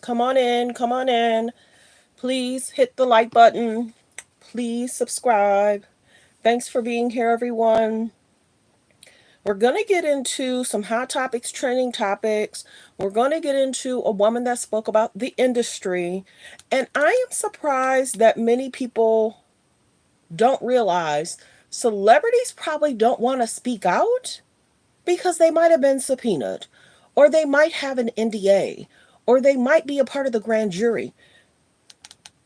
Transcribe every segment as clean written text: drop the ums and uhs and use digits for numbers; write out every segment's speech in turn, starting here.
Come on in. Come on in. Please hit the like button. Please subscribe. Thanks for being here, everyone. We're going to get into some hot topics, trending topics. We're going to get into a woman that spoke about the industry. And I am surprised that many people don't realize celebrities probably don't want to speak out because they might have been subpoenaed, or they might have an NDA, or they might be a part of the grand jury.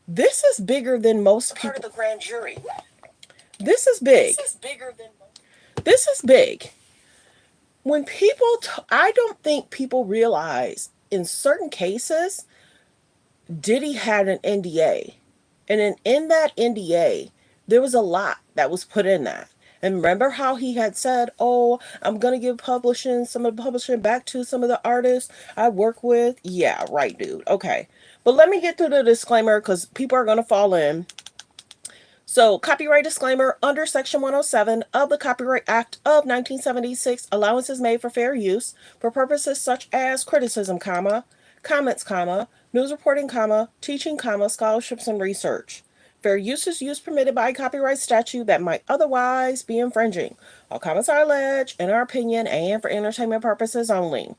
This is bigger than most people. Part of the grand jury. This is big. This is bigger than. This is big. When people, I don't think people realize in certain cases, Diddy had an NDA, and in that NDA, there was a lot that was put in that. And remember how he had said, "Oh, I'm gonna give some of the publishing back to some of the artists I work with." Yeah, right, dude. Okay, but let me get through the disclaimer because people are gonna fall in. So, copyright disclaimer: under Section 107 of the Copyright Act of 1976, allowance is made for fair use for purposes such as criticism, comments, news reporting, teaching, scholarships, and research. Fair use is use permitted by copyright statute that might otherwise be infringing. All comments are alleged, in our opinion, and for entertainment purposes only.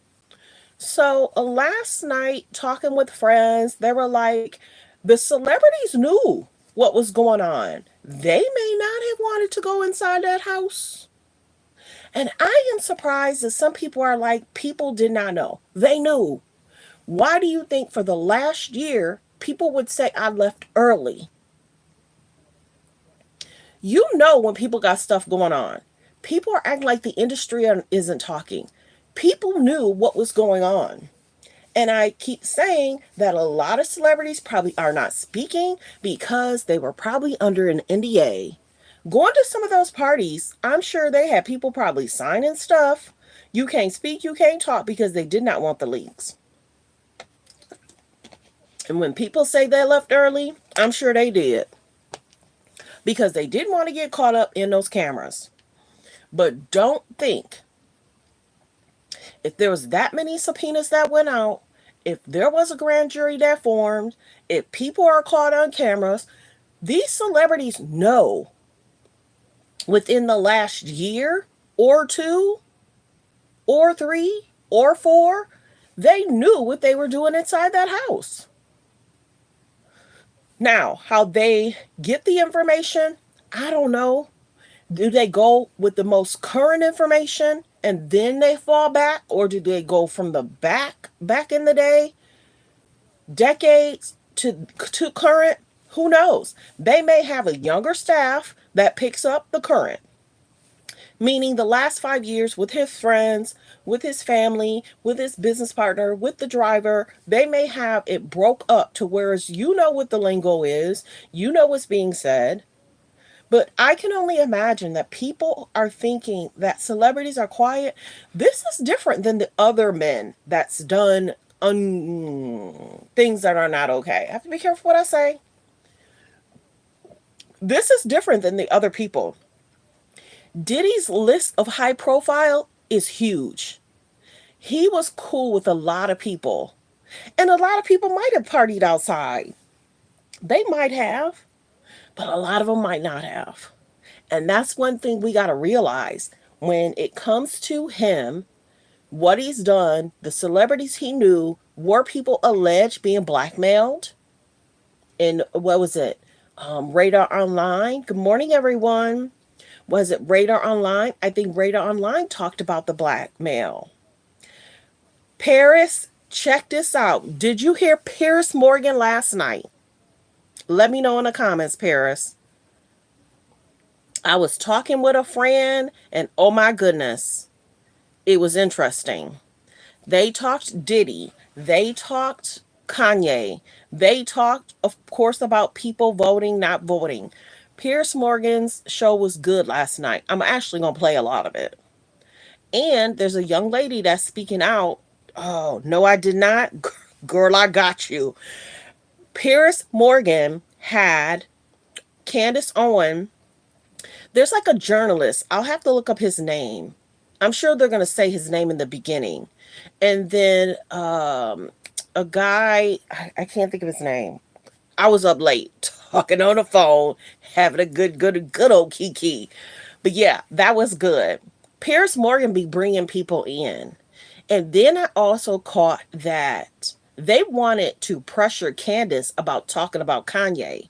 So last night, talking with friends, they were like, the celebrities knew what was going on. They may not have wanted to go inside that house. And I am surprised that some people are like, people did not know. They knew. Why do you think for the last year, people would say, I left early? You know when people got stuff going on. People are acting like the industry isn't talking. People knew what was going on. And I keep saying that a lot of celebrities probably are not speaking because they were probably under an NDA. Going to some of those parties, I'm sure they had people probably signing stuff. You can't speak, you can't talk because they did not want the leaks. And when people say they left early, I'm sure they did. Because they didn't want to get caught up in those cameras. But don't think, if there was that many subpoenas that went out, if there was a grand jury that formed, if people are caught on cameras, these celebrities know within the last year or two or three or four, they knew what they were doing inside that house. Now, how they get the information, I don't know. Do they go with the most current information and then they fall back? Or do they go from the back in the day, decades to current? Who knows? They may have a younger staff that picks up the current. Meaning the last 5 years with his friends, with his family, with his business partner, with the driver, they may have it broke up to whereas you know what the lingo is, you know what's being said. But I can only imagine that people are thinking that celebrities are quiet. This is different than the other men that's done things that are not okay. I have to be careful what I say. This is different than the other people. Diddy's list of high profile is huge. He was cool with a lot of people. And a lot of people might have partied outside. They might have, but a lot of them might not have. And that's one thing we got to realize when it comes to him, what he's done, the celebrities he knew, were people alleged being blackmailed? And what was it? Radar Online. Good morning, everyone. Was it Radar Online? I think Radar Online talked about the blackmail. Paris, check this out. Did you hear Piers Morgan last night? Let me know in the comments, Paris. I was talking with a friend, and oh my goodness, it was interesting. They talked Diddy. They talked Kanye. They talked, of course, about people voting, not voting. Piers Morgan's show was good last night. I'm actually going to play a lot of it. And there's a young lady that's speaking out. Oh, no, I did not. Girl, I got you. Piers Morgan had Candace Owen. There's like a journalist. I'll have to look up his name. I'm sure they're going to say his name in the beginning. And then a guy, I can't think of his name. I was up late talking on the phone, having a good old kiki. But yeah, that was good. Piers Morgan be bringing people in. And then I also caught that they wanted to pressure Candace about talking about Kanye.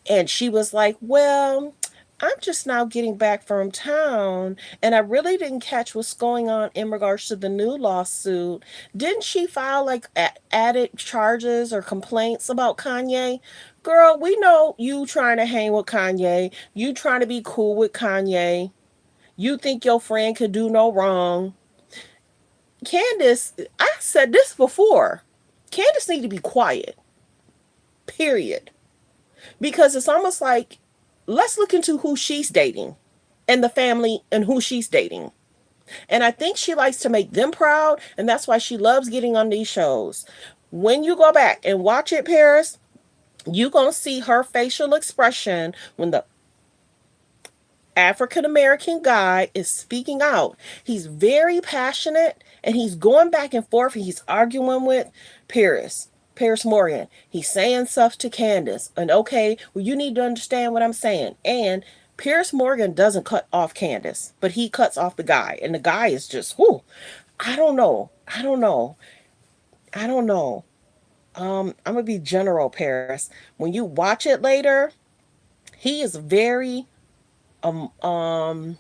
And she was like, well, I'm just now getting back from town and I really didn't catch what's going on in regards to the new lawsuit. Didn't she file like added charges or complaints about Kanye? Girl, we know you trying to hang with Kanye. You trying to be cool with Kanye. You think your friend could do no wrong. Candace, I said this before. Candace need to be quiet. Period. Because it's almost like, let's look into who she's dating and the family and who she's dating. And I think she likes to make them proud, and that's why she loves getting on these shows. When you go back and watch it, Paris, you're going to see her facial expression when the African American guy is speaking out. He's very passionate and he's going back and forth. He's arguing with Paris. Piers Morgan. He's saying stuff to Candace. And okay, well, you need to understand what I'm saying. And Piers Morgan doesn't cut off Candace, but he cuts off the guy. And the guy is just, whoo, I don't know. I don't know. I don't know. I'm gonna be general, Paris. When you watch it later, he is very um um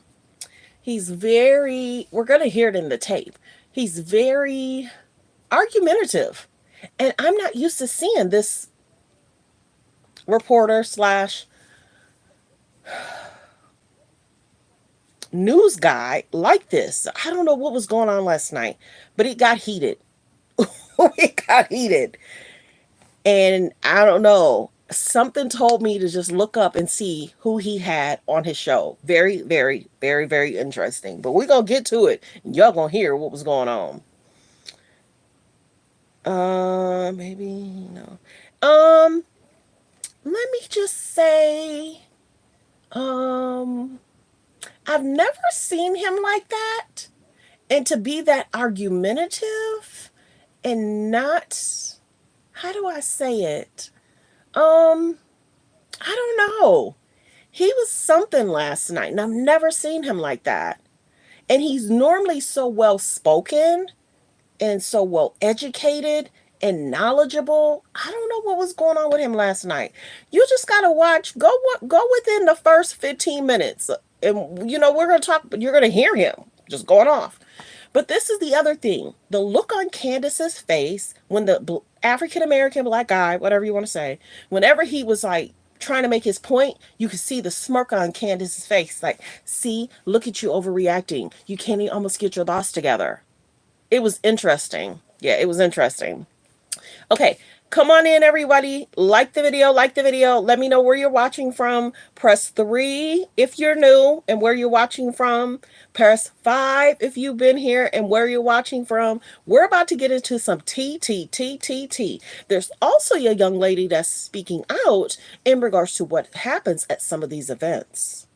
he's very, we're gonna hear it in the tape. He's very argumentative. And I'm not used to seeing this reporter slash news guy like this. I don't know what was going on last night, but it got heated. It got heated. And I don't know. Something told me to just look up and see who he had on his show. Very, very, very, very interesting. But we're going to get to it. And y'all going to hear what was going on. Maybe, no. Let me just say, um, I've never seen him like that. And to be that argumentative and not, how do I say it? Um, I don't know. He was something last night, and I've never seen him like that. And he's normally so well spoken and so well educated and knowledgeable. I don't know what was going on with him last night. You just gotta watch. Go within the first 15 minutes, and we're gonna talk. You're gonna hear him just going off. But this is the other thing: the look on Candace's face when the African American black guy, whatever you want to say, whenever he was like trying to make his point, you could see the smirk on Candace's face. Like, see, look at you overreacting. You can't even almost get your thoughts together. It was interesting. Yeah, it was interesting. Okay, come on in, everybody. Like the video, like the video. Let me know where you're watching from. Press 3 if you're new and where you're watching from. Press 5 if you've been here and where you're watching from. We're about to get into some tea. There's also a young lady that's speaking out in regards to what happens at some of these events.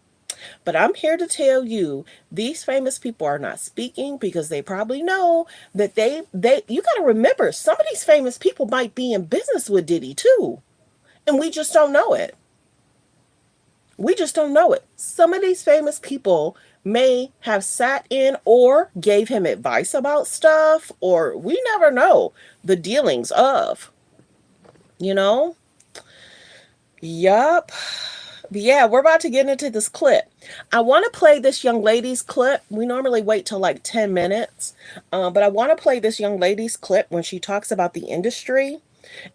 But I'm here to tell you, these famous people are not speaking because they probably know that they you got to remember, some of these famous people might be in business with Diddy too. And we just don't know it. We just don't know it. Some of these famous people may have sat in or gave him advice about stuff, or we never know the dealings of, you know? Yup. But yeah, we're about to get into this clip. I want to play this young lady's clip. We normally wait till like 10 minutes, but I want to play this young lady's clip when she talks about the industry.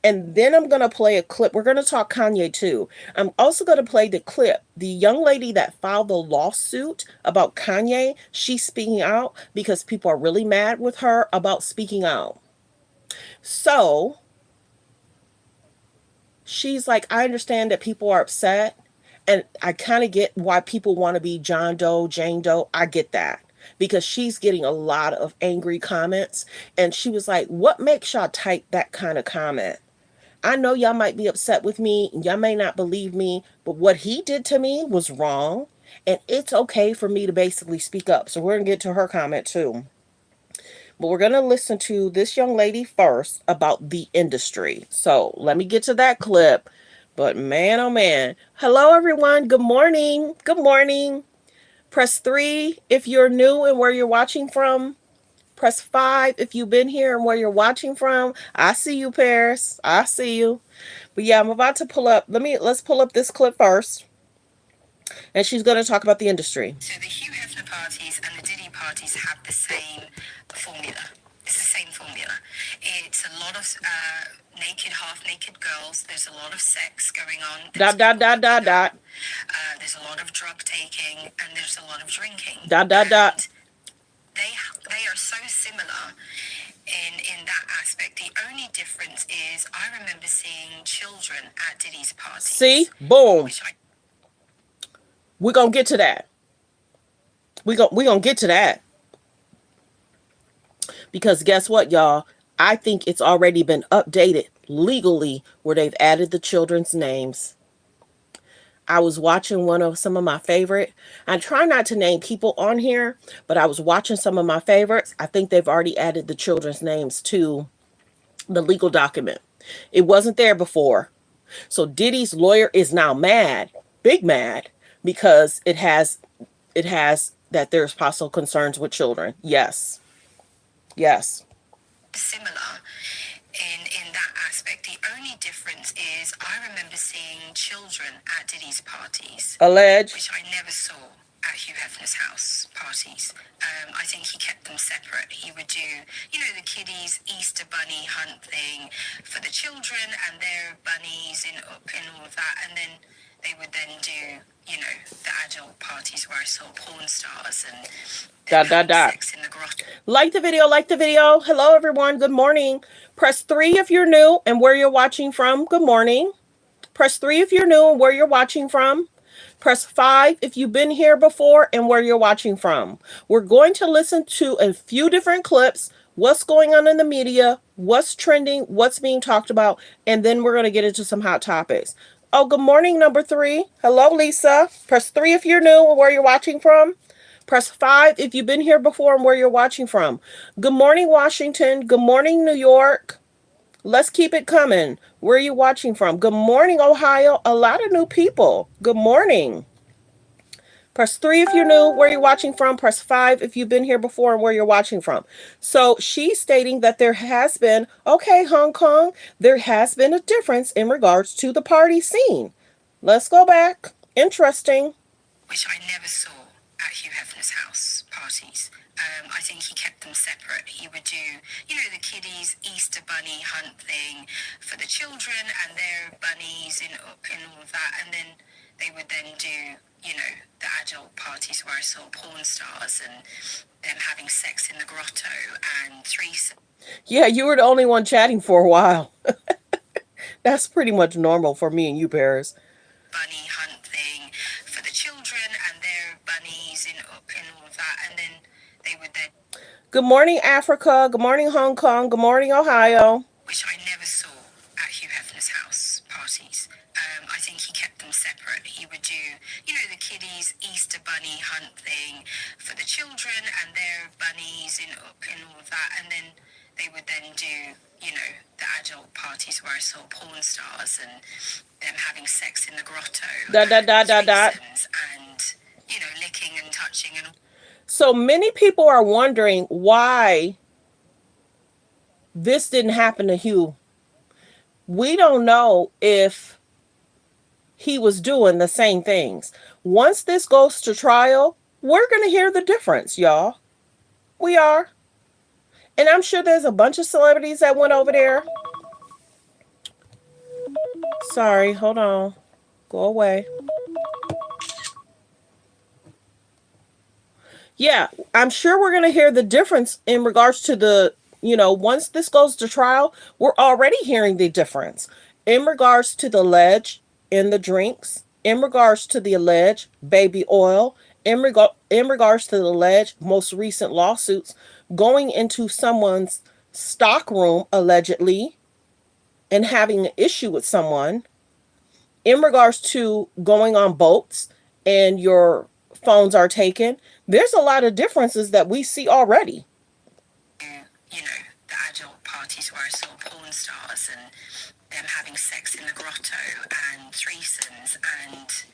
And then I'm going to play a clip. We're going to talk Kanye too. I'm also going to play the clip. The young lady that filed the lawsuit about Kanye, she's speaking out because people are really mad with her about speaking out. So she's like, I understand that people are upset. And I kind of get why people want to be John Doe, Jane Doe. I get that because she's getting a lot of angry comments. And she was like, what makes y'all type that kind of comment? I know y'all might be upset with me. Y'all may not believe me. But what he did to me was wrong. And it's okay for me to basically speak up. So we're going to get to her comment too. But we're going to listen to this young lady first about the industry. So let me get to that clip. But man, oh man. Hello, everyone. Good morning. Good morning. Press 3 if you're new and where you're watching from. Press 5 if you've been here and where you're watching from. I see you, Paris. I see you. But yeah, I'm about to pull up. Let's pull up this clip first. And she's going to talk about the industry. So the Hugh Hefner parties and the Diddy parties have the same formula. It's the same formula. It's a lot of naked, half-naked girls. There's a lot of sex going on. Dot, dot, dot, dot, dot. There's a lot of drug taking and there's a lot of drinking. Dot, dot, dot. They are so similar in that aspect. The only difference is I remember seeing children at Diddy's parties. See? Boom. We're going to get to that. We're going to get to that. Because guess what, y'all? I think it's already been updated legally where they've added the children's names. I was watching some of my favorite. I try not to name people on here, but I was watching some of my favorites. I think they've already added the children's names to the legal document. It wasn't there before. So Diddy's lawyer is now mad, big mad, because it has that there's possible concerns with children. Yes. Yes. Similar in that aspect. The only difference is I remember seeing children at Diddy's parties. Alleged. Which I never saw at Hugh Hefner's house parties. I think he kept them separate. He would do, the kiddies Easter bunny hunt thing for the children and their bunnies and all of that. And then they would then do, the adult parties where I saw porn stars and sex in the grotto. Like the video. Hello, everyone. Good morning. Press 3 if you're new and where you're watching from. Good morning. Press 3 if you're new and where you're watching from. Press 5 if you've been here before and where you're watching from. We're going to listen to a few different clips, what's going on in the media, what's trending, what's being talked about, and then we're going to get into some hot topics. Oh, good morning, number 3. Hello, Lisa. Press 3 if you're new and where you're watching from. Press 5 if you've been here before and where you're watching from. Good morning, Washington. Good morning, New York. Let's keep it coming. Where are you watching from? Good morning, Ohio. A lot of new people. Good morning. Press 3 if you're new, where you're watching from. Press 5 if you've been here before and where you're watching from. So she's stating that there has been, okay, Hong Kong, there has been a difference in regards to the party scene. Let's go back. Interesting. Which I never saw at Hugh Hefner's house parties. I think he kept them separate. He would do, the kiddies Easter bunny hunt thing for the children and their bunnies and all of that. And then they would then do, the adult parties where I saw porn stars and them having sex in the grotto and threesome. Yeah, you were the only one chatting for a while. That's pretty much normal for me and you, Paris. Bunny hunt thing for the children and their bunnies and all of that. And then they would then... Good morning, Africa. Good morning, Hong Kong. Good morning, Ohio. Which I never saw at Hugh Hefner's house parties. I think he kept them separate. He would do, the kiddies Easter bunny hunt thing for the children and their bunnies and all of that. And then they would then do, the adult parties where I saw porn stars and them having sex in the grotto. And, licking and touching and all. So many people are wondering why this didn't happen to Hugh. We don't know if he was doing the same things. Once this goes to trial, we're going to hear the difference, y'all. We are. And I'm sure there's a bunch of celebrities that went over there. Sorry, hold on. Go away. Yeah, I'm sure we're going to hear the difference in regards to the, once this goes to trial, we're already hearing the difference in regards to the alleged in the drinks, in regards to the alleged baby oil, in regards to the alleged most recent lawsuits going into someone's stock room, allegedly, and having an issue with someone, in regards to going on boats and your phones are taken. There's a lot of differences that we see already. the adult parties where I saw porn stars and them having sex in the grotto and threesomes and,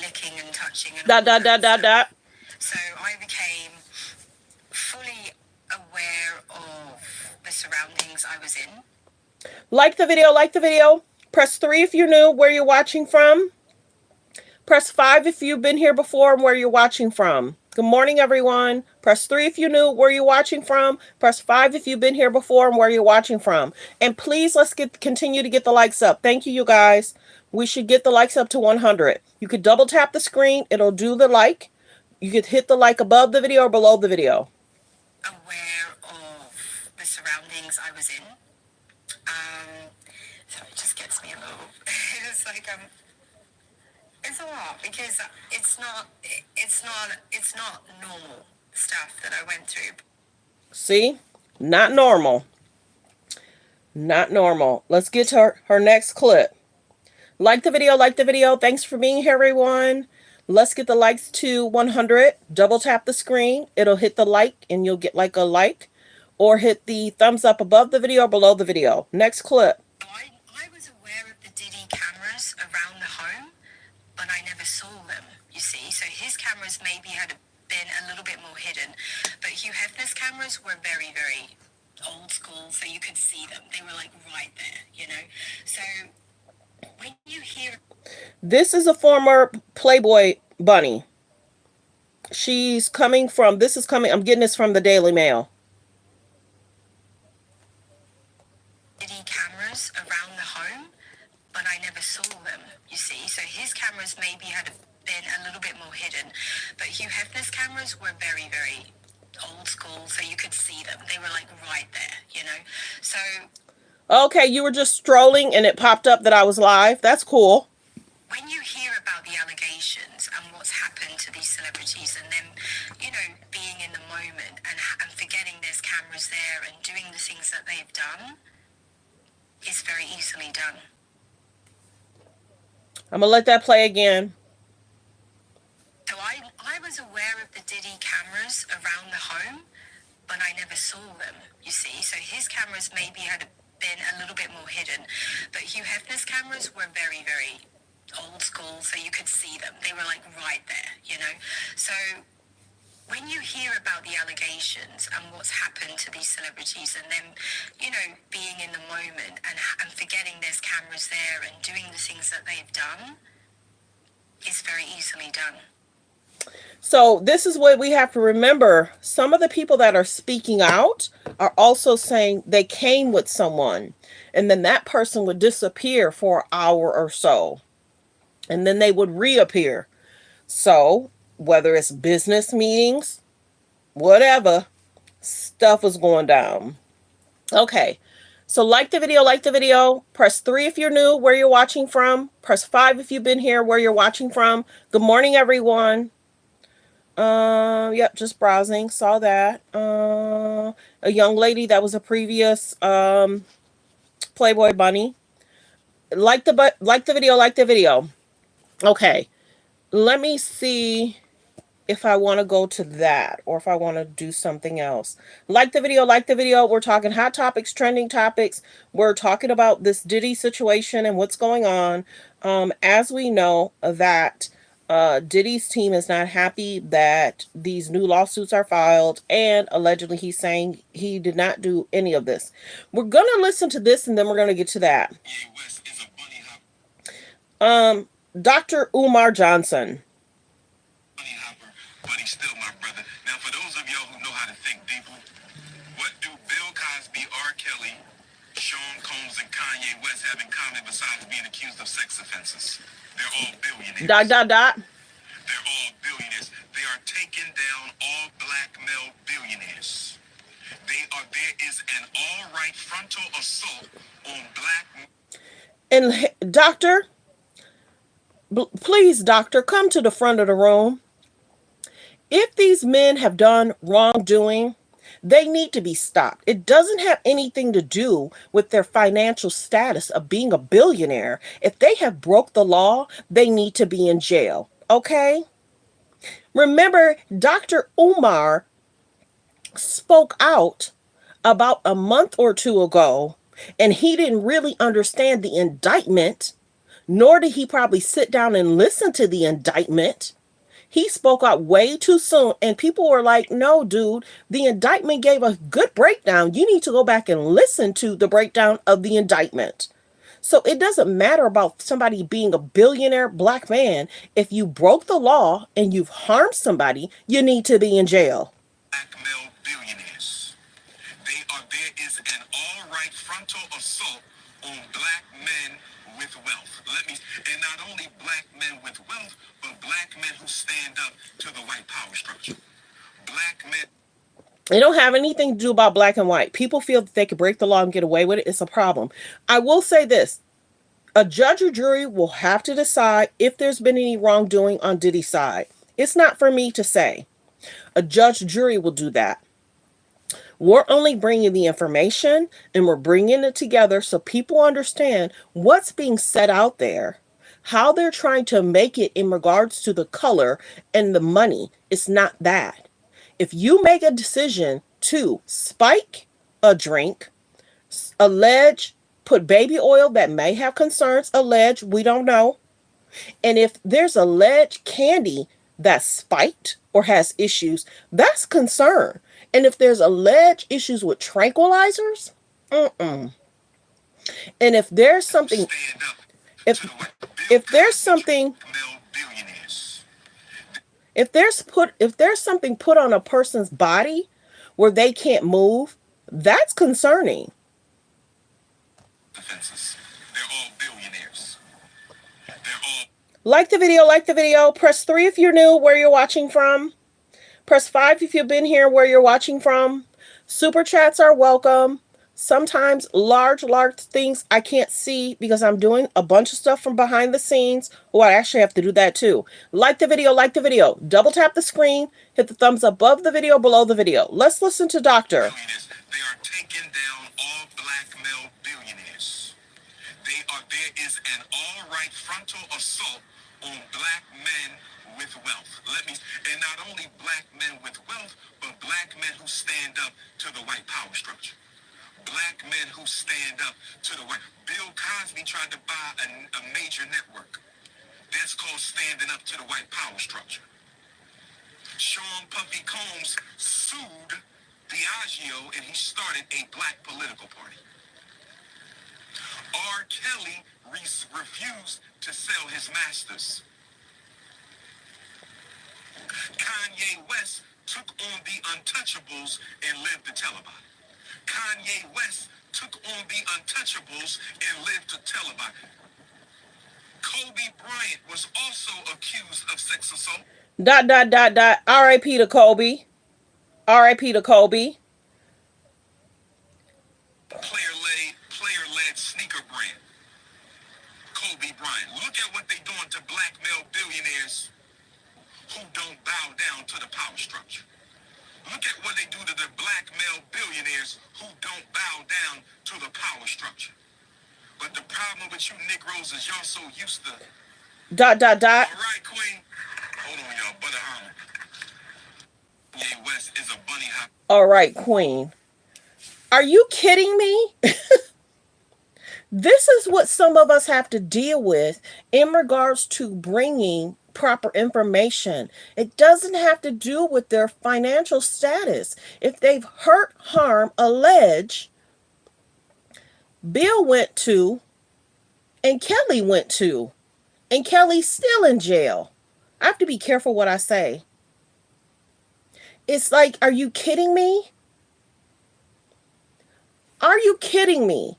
licking and touching and all that. So I became fully aware of the surroundings I was in. Like the video. Press 3 if you're new, where you're watching from. Press 5 if you've been here before and where you're watching from. Good morning, everyone. Press 3 if you're new, where you're watching from. Press 5 if you've been here before and where you're watching from. And please, let's continue to get the likes up. Thank you, you guys. We should get the likes up to 100. You could double tap the screen. It'll do the like. You could hit the like above the video or below the video. Aware of the surroundings I was in. So it just gets me a little... It's like it's a lot because it's not normal stuff that I went through. See? Not normal. Not normal. Let's get to her next clip. Like the video. Thanks for being here, everyone. Let's get the likes to 100. Double tap the screen. It'll hit the like and you'll get like a like. Or hit the thumbs up above the video or below the video. Next clip. I was aware of the Diddy cameras around the home, but I never saw them, you see. So his cameras maybe had been a little bit more hidden. But Hugh Hefner's cameras were very, very old school, so you could see them. They were like right there, So when you hear... This is a former Playboy bunny. I'm getting this from the Daily Mail. Diddy cameras around the home, but I never saw them, you see. So his cameras maybe had been a little bit more hidden, but Hugh Hefner's cameras were very, very old school, so you could see them. They were like right there, So... Okay, you were just strolling and it popped up that I was live. That's cool. When you hear about the allegations and what's happened to these celebrities and them, being in the moment and forgetting there's cameras there and doing the things that they've done, it's very easily done. I'm going to let that play again. So I was aware of the Diddy cameras around the home, but I never saw them, you see. So his cameras maybe had been a little bit more hidden, but Hugh Hefner's cameras were very, very old school, so you could see them. They were like right there, So when you hear about the allegations and what's happened to these celebrities and them, being in the moment and forgetting there's cameras there and doing the things that they've done, it's very easily done. So this is what we have to remember. Some of the people that are speaking out are also saying they came with someone and then that person would disappear for an hour or so and then they would reappear. So whether it's business meetings, whatever, stuff was going down. Okay. So like the video. Press 3 if you're new, where you're watching from. Press 5 if you've been here, where you're watching from. Good morning, everyone. Yep, just browsing, saw that. A young lady that was a previous Playboy bunny. Like the video. Okay. Let me see if I want to go to that or if I want to do something else. Like the video. We're talking hot topics, trending topics. We're talking about this Diddy situation and what's going on. As we know that Diddy's team is not happy that these new lawsuits are filed, and allegedly he's saying he did not do any of this. We're going to listen to this and then we're going to get to that. Dr. Umar Johnson. But he's still my brother. Now, for those of y'all who know how to think deeply, what do Bill Cosby, R. Kelly, Sean Combs, and Kanye West have in common besides being accused of sex offenses? They're all billionaires. They're all billionaires. They are taking down all black male billionaires. There is an all-right frontal assault on black... And doctor, please, doctor, come to the front of the room. If these men have done wrongdoing, they need to be stopped. It doesn't have anything to do with their financial status of being a billionaire. If they have broke the law, they need to be in jail. Okay? Remember, Dr. Umar spoke out about a month or two ago, and he didn't really understand the indictment, nor did he probably sit down and listen to the indictment. He spoke out way too soon, and people were like, no, dude, the indictment gave a good breakdown. You need to go back and listen to the breakdown of the indictment. So it doesn't matter about somebody being a billionaire black man. If you broke the law and you've harmed somebody, you need to be in jail. Blackmail billionaires. There is an all-right frontal assault on black men with wealth. And not only black men with wealth, but black men who stand up to the white power structure. Black men. It don't have anything to do about black and white. People feel that they can break the law and get away with it. It's a problem. I will say this. A judge or jury will have to decide if there's been any wrongdoing on Diddy's side. It's not for me to say. A judge or jury will do that. We're only bringing the information and we're bringing it together so people understand what's being said out there, how they're trying to make it in regards to the color and the money. It's not that. If you make a decision to spike a drink, allege, put baby oil that may have concerns, allege, we don't know. And if there's alleged candy that's spiked or has issues, that's concern. And if there's alleged issues with tranquilizers, mm-mm. And if there's something, if if there's something, if there's something put on a person's body where they can't move, that's concerning. They're all billionaires. They're all. Like the video, like the video. Press 3 if you're new, where you're watching from. Press 5 if you've been here, where you're watching from. Super chats are welcome. Sometimes large things I can't see because I'm doing a bunch of stuff from behind the scenes. Oh, I actually have to do that too. Like the video, like the video. Double tap the screen, hit the thumbs above the video, below the video. Let's listen to Doctor. They are taking down all black male billionaires. There is an all-right frontal assault on black men with wealth. And not only black men with wealth, but black men who stand up to the white power structure. Black men who stand up to the white. Bill Cosby tried to buy a major network. That's called standing up to the white power structure. Sean Puffy Combs sued Diageo and he started a black political party. R. Kelly refused to sell his masters. Kanye West took on the untouchables and lived to tell about it. Kanye West took on the untouchables and lived to tell about it. Kobe Bryant was also accused of sex assault. ... R.I.P. to Kobe. R.I.P. to Kobe. Player-led sneaker brand. Kobe Bryant. Look at what they're doing to black male billionaires who don't bow down to the power structure. Look at what they do to the black male billionaires who don't bow down to the power structure. But the problem with you Negroes is y'all so used to... ... All right, Queen. Hold on, y'all. Butter Harmon. Kanye West is a bunny hop. All right, Queen. Are you kidding me? This is what some of us have to deal with in regards to bringing proper information. It doesn't have to do with their financial status. If they've hurt, harm, allege, Bill went to, and Kelly went to, and Kelly's still in jail. I have to be careful what I say. It's like, are you kidding me? Are you kidding me?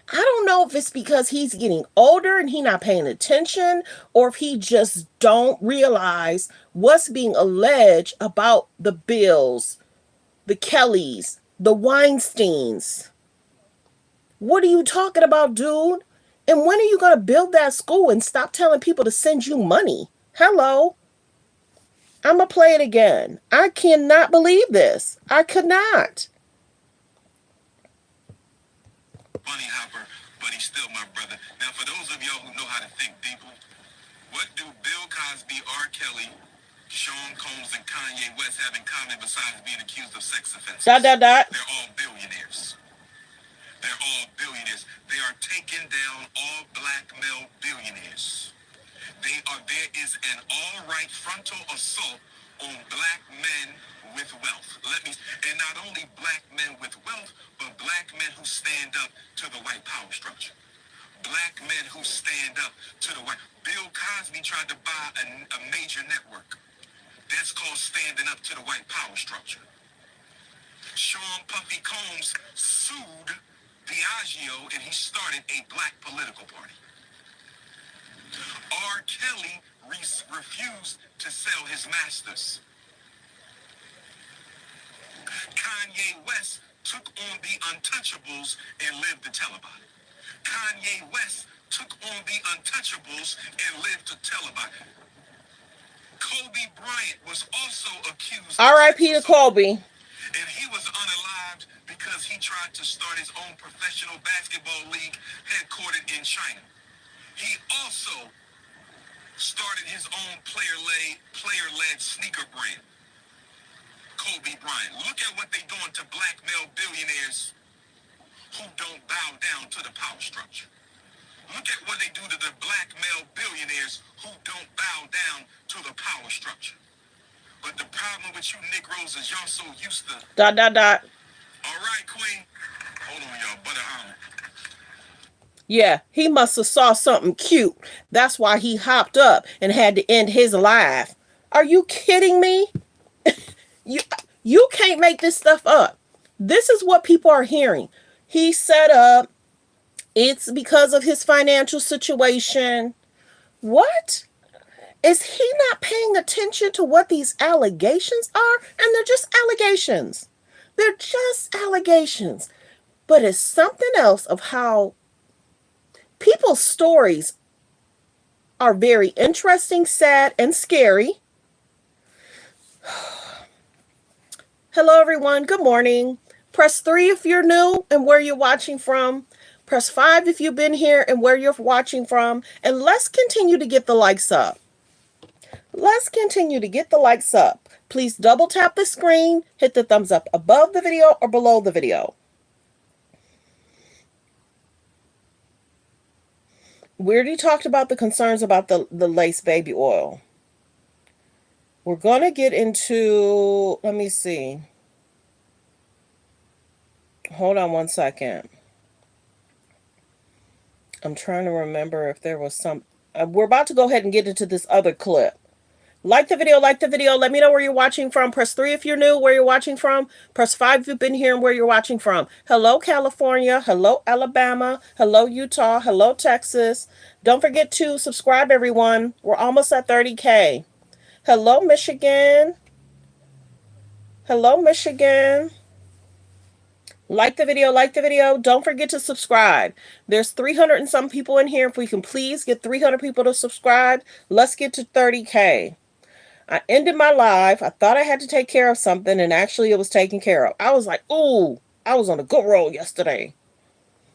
I don't know if it's because he's getting older and he not paying attention, or if he just don't realize what's being alleged about the Bills, the Kellys, the Weinsteins. What are you talking about, dude? And when are you going to build that school and stop telling people to send you money? Hello? I'm going to play it again. I cannot believe this. I could not. Bunny hopper, but he's still my brother. Now, for those of y'all who know how to think deeper, what do Bill Cosby, R. Kelly, Sean Combs and Kanye West have in common besides being accused of sex offenses? They're all billionaires. They're all billionaires. They are taking down all black male billionaires. There is an all-right frontal assault on black men with wealth. And not only black men with wealth, but black men who stand up to the white power structure. Black men who stand up to the white. Bill Cosby tried to buy a major network. That's called standing up to the white power structure. Sean Puffy Combs sued Diageo and he started a black political party. R. Kelly refused to sell his masters. Kanye West took on the untouchables and lived to tell about it. Kanye West took on the untouchables and lived to tell about it. Kobe Bryant was also accused. R.I.P. to Kobe. And he was unalived because he tried to start his own professional basketball league headquartered in China. He also started his own player-led sneaker brand. Kobe Bryant. Look at what they're doing to black male billionaires who don't bow down to the power structure. Look at what they do to the black male billionaires who don't bow down to the power structure. But the problem with you Negroes is y'all so used to... All right, Queen. Hold on, y'all. Butter almond. Yeah, he must have saw something cute. That's why he hopped up and had to end his life. Are you kidding me? You can't make this stuff up. This is what people are hearing. He set up. It's because of his financial situation. What? Is he not paying attention to what these allegations are? And they're just allegations. They're just allegations. But it's something else of how people's stories are very interesting, sad, and scary. Hello, everyone. Good morning. Press 3 if you're new and where you're watching from. Press 5 if you've been here and where you're watching from. And let's continue to get the likes up. Let's continue to get the likes up. Please double tap the screen, hit the thumbs up above the video or below the video. We already talked about the concerns about the lace baby oil. We're going to get into, let me see. Hold on one second. I'm trying to remember if there was some. We're about to go ahead and get into this other clip. Like the video, like the video. Let me know where you're watching from. Press 3 if you're new, where you're watching from. Press 5 if you've been here and where you're watching from. Hello, California. Hello, Alabama. Hello, Utah. Hello, Texas. Don't forget to subscribe, everyone. We're almost at 30K. Hello, Michigan. Hello, Michigan. Like the video, like the video. Don't forget to subscribe. There's 300 and some people in here. If we can please get 300 people to subscribe, let's get to 30K. I ended my live. I thought I had to take care of something, and actually it was taken care of. I was like, ooh, I was on a good roll yesterday.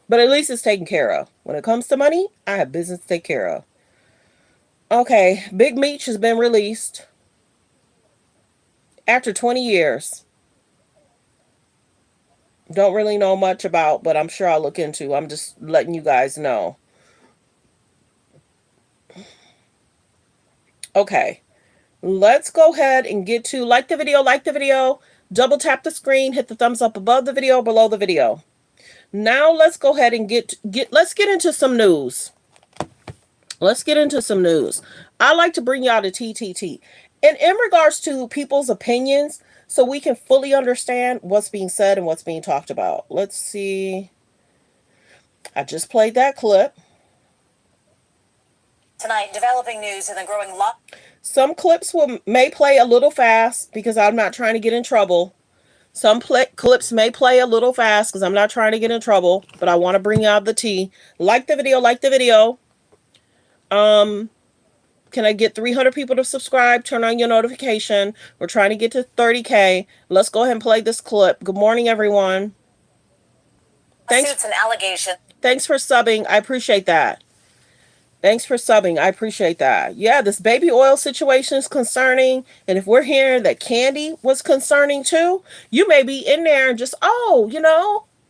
But at least it's taken care of. When it comes to money, I have business to take care of. Okay, Big Meech has been released after 20 years. Don't really know much about, but I'm sure I'll look into. I'm just letting you guys know. Okay. Let's go ahead and get to like the video, double tap the screen, hit the thumbs up above the video, below the video. Now let's go ahead and let's get into some news. Let's get into some news. I like to bring y'all to TTT. And in regards to people's opinions, so we can fully understand what's being said and what's being talked about. Let's see. I just played that clip. Tonight, developing news in the growing Some clips may play a little fast because I'm not trying to get in trouble. Some clips may play a little fast because I'm not trying to get in trouble, but I want to bring out the tea. Like the video, like the video. Can I get 300 people to subscribe? Turn on your notification. We're trying to get to 30K. Let's go ahead and play this clip. Good morning, everyone. Thanks. And allegations. Thanks for subbing. I appreciate that. Thanks for subbing. I appreciate that. Yeah, this baby oil situation is concerning. And if we're hearing that candy was concerning too, you may be in there and just, oh,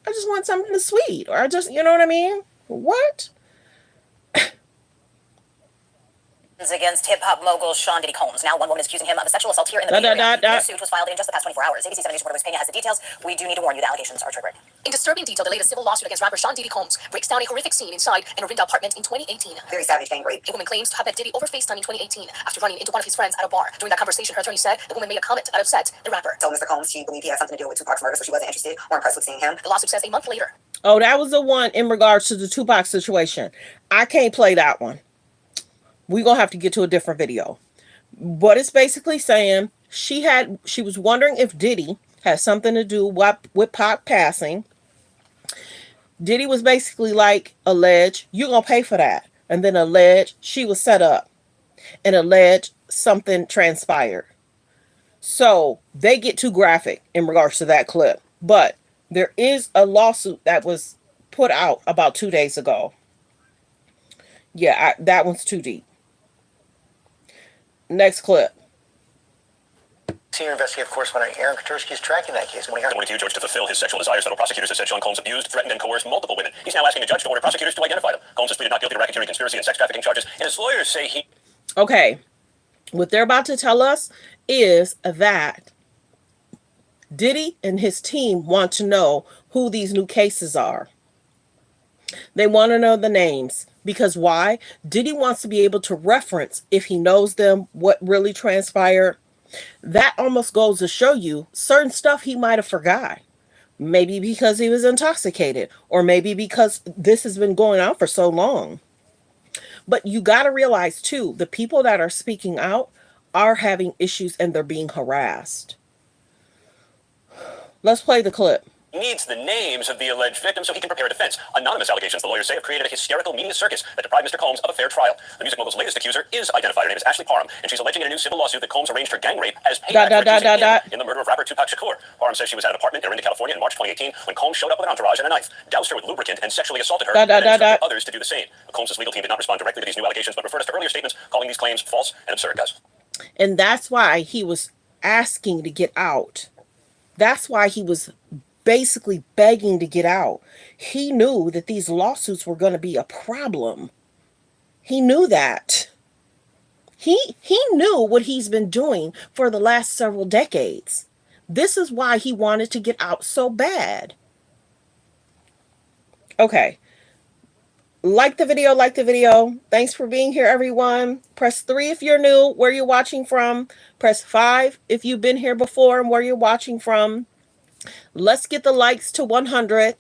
I just want something sweet. Or I just, you know what I mean? What? Against hip-hop mogul Sean Diddy Combs. Now one woman is accusing him of a sexual assault here in the Bay Area. The suit was filed in just the past 24 hours. ABC 7 News reporter Payne has the details. We do need to warn you, the allegations are triggering. In disturbing detail, the latest civil lawsuit against rapper Sean Diddy Combs breaks down a horrific scene inside an Orinda apartment in 2018. Very savage gang rape. A woman claims to have met Diddy over FaceTime in 2018 after running into one of his friends at a bar. During that conversation, her attorney said the woman made a comment that upset the rapper. Told Mr. Combs she believed he had something to do with Tupac's murder, so she wasn't interested or impressed with seeing him. The lawsuit says a month later. Oh, that was the one in regards to the Tupac situation. I can't play that one. We're going to have to get to a different video. What it's basically saying, she was wondering if Diddy had something to do with Pac passing. Diddy was basically like, alleged, you're going to pay for that. And then alleged she was set up. And alleged something transpired. So they get too graphic in regards to that clip. But there is a lawsuit that was put out about 2 days ago. Yeah, that one's too deep. Next clip. Senior investigative correspondent Aaron Katursky is tracking that case. Morning, Judge, to fulfill his sexual desires, federal prosecutors have said Sean Combs abused, threatened, and coerced multiple women. He's now asking the judge to order prosecutors to identify them. Combs is pleaded not guilty to racketeering, conspiracy, and sex trafficking charges, and his lawyers say he... Okay, what they're about to tell us is that Diddy and his team want to know who these new cases are. They want to know the names. Because why? Diddy wants to be able to reference, if he knows them, what really transpired. That almost goes to show you certain stuff he might have forgot. Maybe because he was intoxicated. Or maybe because this has been going on for so long. But you got to realize, too, the people that are speaking out are having issues and they're being harassed. Let's play the clip. Needs the names of the alleged victims so he can prepare a defense. Anonymous allegations, the lawyers say, have created a hysterical media circus that deprived Mr. Combs of a fair trial. The music mogul's latest accuser is identified. Her name is Ashley Parham, and she's alleging in a new civil lawsuit that Combs arranged her gang rape as payback for accusing him in the murder of rapper Tupac Shakur. Parham says she was at an apartment in Orinda, California in March 2018 when Combs showed up with an entourage and a knife, doused her with lubricant, and sexually assaulted her, and instructed others to do the same. Combs' legal team did not respond directly to these new allegations, but referred us to earlier statements calling these claims false and absurd, guys. And that's why he was asking to get out. That's why he was basically begging to get out. He knew that these lawsuits were going to be a problem. He knew that. He knew what he's been doing for the last several decades. This is why he wanted to get out so bad. Okay. Like the video, like the video. Thanks for being here, everyone. Press 3 if you're new, where you're watching from. Press 5 if you've been here before and where you're watching from. Let's get the likes to 100.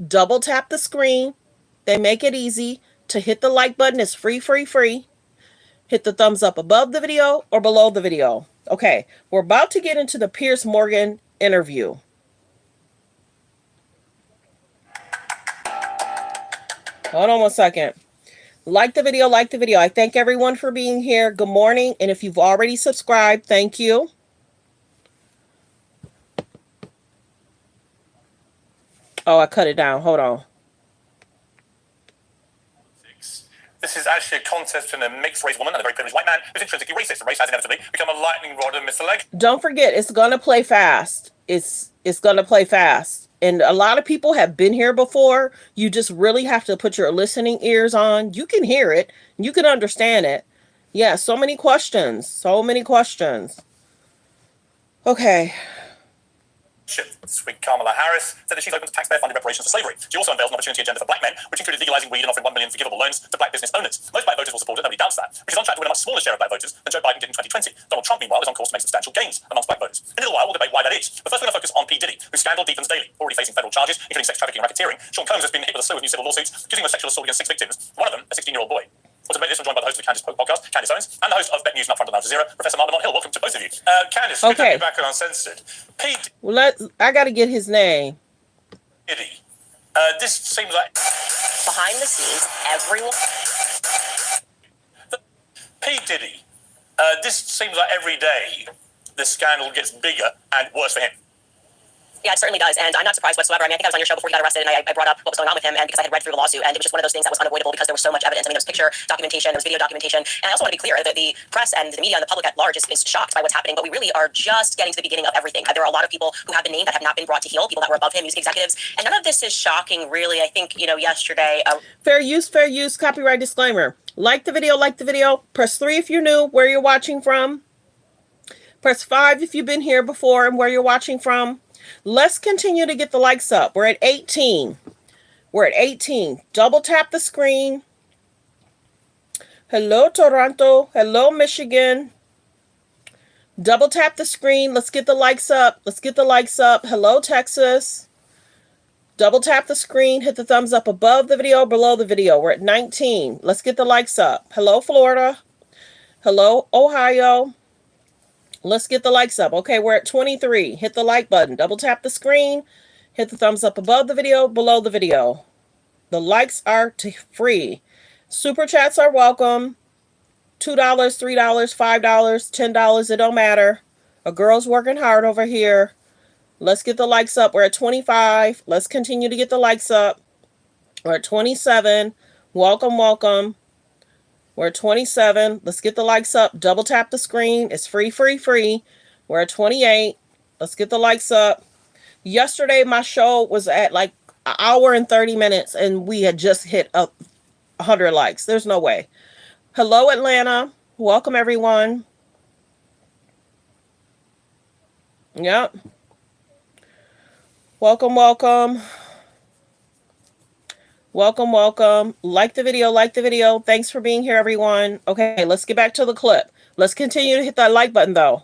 Double tap the screen. They make it easy. To hit the like button is free, free, free. Hit the thumbs up above the video or below the video. Okay, we're about to get into the Piers Morgan interview. Hold on one second. Like the video, like the video. I thank everyone for being here. Good morning. And if you've already subscribed, thank you. Oh, I cut it down. Hold on. This is actually a contest between a mixed race woman and a very privileged white man who's intrinsically racist, and race has inevitably become a lightning rod and missile leg. Don't forget, it's gonna play fast. It's gonna play fast. And a lot of people have been here before. You just really have to put your listening ears on. You can hear it. You can understand it. Yeah, so many questions. So many questions. Okay. This week, Kamala Harris said that she's open to taxpayer-funded reparations for slavery. She also unveils an opportunity agenda for black men, which included legalizing weed and offering $1 million forgivable loans to black business owners. Most black voters will support it, nobody doubts that. But she's on track to win a much smaller share of black voters than Joe Biden did in 2020. Donald Trump, meanwhile, is on course to make substantial gains amongst black voters. In a little while, we'll debate why that is. But first, we're going to focus on P. Diddy, whose scandal deepens daily, already facing federal charges, including sex trafficking and racketeering. Sean Combs has been hit with a slew of new civil lawsuits, accusing him of sexual assault against 6 victims, one of them a 16-year-old boy. Well, to make this, I'm joined by the host of the Candace podcast, Candace Owens, and the host of Bet News and Upfront on Al Jazeera, Professor Marlon Hill. Welcome to both of you. Candace, good to have you back on Uncensored. Pete. Well, I got to get his name. Diddy. This seems like Behind the scenes, everyone. P. Diddy. This seems like every day the scandal gets bigger and worse for him. Yeah, it certainly does, and I'm not surprised whatsoever. I mean, I think I was on your show before he got arrested, and I brought up what was going on with him, and because I had read through the lawsuit, and it was just one of those things that was unavoidable because there was so much evidence. I mean, there was picture documentation, there was video documentation, and I also want to be clear that the press and the media and the public at large is shocked by what's happening, but we really are just getting to the beginning of everything. There are a lot of people who have been named that have not been brought to heel, people that were above him, music executives, and none of this is shocking, really. I think, yesterday... Fair use, copyright disclaimer. Like the video, Press 3 if you're new, where you're watching from. Press 5 if you've been here before and where you're watching from. Let's continue to get the likes up. We're at 18. Double tap the screen. Hello, Toronto. Hello, Michigan. Double tap the screen. Let's get the likes up. Hello, Texas. Double tap the screen. Hit the thumbs up above the video, below the video. We're at 19. Let's get the likes up. Hello, Florida. Hello, Ohio. Let's get the likes up. Okay, we're at 23. Hit the like button. Double tap the screen. Hit the thumbs up above the video, below the video. The likes are free. Super chats are welcome. $2, $3, $5, $10. It don't matter. A girl's working hard over here. Let's get the likes up. We're at 25. Let's continue to get the likes up. We're at 27. Welcome. We're at 27. Let's get the likes up. Double tap the screen. It's free. We're at 28. Let's get the likes up. Yesterday, my show was at like an hour and 30 minutes, and we had just hit 100 likes. There's no way. Hello, Atlanta. Welcome, everyone. Yep. Welcome. Like the video. Thanks for being here, everyone. Okay, let's get back to the clip. Let's continue to hit that like button, though.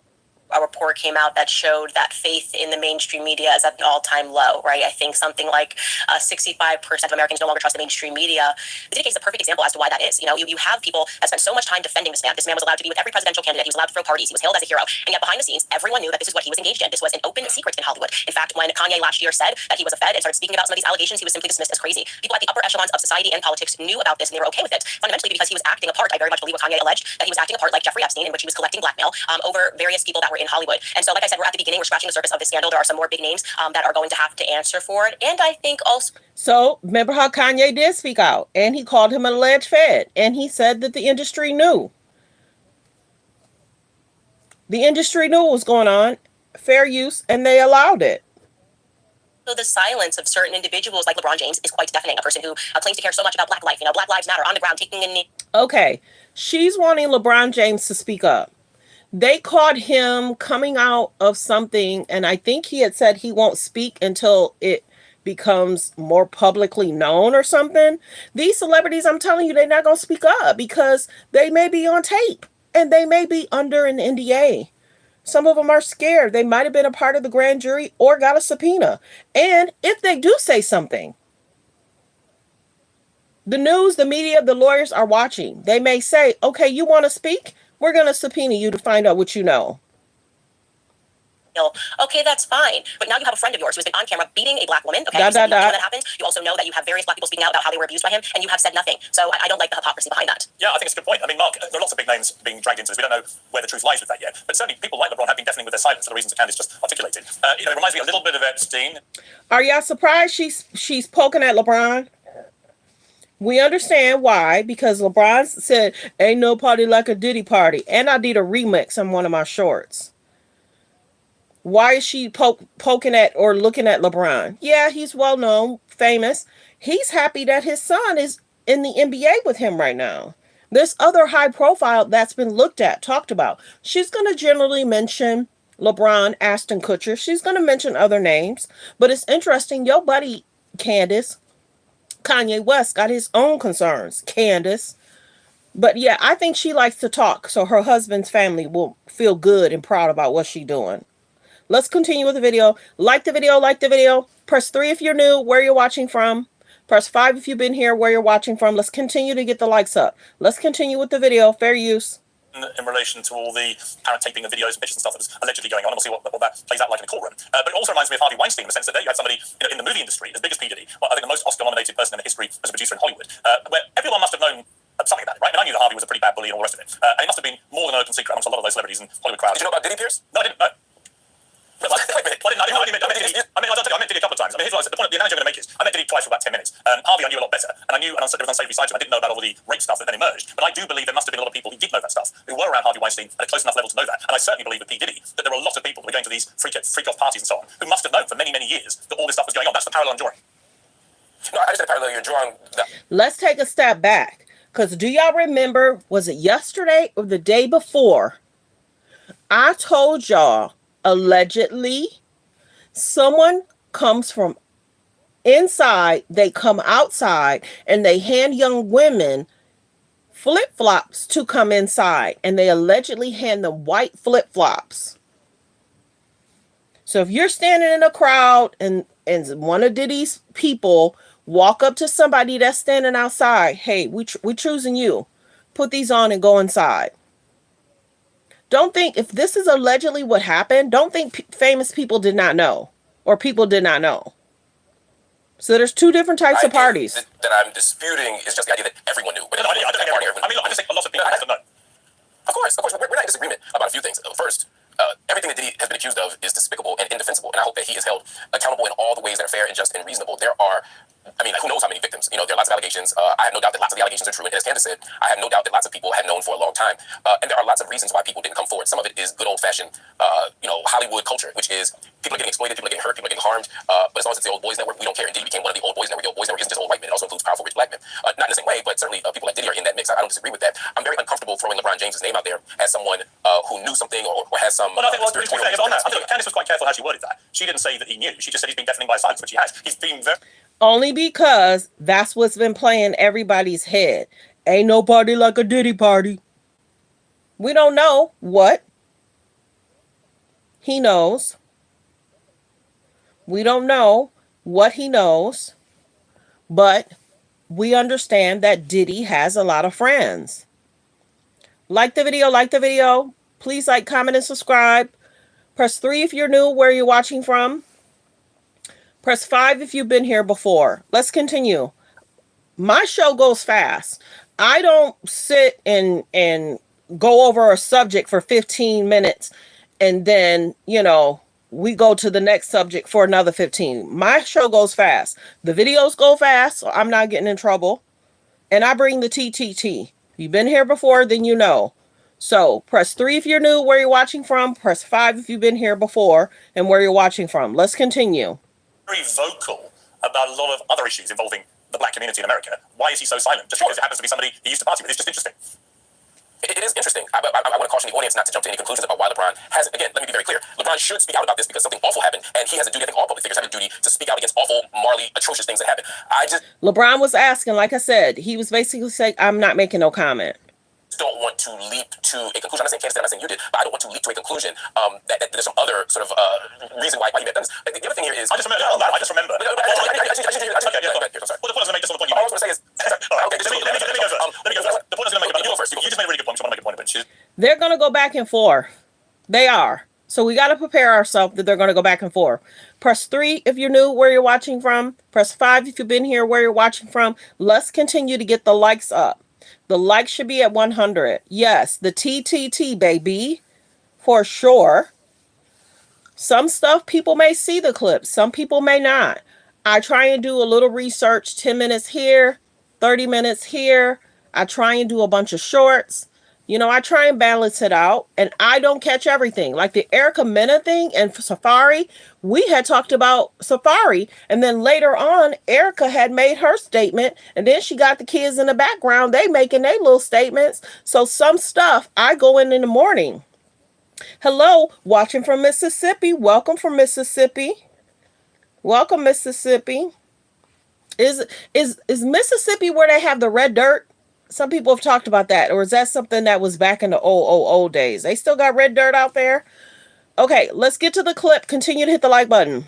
A report came out that showed that faith in the mainstream media is at an all-time low, right? I think something like 65% of Americans no longer trust the mainstream media. The Diddy case is a perfect example as to why that is. You have people that spend so much time defending this man. This man was allowed to be with every presidential candidate. He was allowed to throw parties. He was hailed as a hero. And yet behind the scenes, everyone knew that this is what he was engaged in. This was an open secret in Hollywood. In fact, when Kanye last year said that he was a Fed and started speaking about some of these allegations, he was simply dismissed as crazy. People at the upper echelons of society and politics knew about this, and they were okay with it. Fundamentally because he was acting a part. I very much believe what Kanye alleged, that he was acting a part like Jeffrey Epstein, in which he was collecting blackmail over various people that were in Hollywood. And so, like I said, we're at the beginning. We're scratching the surface of this scandal. There are some more big names that are going to have to answer for it. And I think also... So, remember how Kanye did speak out, and he called him an alleged Fed, and he said that the industry knew. The industry knew what was going on. Fair use, and they allowed it. So the silence of certain individuals like LeBron James is quite deafening. A person who claims to care so much about Black life, Black Lives Matter, on the ground, taking a knee. Okay, she's wanting LeBron James to speak up. They caught him coming out of something, and I think he had said he won't speak until it becomes more publicly known or something. These celebrities, I'm telling you, they're not going to speak up because they may be on tape and they may be under an NDA. Some of them are scared. They might have been a part of the grand jury or got a subpoena. And if they do say something, the news, the media, the lawyers are watching. They may say, okay, you want to speak? We're going to subpoena you to find out what you know. Okay, that's fine. But now you have a friend of yours who has been on camera beating a Black woman. Okay, when that happens. You also know that you have various Black people speaking out about how they were abused by him, and you have said nothing. So I don't like the hypocrisy behind that. Yeah, I think it's a good point. I mean, Mark, there are lots of big names being dragged into this. We don't know where the truth lies with that yet. But certainly people like LeBron have been deafening with their silence for the reasons that Candace just articulated. It reminds me a little bit of Epstein. Are y'all surprised she's poking at LeBron? We understand why, because LeBron said, ain't no party like a Diddy party. And I did a remix on one of my shorts. Why is she poking at or looking at LeBron? Yeah, he's well-known, famous. He's happy that his son is in the NBA with him right now. There's other high profile that's been looked at, talked about. She's going to generally mention LeBron, Ashton Kutcher. She's going to mention other names. But it's interesting, your buddy, Candace, Kanye West, got his own concerns. Candace. But yeah, I think she likes to talk so her husband's family will feel good and proud about what she's doing. Let's continue with the video. Like the video. Press 3 if you're new, where you're watching from. Press 5 if you've been here, where you're watching from. Let's continue to get the likes up. Let's continue with the video. Fair use. In relation to all the apparent taping of videos and pictures and stuff that was allegedly going on, and we'll see what that plays out like in a courtroom. But it also reminds me of Harvey Weinstein in the sense that there you had somebody in the movie industry, as big as P. Diddy, well, I think the most Oscar-nominated person in the history as a producer in Hollywood, where everyone must have known something about it, right? I mean, I knew that Harvey was a pretty bad bully and all the rest of it. And it must have been more than an open secret amongst a lot of those celebrities and Hollywood crowds. Did you know about Diddy, Piers? No, I didn't know. I mean, I met Diddy a couple of times. I mean, here's what the point. The analogy I'm going to make is, I met Diddy twice for about 10 minutes. Harvey I knew a lot better, and I knew, and there was unsavory sides to him. I didn't know about all the rape stuff that then emerged, but I do believe there must have been a lot of people who did know that stuff, who were around Harvey Weinstein at a close enough level to know that. And I certainly believe with P. Diddy that there were a lot of people who were going to these freak-off parties and so on, who must have known for many, many years that all this stuff was going on. That's the parallel I'm drawing. No, I just said parallel you're drawing. Let's take a step back. Because do y'all remember, was it yesterday or the day before? I told y'all, allegedly, someone comes from inside, they come outside, and they hand young women flip-flops to come inside. And they allegedly hand them white flip-flops. So if you're standing in a crowd and one of Diddy's people walk up to somebody that's standing outside, hey, we choosing you. Put these on and go inside. Don't think, if this is allegedly what happened, don't think famous people did not know or people did not know. So there's two different types of parties. That I'm disputing is just the idea that everyone knew. But I just think a lot of people have to know. Of course. We're not in disagreement about a few things. First, everything that Diddy has been accused of is despicable and indefensible, and I hope that he is held accountable in all the ways that are fair and just and reasonable. There are, who knows how many victims? There are lots of allegations. I have no doubt that lots of the allegations are true, and as Candace said, I have no doubt that lots of people have known for a long time. And there are lots of reasons why people didn't come forward. Some of it is good old-fashioned, Hollywood culture, which is people are getting exploited, people are getting hurt, people are getting harmed. But as long as it's the Old Boys Network, we don't care. And Diddy became one of the Old Boys Network. The Old Boys Network isn't just old white men; it also includes powerful, rich black men. Not in the same way, but certainly people like Diddy are in that mix. I don't disagree with that. I'm very uncomfortable throwing LeBron James' name out there as someone who knew something or has some. Well, I think on that. I think Candace was quite careful how she worded that. She didn't say that he knew. She just said he's been deafening by silence, which he has. He's been very. Only because that's what's been playing everybody's head. Ain't nobody like a Diddy party. We don't know what he knows. We don't know what he knows. But we understand that Diddy has a lot of friends. Like the video. Please like, comment, and subscribe. Press 3 if you're new, where you're watching from. Press 5 if you've been here before. Let's continue. My show goes fast. I don't sit and go over a subject for 15 minutes and then, we go to the next subject for another 15. My show goes fast. The videos go fast, so I'm not getting in trouble. And I bring the TTT. If you've been here before, then you know. So press 3 if you're new, where you're watching from. Press 5 if you've been here before and where you're watching from. Let's continue. Very vocal about a lot of other issues involving the black community in America. Why is he so silent? Just because it happens to be somebody he used to party with. It's just interesting. It is interesting. I want to caution the audience not to jump to any conclusions about why LeBron has. Again, let me be very clear. LeBron should speak out about this because something awful happened, and he has a duty. I think all public figures have a duty to speak out against awful, morally atrocious things that happen. LeBron was asking, like I said, he was basically saying, I'm not making no comment. Don't want to leap to a conclusion. I'm not saying Candace, I'm not saying you did, but I don't want to leap to a conclusion that there's some other sort of reason why he made that. The other thing here is... I just remember. Well, the point I was going to make just on the point you made. All I was going to say is... Let me go first. The point I was going to make about... You go first. You just made a really good point. So I want to make a point of it. They're going to go back and forth. They are. So we got to prepare ourselves that they're going to go back and forth. Press 3 if you're new, where you're watching from. Press 5 if you've been here, where you're watching from. Let's continue to get the likes up. The likes should be at 100. Yes, the TTT, baby. For sure. Some stuff people may see the clips. Some people may not. I try and do a little research. 10 minutes here. 30 minutes here. I try and do a bunch of shorts. I try and balance it out. And I don't catch everything. Like the Erica Mena thing and Safari. We had talked about Safari. And then later on, Erica had made her statement. And then she got the kids in the background. They making their little statements. So some stuff I go in the morning. Hello, watching from Mississippi. Welcome from Mississippi. Welcome, Mississippi. Is Mississippi where they have the red dirt? Some people have talked about that. Or is that something that was back in the old days? They still got red dirt out there? Okay, let's get to the clip. Continue to hit the like button.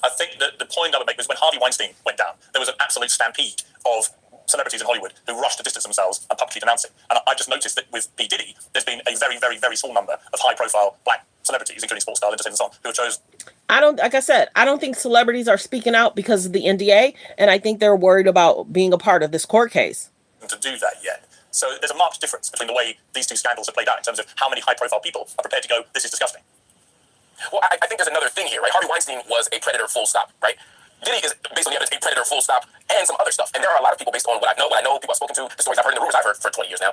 I think that the point I would make was when Harvey Weinstein went down, there was an absolute stampede of celebrities in Hollywood who rushed to distance themselves and publicly denounce it. And I just noticed that with P. Diddy, there's been a very, very, very small number of high-profile black celebrities, including sports stars, entertainers, and so on, who have chosen. Like I said, I don't think celebrities are speaking out because of the NDA, and I think they're worried about being a part of this court case. To do that yet. So there's a marked difference between the way these two scandals have played out in terms of how many high-profile people are prepared to go, this is disgusting. Well, I think there's another thing here, right? Harvey Weinstein was a predator, full stop, right? Diddy is, based on the evidence, a predator, full stop, and some other stuff. And there are a lot of people, based on what I know, people I've spoken to, the stories I've heard, and the rumors I've heard for 20 years now,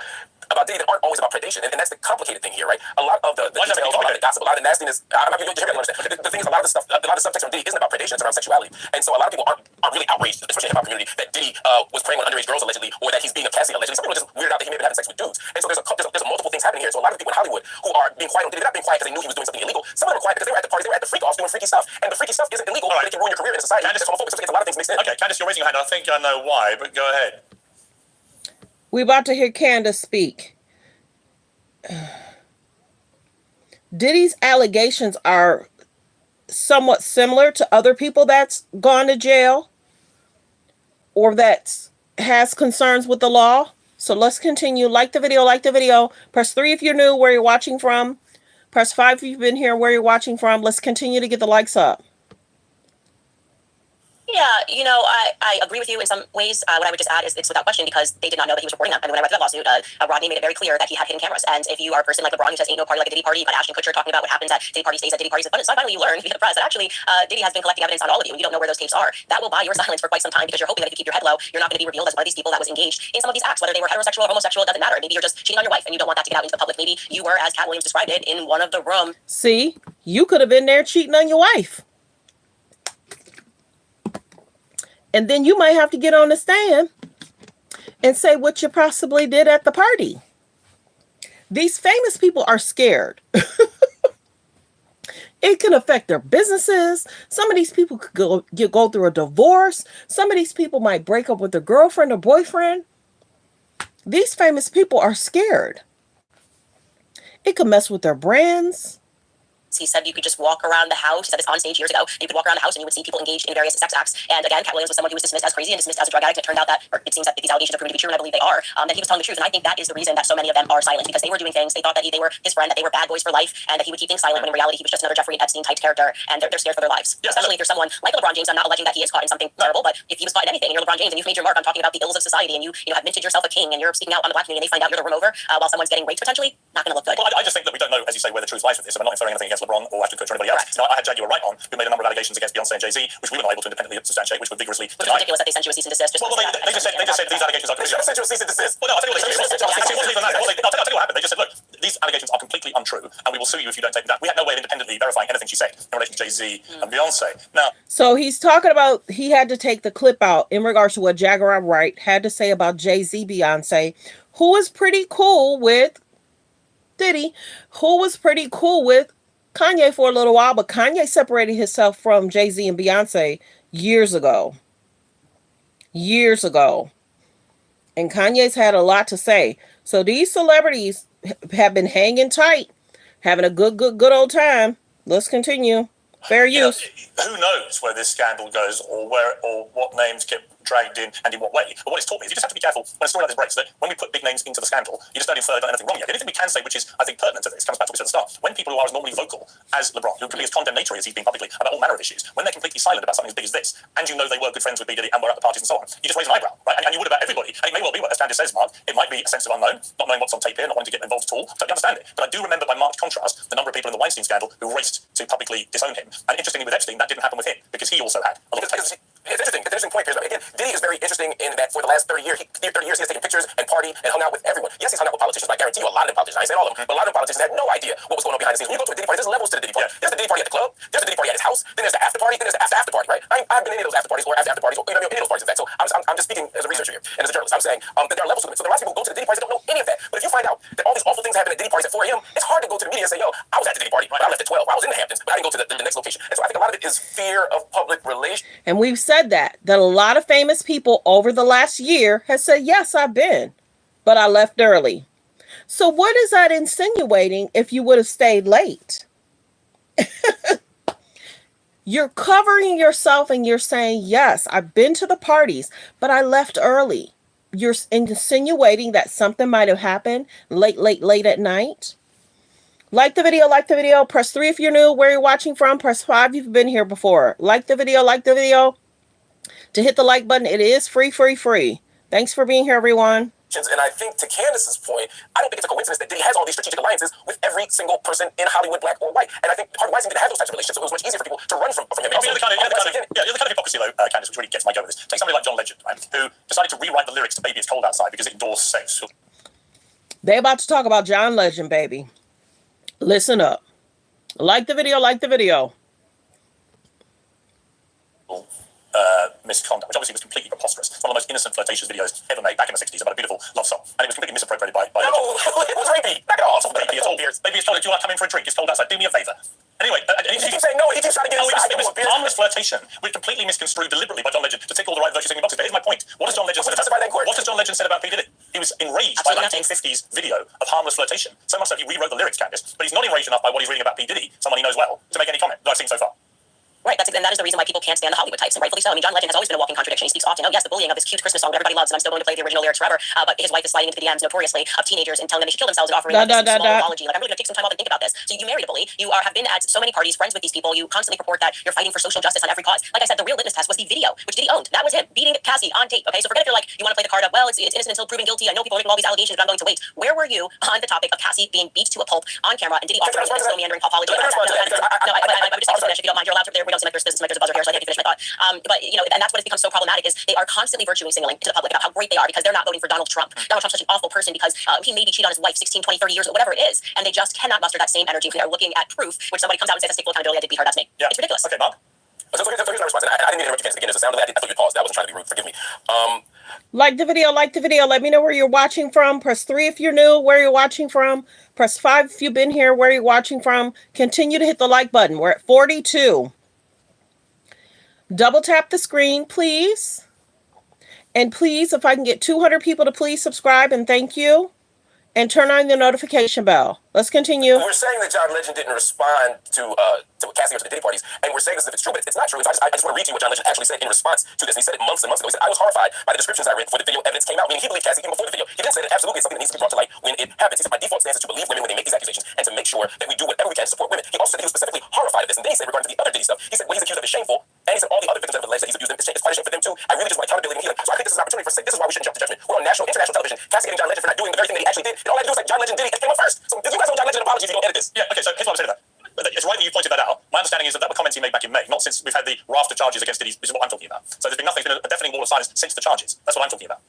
about Diddy that aren't always about predation. And that's the complicated thing here, right? A lot of the details, a lot of the gossip, a lot of the nastiness, I'm not going to understand. The thing is, a lot of the subtext from Diddy isn't about predation, it's around sexuality. And so a lot of people aren't really outraged, especially in the hip hop community, that Diddy was preying on underage girls allegedly, or that he's being a Cassie allegedly. Some people are just weirded out that he may have been having sex with dudes. And so there's multiple things happening here. So a lot of people in Hollywood who are being quiet on Diddy, they're not being quiet because they knew he was doing something illegal. Some of them are quiet because they were at the parties, they were at the freak offs doing freaky stuff. And the freaky stuff isn't illegal, but it can ruin your career in society. Candace, it's homophobic, so it's a lot of things mixed in. Okay, Candace, you're raising your hand. I think I know why, but go ahead. We're about to hear Candace speak. Diddy's allegations are somewhat similar to other people that's gone to jail or that has concerns with the law. So let's continue. Like the video. Press 3 if you're new, where you're watching from. Press 5 if you've been here, where you're watching from. Let's continue to get the likes up. Yeah, I agree with you in some ways. What I would just add is it's without question because they did not know that he was reporting them. I mean, when I read that lawsuit, Rodney made it very clear that he had hidden cameras. And if you are a person like LeBron who says ain't no party like a Diddy party, you got Ashton Kutcher talking about what happens at Diddy party stays at Diddy parties. But finally you learn via the press that actually Diddy has been collecting evidence on all of you and you don't know where those tapes are. That will buy your silence for quite some time because you're hoping that if you keep your head low, you're not going to be revealed as one of these people that was engaged in some of these acts, whether they were heterosexual or homosexual, it doesn't matter. Maybe you're just cheating on your wife and you don't want that to get out into the public. Maybe you were, as Cat Williams described it, in one of the rooms. See, you could have been there cheating on your wife. And then you might have to get on the stand and say what you possibly did at the party. These famous people are scared. It can affect their businesses. Some of these people could go through a divorce. Some of these people might break up with their girlfriend or boyfriend. These famous people are scared. It could mess with their brands. He said you could just walk around the house. He said this on stage years ago. You could walk around the house and you would see people engaged in various sex acts. And again, Cat Williams was someone who was dismissed as crazy and dismissed as a drug addict. It turned out that, or it seems that these allegations are proven to be true, and I believe they are, that he was telling the truth. And I think that is the reason that so many of them are silent, because they were doing things. They thought that they were his friend, that they were bad boys for life, and that he would keep things silent, when in reality he was just another Jeffrey Epstein type character, and they're scared for their lives. Yeah. Especially if you're someone like LeBron James. I'm not alleging that he is caught in something terrible, but if he was caught in anything and you're LeBron James and you've made your mark on talking about the ills of society and you have minted yourself a king and you're speaking out on the black community and they find out you're the room over while someone's getting raped potentially, not going to look good. Well, I just think that we don't know, as you say, where the truth lies with this, and we're not inferring anything against LeBron or Ashton Kutcher or anybody else. Correct. You know, I had Jaguar Wright on, who made a number of allegations against Beyonce and Jay-Z, which we were not able to independently substantiate, which were vigorously It's denied. ridiculous that they sent you a cease and desist. Well, they just said these allegations are completely. They sent you a cease and desist. Well, no, I'll tell you what they said. It wasn't even that. I'll tell you what happened. They just said, look, these allegations are completely untrue, and we will sue you if you don't take them down. We had no way of independently verifying anything she said in relation to Jay-Z and Beyonce. Now, So he's talking about he had to take the clip out in regards to what Jaguar Wright had to say about Jay-Z, Beyonce, who was pretty cool with Diddy, who was pretty cool with Kanye for a little while, but Kanye separated himself from Jay-Z and Beyonce years ago. And Kanye's had a lot to say. So these celebrities have been hanging tight, having a good old time. Let's continue. Fair use. Who knows where this scandal goes, or what names get dragged in and in what way? But what it's taught me is you just have to be careful when a story like this breaks, that when we put big names into the scandal, you just don't infer anything wrong yet. The only thing we can say, which is, I think, pertinent to this, comes back to what we said at the start. When people who are as normally vocal as LeBron, who can be as condemnatory as he's been publicly about all manner of issues, when they're completely silent about something as big as this, and you know they were good friends with B. Diddy and were at the parties and so on, you just raise an eyebrow, right? And you would about everybody. And it may well be what, as Candace says, Mark, it might be a sense of unknown, not knowing what's on tape here, not wanting to get involved at all. Totally understand it. But I do remember, by marked contrast, the number of people in the Weinstein scandal who raced to publicly disown him. And interestingly, with Epstein, that didn't happen with him, because he also had a lot of It's interesting. It's an interesting point, Piers. Again, Diddy is very interesting in that for the last 30 years, he has taken pictures and partied and hung out with everyone. Yes, he's hung out with politicians, but I guarantee you a lot of the politicians, I ain't saying all of them, but a lot of the politicians had no idea what was going on behind the scenes. When you go to a Diddy party, there's levels to the Diddy party. Yeah. There's the Diddy party at the club, there's the Diddy party at his house, then there's the after party, then there's the after party, right? I've been in any of those after parties or after parties, or any of those parties, in fact. So I'm just speaking as a researcher here and as a journalist. I'm saying that there are levels to it. So there are lots of people who go to the Diddy parties that don't know any of that. But if you find out that all these awful things happen at Diddy parties at 4 a.m., it's hard to go to the media and say, yo, I was at the Diddy party, but I left at 12, I was in the Hamptons, but I didn't go to the next location. And so I think a lot of it is fear of public relations. And we've said that a lot of famous people over the last year has said, yes, I've been, but I left early. So what is that insinuating if you would have stayed late? You're covering yourself and you're saying, yes, I've been to the parties, but I left early. You're insinuating that something might have happened late at night. Like the video. Press 3 if you're new, where you're watching from. Press 5 if you've been here before. Like the video. To hit the like button, it is free. Thanks for being here, everyone. And I think to Candace's point, I don't think it's a coincidence that Diddy has all these strategic alliances with every single person in Hollywood, black or white. And I think Harvey Weinstein didn't have those types of relationships, so it was much easier for people to run from him. The other kind of hypocrisy, though, Candace, which really gets my go with this. Take somebody like John Legend, right, who decided to rewrite the lyrics to Baby It's Cold Outside because it endorsed sex. They about to talk about John Legend, baby. Listen up. Like the video, like the video. Misconduct, which obviously was completely preposterous. It's one of the most innocent, flirtatious videos ever made back in the 60s about a beautiful love song. And it was completely misappropriated by No, it was rapey. Back it off. Baby, it's all Piers. Baby, it's told, do you want to come in for a drink? It's cold outside. Do me a favour. Anyway, he keeps saying no, he keeps trying to get inside. It was harmless flirtation, which completely misconstrued deliberately by John Legend to tick all the right virtue-signaling boxes. But here's my point. What has John Legend said about P. Diddy? He was enraged by the 1950s video of harmless flirtation. So much so he rewrote the lyrics, Candace. But he's not enraged enough by what he's reading about P. Diddy, someone he knows well, to make any comment that I've seen so far. Right, and that is the reason why people can't stand the Hollywood types, and rightfully so. I mean, John Legend has always been a walking contradiction. He speaks often, oh yes, the bullying of this cute Christmas song that everybody loves, and I'm still going to play the original lyrics forever. But his wife is sliding into the DMs notoriously of teenagers and telling them they should kill themselves and offering this small apology. Like, I'm really going to take some time off and think about this. So you married a bully. You have been at so many parties, friends with these people. You constantly purport that you're fighting for social justice on every cause. Like I said, the real litmus test was the video, which Diddy owned. That was him beating Cassie on tape. Okay, so forget if you're like, you want to play the card of, well, it's innocent until proven guilty. I know people are making all these allegations, but I'm going to wait. Where were you on the topic of Cassie being beat to a pulp on camera and Diddy offering a still meandering apology? I would just like to finish if you don't mind. You're allowed to there. We don't seem like there's a buzzer here, so I can't finish my thought. But you know, and that's what has become so problematic is they are constantly virtue signaling to the public about how great they are because they're not voting for Donald Trump. Donald Trump's such an awful person because he maybe cheated on his wife 16, 20, 30 years, whatever it is, and they just cannot muster that same energy when they're looking at proof, which somebody comes out and says, "That's full accountability. I did beat her. That's me." Yeah. It's ridiculous. Okay, Mark. So here's my response. I didn't mean to interrupt you, Candace. Again, there's a sound of that. I thought you paused. I wasn't trying to be rude. Forgive me. Like the video, like the video. Let me know where you're watching from. Press 3 if you're new, where you're watching from. Press 5 if you've been here, where you're watching from. Continue to hit the like button. We're at 42. Double tap the screen, please. And please, if I can get 200 people to please subscribe and thank you. And turn on the notification bell. Let's continue. We're saying that John Legend didn't respond to Cassie or to the Diddy parties, and we're saying this as if it's true, but it's not true. So I just want to read to you what John Legend actually said in response to this. And he said it months and months ago. He said, I was horrified by the descriptions I read before the video evidence came out, meaning he believed Cassie even before the video. He then said that absolutely it's something that needs to be brought to light when it happens. He said, my default stance is to believe women when they make these accusations and to make sure that we do whatever we can to support women. He also said that he was specifically horrified of this. And then he said regarding to the other Diddy stuff, he said what he's accused of is shameful, and he said all the other victims that have alleged that he's abused them, it's quite a shame for them too. I really just want accountability and healing. So I think this is an opportunity for us to say this is why we shouldn't jump to judgment. We're on national, international television. Cassie getting John Legend for not doing the very thing that he actually did. And all I had to do was like John Legend did it. It came up first. So if you guys want John Legend apology, if you don't edit this. Yeah, okay, so here's what I'm saying about that. It's right that you pointed that out. My understanding is that were comments he made back in May, not since we've had the raft of charges against Diddy, is what I'm talking about. So there's been nothing, it's been a deafening wall of silence since the charges. That's what I'm talking about.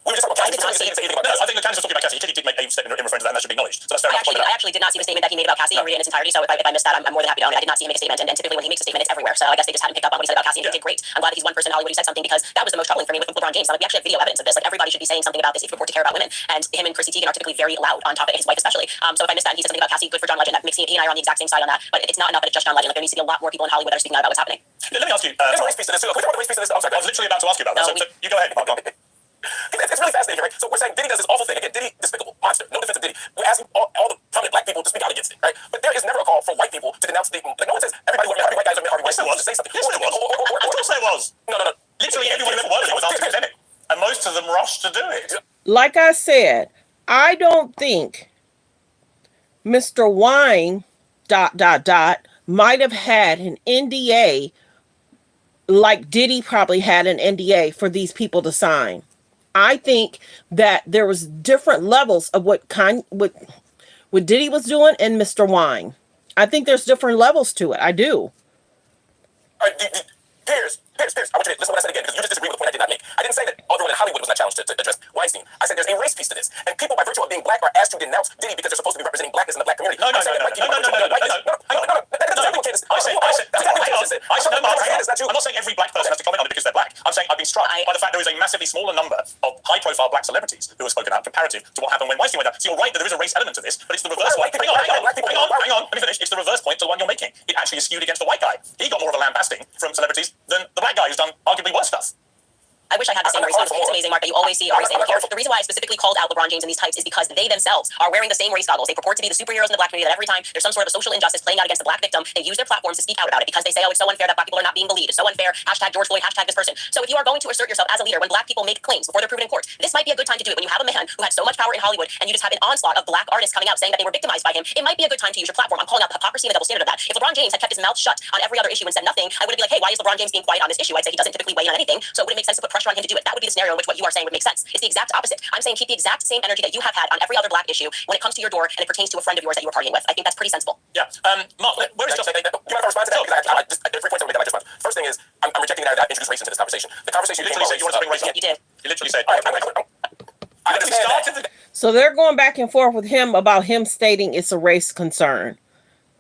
We were just talking about Cassie. I think Candace was talking about Cassie. He did make a statement in reference to that, and that should be acknowledged. So that's fair enough. I actually did not see the statement that he made about Cassie and read it in its entirety. So if I missed that, I'm more than happy to own it. I did not see him make a statement, and typically when he makes a statement, it's everywhere. So I guess they just hadn't picked up on what he said about Cassie, and he did great. I'm glad that he's one person in Hollywood who said something because that was the most troubling for me with LeBron James. Like we actually have video evidence of this. Like everybody should be saying something about this if you purport to care about women. And him and Chrissy Teigen are typically very loud on topic, his wife especially. So if I missed that, and he said something about Cassie, good for John Legend. That makes he and I are on the exact same side on that. But it's not enough that it's just John Legend. Like there needs to be a lot more people in Hollywood that are speaking out about what's happening. Let me ask you. There's a race piece to this too. Can we talk about the race piece to this? I'm sorry. I was literally about to ask you about that. So you go ahead. It's really fascinating, right? So we're saying Diddy does this awful thing. Again, Diddy, despicable, monster. No defense of Diddy. We're asking all the prominent black people to speak out against it, right? But there is never a call for white people to denounce the. Like no one says everybody who are Harvey white guys are Harvey white. Yes, there was. To say something. Yes, there was. Of course there was. No. Literally everyone ever was after the pandemic, and most of them rushed to do it. Like I said, I don't think Mr. Wine ... might have had an NDA like Diddy probably had an NDA for these people to sign. I think that there was different levels of what Diddy was doing and Mr. Wine. I think there's different levels to it. I do. Piers, I want you to listen to what I said again, because you just disagree with the point I did not make. I didn't say that everyone in Hollywood was not challenged to address Weinstein. I said there's a race piece to this. And people, by virtue of being black, are asked to denounce Diddy because they're supposed to be representing blackness in the black community. No. I'm not saying every black person has to comment on it because they're black. I'm saying I've been struck by the fact there is a massively smaller number of high-profile black celebrities who have spoken out comparative to what happened when Weinstein went out. So you're right that there is a race element to this, but it's the reverse one. Hang on. Let me finish. It's the reverse point to the one you're making. It actually is skewed against the white guy. He got more of a lambasting from celebrities than the black guy who's done arguably worse stuff. I wish I had the same race. It's amazing, Mark, that you always see a race angle here. The reason why I specifically called out LeBron James in these types is because they themselves are wearing the same race goggles. They purport to be the superheroes in the black community that every time there's some sort of a social injustice playing out against the black victim, they use their platforms to speak out about it because they say, oh, it's so unfair that black people are not being believed. It's so unfair. Hashtag George Floyd, hashtag this person. So if you are going to assert yourself as a leader when black people make claims before they're proven in court, this might be a good time to do it. When you have a man who had so much power in Hollywood and you just have an onslaught of black artists coming out saying that they were victimized by him, it might be a good time to use your platform. I'm calling out the hypocrisy and the double standard of that. If LeBron James had kept his mouth shut on every other issue and said nothing, I wouldn't be like, hey, why is LeBron James being quiet on this issue? I'd say he doesn't typically weigh in on anything. So would it make sense to put pressure on him to do it. That would be the scenario in which what you are saying would make sense. It's the exact opposite. I'm saying keep the exact same energy that you have had on every other black issue when it comes to your door and it pertains to a friend of yours that you were partying with. I think that's pretty sensible. Yeah. Mark, where is Josh? You might respond to that because I just there's 3 points I made that I just want. First thing is I'm rejecting the narrative that I introduced race into this conversation. The conversation You literally said you wanted to bring race up. You did. You literally said. I understand that. So they're going back and forth with him about him stating it's a race concern.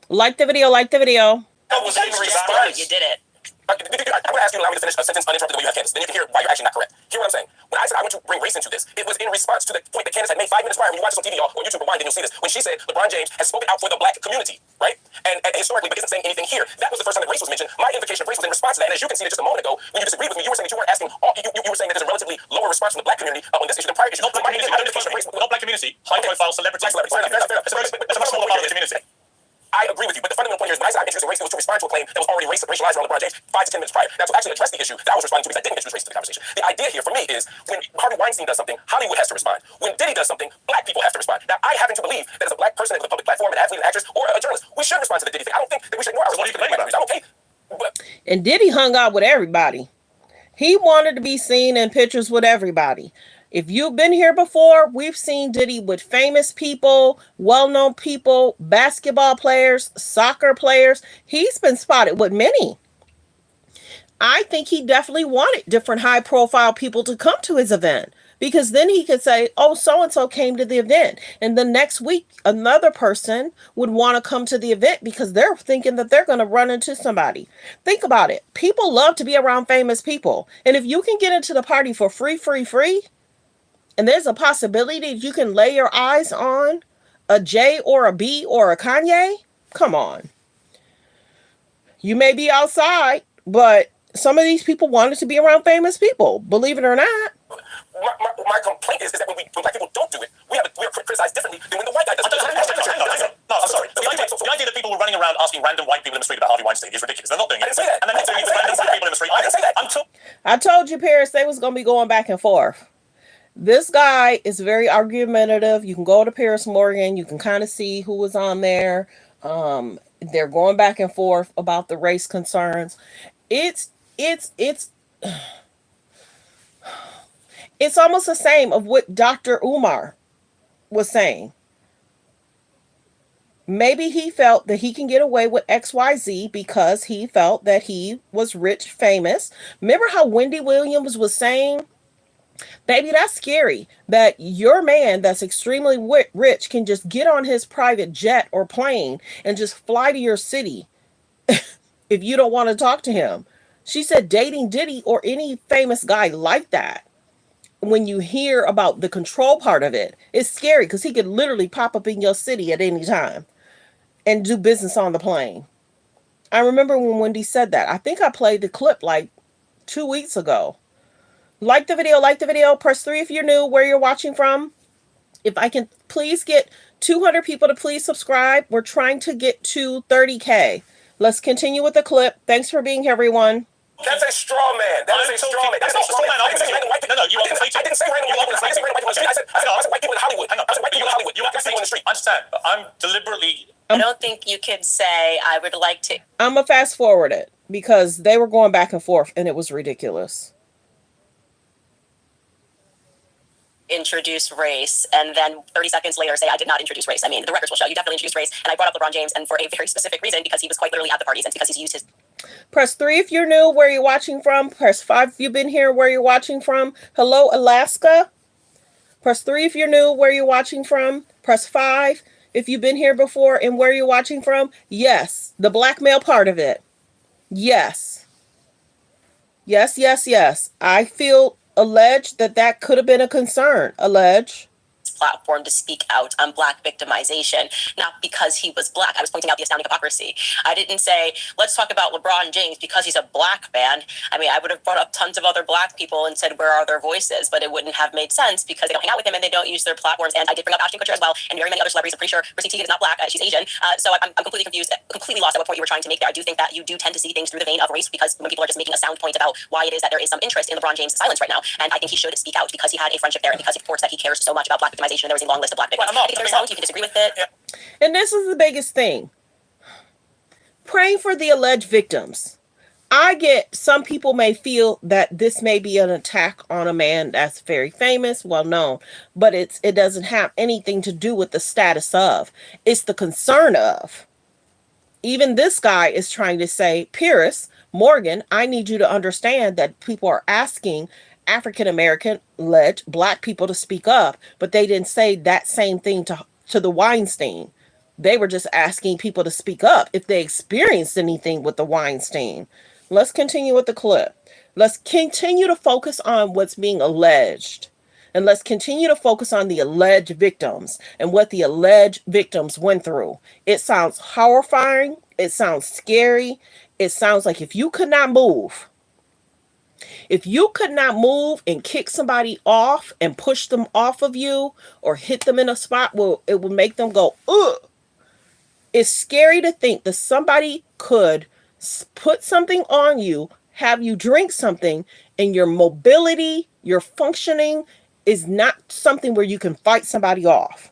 Like the video, like the video. That was in response. You did it. I'm going to ask you to allow me to finish a sentence uninterrupted the way you have Candace. Then you can hear why you're actually not correct. Hear what I'm saying? When I said I want to bring race into this, it was in response to the point that Candace had made 5 minutes prior. When you watch this on TV or YouTube, rewind, then you'll see this. When she said LeBron James has spoken out for the black community, right? And historically, but isn't saying anything here. That was the first time that race was mentioned. My invocation of race was in response to that. And as you can see just a moment ago, when you disagreed with me, you were saying that you weren't asking. You were saying that there's a relatively lower response from the black community on this issue than prior issues. Not black community. Not black community. High-profile celebrities. Fair enough. It's a much smaller part of the community. I agree with you, but the fundamental point here is when I said I introduced race, it was to respond to a claim that was already racialized around LeBron James 5 to 10 minutes prior. Now, to actually address the issue that I was responding to because I didn't introduce race to the conversation. The idea here for me is when Harvey Weinstein does something, Hollywood has to respond. When Diddy does something, black people have to respond. Now, I happen to believe that as a black person with a public platform, an athlete, an actress, or a journalist, we should respond to the Diddy thing. I don't think that we should ignore our responsibility. I'm okay. But And Diddy hung out with everybody. He wanted to be seen in pictures with everybody. If you've been here before, we've seen Diddy with famous people, well-known people, basketball players, soccer players. He's been spotted with many. I think he definitely wanted different high-profile people to come to his event because then he could say, oh, so-and-so came to the event. And the next week, another person would want to come to the event because they're thinking that they're going to run into somebody. Think about it. People love to be around famous people. And if you can get into the party for free, and there's a possibility that you can lay your eyes on a J or a B or a Kanye, come on. You may be outside, but some of these people wanted to be around famous people, believe it or not. my complaint is that when black people don't do it, we are criticized differently than when the white guy does it. No, I'm sorry. The idea that people were running around asking random white people in the street about Harvey Weinstein is ridiculous. They're not doing it. I didn't say that. And they're not doing it with random black people in the street. I didn't say that. I told you, Paris, they was going to be going back and forth. This guy is very argumentative. You can go to Piers Morgan. You can kind of see who was on there. They're going back and forth about the race concerns. It's almost the same of what Dr. Umar was saying. Maybe he felt that he can get away with XYZ because he felt that he was rich, famous. Remember how Wendy Williams was saying, baby, that's scary that your man that's extremely rich can just get on his private jet or plane and just fly to your city if you don't want to talk to him. She said dating Diddy or any famous guy like that, when you hear about the control part of it, it's scary because he could literally pop up in your city at any time and do business on the plane. I remember when Wendy said that. I think I played the clip like 2 weeks ago. Like the video, press 3 if you're new, where you're watching from. If I can please get 200 people to please subscribe. We're trying to get to 30K. Let's continue with the clip. Thanks for being here, everyone. That's a straw man. That is a straw man. That's not a straw man. I didn't say random white people. No, you are conflating. I didn't say random white people. I said random white people in the street. I said white people in Hollywood. I said white people in Hollywood. You are conflating in the street. I understand, but I'm deliberately... I don't think you could say I would like to... I'm going to fast forward it because they were going back and forth and it was ridiculous. Introduce race and then 30 seconds later say I did not introduce race. I mean, the records will show you definitely introduced race, and I brought up LeBron James and for a very specific reason, because he was quite literally at the parties and because he's used his... Press 3 if you're new, where you're watching from. Press 5 if you've been here, where you're watching from. Hello, Alaska. Press 3 if you're new, where you're watching from. Press 5 if you've been here before and where you're watching from. Yes, the blackmail part of it. Yes. Yes. I feel alleged that could have been a concern. Allege. Platform to speak out on black victimization, not because he was black. I was pointing out the astounding hypocrisy. I didn't say, let's talk about LeBron James because he's a black man. I mean, I would have brought up tons of other black people and said, where are their voices? But it wouldn't have made sense because they don't hang out with him and they don't use their platforms. And I did bring up Ashton Kutcher as well and very many other celebrities. I'm pretty sure Chrissy Teigen is not black. She's Asian. So I'm completely confused, completely lost at what point you were trying to make there. I do think that you do tend to see things through the vein of race because when people are just making a sound point about why it is that there is some interest in LeBron James' silence right now. And I think he should speak out because he had a friendship there and because he reports that he cares so much about black victimization. And there was a long list of black victims. I think there's songs you can disagree with it. Yeah. And this is the biggest thing. Praying for the alleged victims. I get some people may feel that this may be an attack on a man that's very famous, well known, but it doesn't have anything to do with the status of. It's the concern of. Even this guy is trying to say, Piers Morgan, I need you to understand that people are asking African American led black people to speak up, but they didn't say that same thing to the Weinstein. They were just asking people to speak up if they experienced anything with the Weinstein. Let's continue with the clip. Let's continue to focus on what's being alleged. And let's continue to focus on the alleged victims and what the alleged victims went through. It sounds horrifying. It sounds scary. It sounds like if you could not move, and kick somebody off and push them off of you or hit them in a spot where it would make them go, ugh. It's scary to think that somebody could put something on you, have you drink something, and your mobility, your functioning is not something where you can fight somebody off.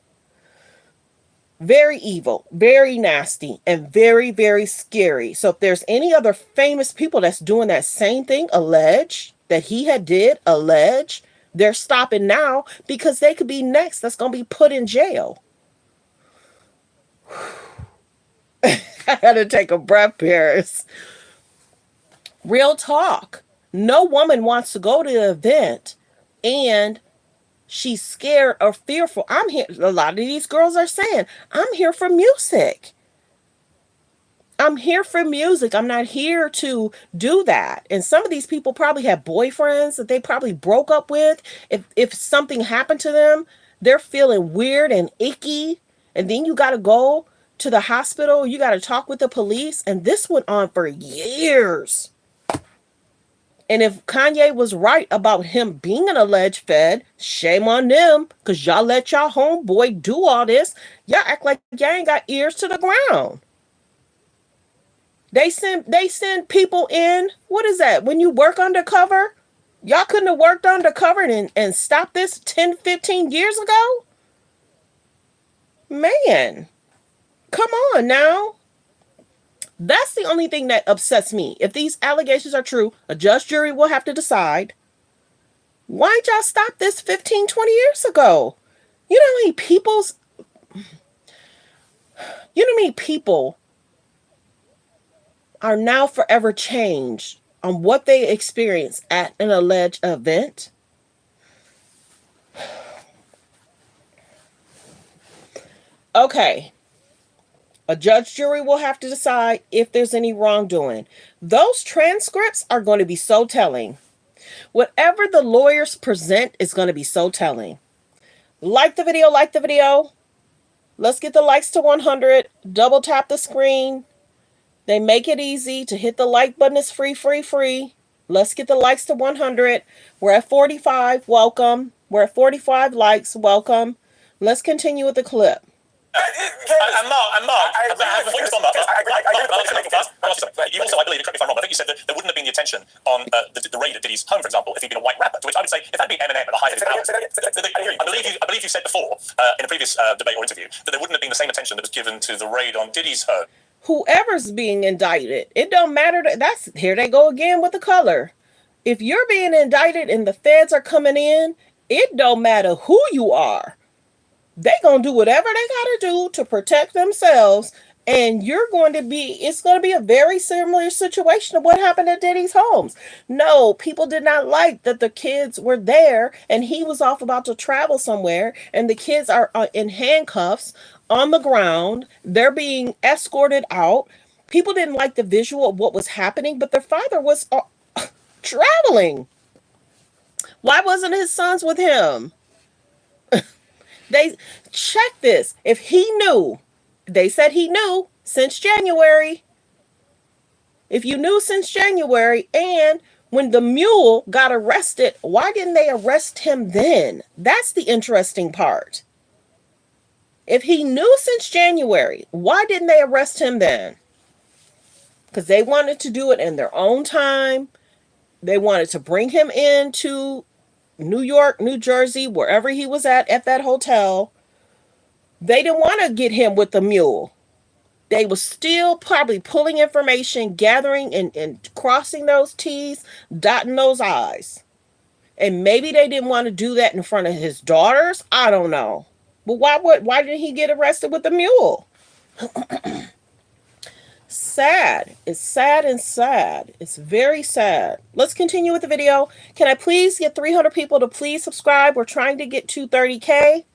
Very evil, very nasty, and very, very scary. So if there's any other famous people that's doing that same thing, allege that he had did, allege, they're stopping now because they could be next that's going to be put in jail. I had to take a breath, Paris. Real talk. No woman wants to go to the event and she's scared or fearful. I'm here. A lot of these girls are saying, I'm here for music. I'm here for music. I'm not here to do that. And some of these people probably have boyfriends that they probably broke up with. If something happened to them, they're feeling weird and icky. And then you got to go to the hospital. You got to talk with the police. And this went on for years. And if Kanye was right about him being an alleged Fed, shame on them, because y'all let y'all homeboy do all this. Y'all act like y'all ain't got ears to the ground. They send people in. What is that? When you work undercover? Y'all couldn't have worked undercover and stopped this 10, 15 years ago? Man, come on now. That's the only thing that upsets me. If these allegations are true, a judge jury will have to decide. Why did y'all stop this 15, 20 years ago? You know how many people are now forever changed on what they experienced at an alleged event? Okay. A judge jury will have to decide if there's any wrongdoing. Those transcripts are going to be so telling. Whatever the lawyers present is going to be so telling. Like the video, like the video. Let's get the likes to 100. Double tap the screen. They make it easy to hit the like button. It's free, free, free. Let's get the likes to 100. We're at 45. Welcome. We're at 45 likes. Welcome. Let's continue with the clip. And Mark, before you respond, Mark, you also, I believe, correct me if I'm wrong, I think you said that there wouldn't have been the attention on the raid at Diddy's home, for example, if he'd been a white rapper. To which I would say, if that'd been Eminem at the height of his power, I believe you said before in a previous debate or interview that there wouldn't have been the same attention that was given to the raid on Diddy's home. Whoever's being indicted, it don't matter. That's here they go again with the color. If you're being indicted and the feds are coming in, it don't matter who you are. They gonna do whatever they gotta do to protect themselves, and it's gonna be a very similar situation to what happened at Diddy's homes. No, people did not like that the kids were there and he was off about to travel somewhere, and the kids are in handcuffs on the ground. They're being escorted out. People didn't like the visual of what was happening, but their father was traveling. Why wasn't his sons with him? They check this. If he knew, they said he knew since January. If you knew since January, and when the mule got arrested, why didn't they arrest him then? That's the interesting part. If he knew since January, why didn't they arrest him then? Because they wanted to do it in their own time. They wanted to bring him into New York, New Jersey, wherever he was at that hotel. They didn't want to get him with the mule. They were still probably pulling information, gathering and crossing those T's, dotting those I's. And maybe they didn't want to do that in front of his daughters. I don't know. But why did he get arrested with a mule? Sad. It's sad and sad. It's very sad. Let's continue with the video. Can I please get 300 people to please subscribe? We're trying to get to 30K.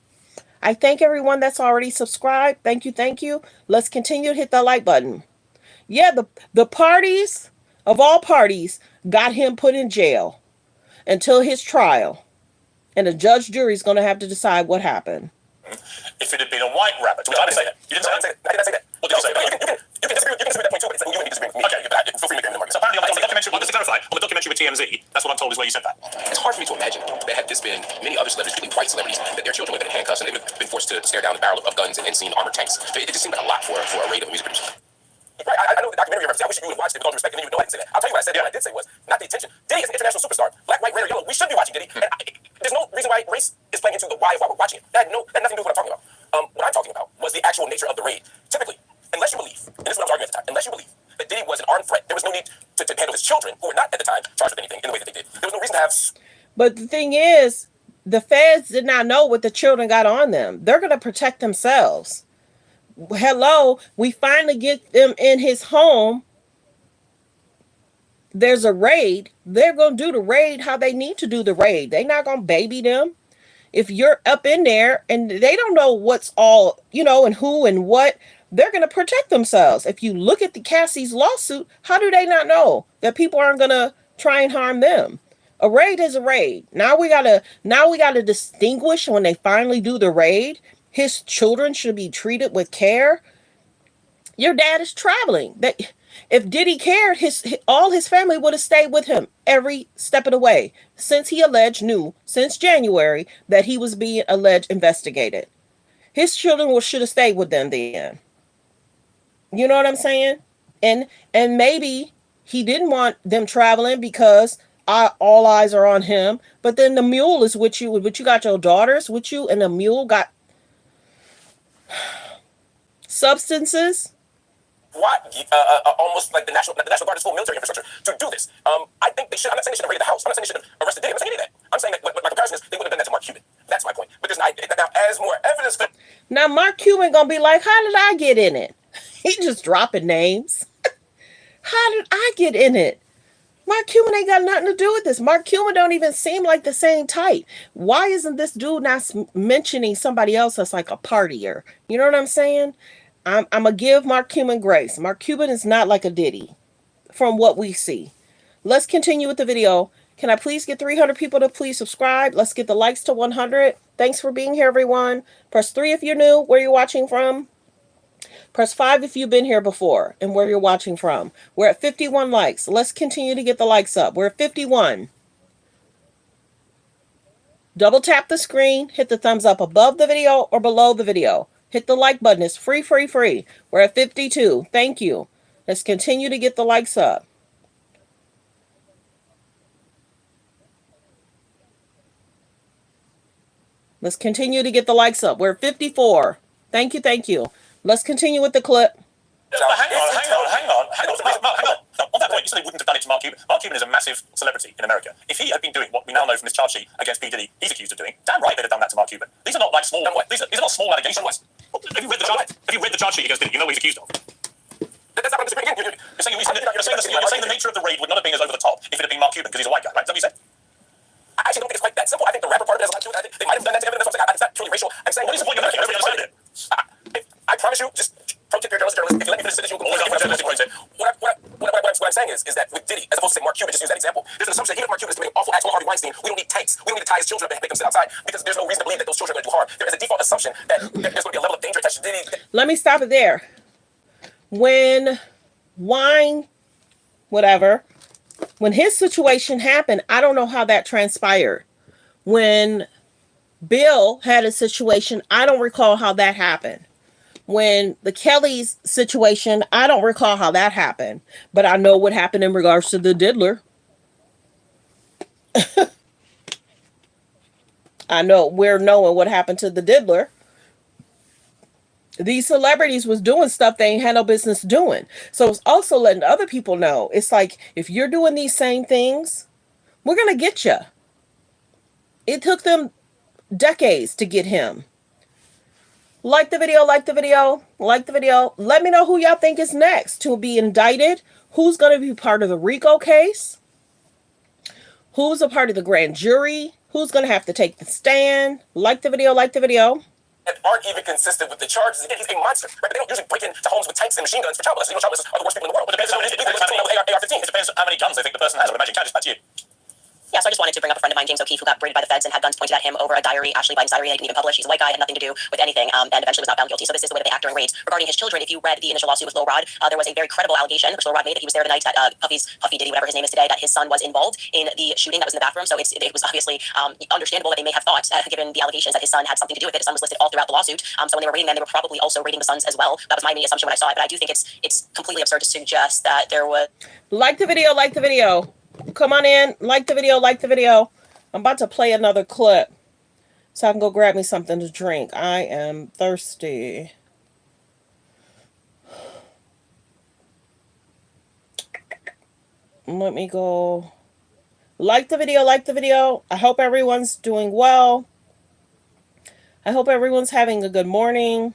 I thank everyone that's already subscribed. Thank you, thank you. Let's continue to hit the like button. Yeah, the parties of all parties got him put in jail until his trial. And the judge jury is going to have to decide what happened. If it had been a white rapper, I didn't say that. You didn't say that. I did not say that. What did you say? You can disagree with that point too, but you disagree with me. Okay, feel free to agree with me. So apparently on the documentary, just to clarify, on the documentary with TMZ, that's what I'm told is where you said that. It's hard for me to imagine that had this been many other celebrities, particularly white celebrities, that their children would have been in handcuffs and they would have been forced to stare down the barrel of guns and seen armored tanks. It just seemed like a lot for a raid of a music producer. Right, I know the documentary reference. I wish you would have watched it with all due respect and even know I didn't say that. I'll tell you what I said. What I did say was not the attention. Diddy is an international superstar. Black, white, red, or yellow. We should be watching Diddy. And there's no reason why race is playing into the why we're watching it. That had nothing to do with what I'm talking about. What I'm talking about was the actual nature of the raid. Typically, unless you believe, and this is what I was arguing at the time, unless you believe that Diddy was an armed threat, there was no need to handle his children, who were not at the time charged with anything in the way that they did. There was no reason to have. But the thing is, the feds did not know what the children got on them. They're going to protect themselves. Hello, we finally get them in his home. There's a raid. They're going to do the raid how they need to do the raid. They're not going to baby them. If you're up in there and they don't know what's all, and who and what, they're going to protect themselves. If you look at the Cassie's lawsuit, how do they not know that people aren't going to try and harm them? A raid is a raid. Now we got to distinguish when they finally do the raid. His children should be treated with care. Your dad is traveling. If Diddy cared, all his family would have stayed with him every step of the way since he knew since January that he was being alleged investigated. His children should have stayed with them then. You know what I'm saying? And maybe he didn't want them traveling because all eyes are on him. But then the mule is with you. But you got your daughters with you, and the mule got substances. What? Almost like the National Guard's full military infrastructure to do this. I think they should. I'm not saying they should have raided the house. I'm not saying they should have arrested Diddy. I'm not saying any of that. I'm saying that what my comparison is, they would have done that to Mark Cuban. That's my point. But there's not. Now, as more evidence. Now, Mark Cuban gonna be like, how did I get in it? He just dropping names. How did I get in it? Mark Cuban ain't got nothing to do with this. Mark Cuban don't even seem like the same type. Why isn't this dude not mentioning somebody else that's like a partier? You know what I'm saying? I'm going to give Mark Cuban grace. Mark Cuban is not like a Diddy from what we see. Let's continue with the video. Can I please get 300 people to please subscribe? Let's get the likes to 100. Thanks for being here, everyone. Press 3 if you're new, where you're watching from. Press 5 if you've been here before and where you're watching from. We're at 51 likes. Let's continue to get the likes up. We're at 51. Double tap the screen. Hit the thumbs up above the video or below the video. Hit the like button. It's free, free, free. We're at 52. Thank you. Let's continue to get the likes up. Let's continue to get the likes up. We're at 54. Thank you, thank you. Let's continue with the clip. Hang on. On that point, you said they wouldn't have done it to Mark Cuban. Mark Cuban is a massive celebrity in America. If he had been doing what we now know from this charge sheet against P. Diddy, he's accused of doing, damn right they'd have done that to Mark Cuban. These are not like small. These are not small allegations. Have you read the charge sheet against Diddy? You know what he's accused of. That's not what I'm disagreeing. You're saying the nature of the raid would not have been as over the top if it had been Mark Cuban because he's a white guy, right? Is that what you said? I actually don't think it's quite that simple. I think the rapper part of it has a lot to do with it. They might have done that to evidence. It's not truly racial. I'm saying, what is the point you're making? Everybody understand it. I promise you, just pro tip here, journalist. If you let me finish this, you'll go. What I'm saying is that with Diddy, as opposed to say Mark Cuban, just use that example. There's an assumption that he and Mark Cuban is committing awful acts on Harvey Weinstein. We don't need tanks. We don't need to tie his children up and make them sit outside because there's no reason to believe that those children are going to do harm. There is a default assumption that there's going to be a level of danger attached to Diddy. Let me stop it there. When when his situation happened, I don't know how that transpired. When Bill had a situation, I don't recall how that happened. When the Kelly's situation, I don't recall how that happened. But I know what happened in regards to the diddler. I know we're knowing what happened to the diddler. These celebrities was doing stuff they ain't had no business doing. So it's also letting other people know. It's like, if you're doing these same things, we're going to get you. It took them decades to get him. Like the video, like the video, like the video. Let me know who y'all think is next to be indicted. Who's going to be part of the RICO case? Who's a part of the grand jury? Who's going to have to take the stand? Like the video, like the video. And aren't even consistent with the charges. Again, he's a monster. Right? But they don't usually break into homes with tanks and machine guns for child molesters. You know, child molesters are the worst people in the world. Well, it depends how many guns they think the person has. I would imagine. Candace, back to you. Yeah, so I just wanted to bring up a friend of mine, James O'Keefe, who got braided by the feds and had guns pointed at him over a diary, Ashley Biden's diary, and they didn't even publish. He's a white guy, had nothing to do with anything, and eventually was not found guilty. So this is the way that they act during raids. Regarding his children, if you read the initial lawsuit with Lil Rod, there was a very credible allegation, which Lil Rod made, that he was there the night that Puffy Diddy, whatever his name is today, that his son was involved in the shooting that was in the bathroom. So it was obviously understandable that they may have thought, given the allegations, that his son had something to do with it. His son was listed all throughout the lawsuit. So when they were raiding them, they were probably also raiding the sons as well. That was my main assumption when I saw it. But I do think it's completely absurd to suggest that there was... Like the video, like the video. Come on in. Like the video, like the video. I'm about to play another clip so I can go grab me something to drink. I am thirsty. Let me go. Like the video, like the video. I hope everyone's doing well. I hope everyone's having a good morning.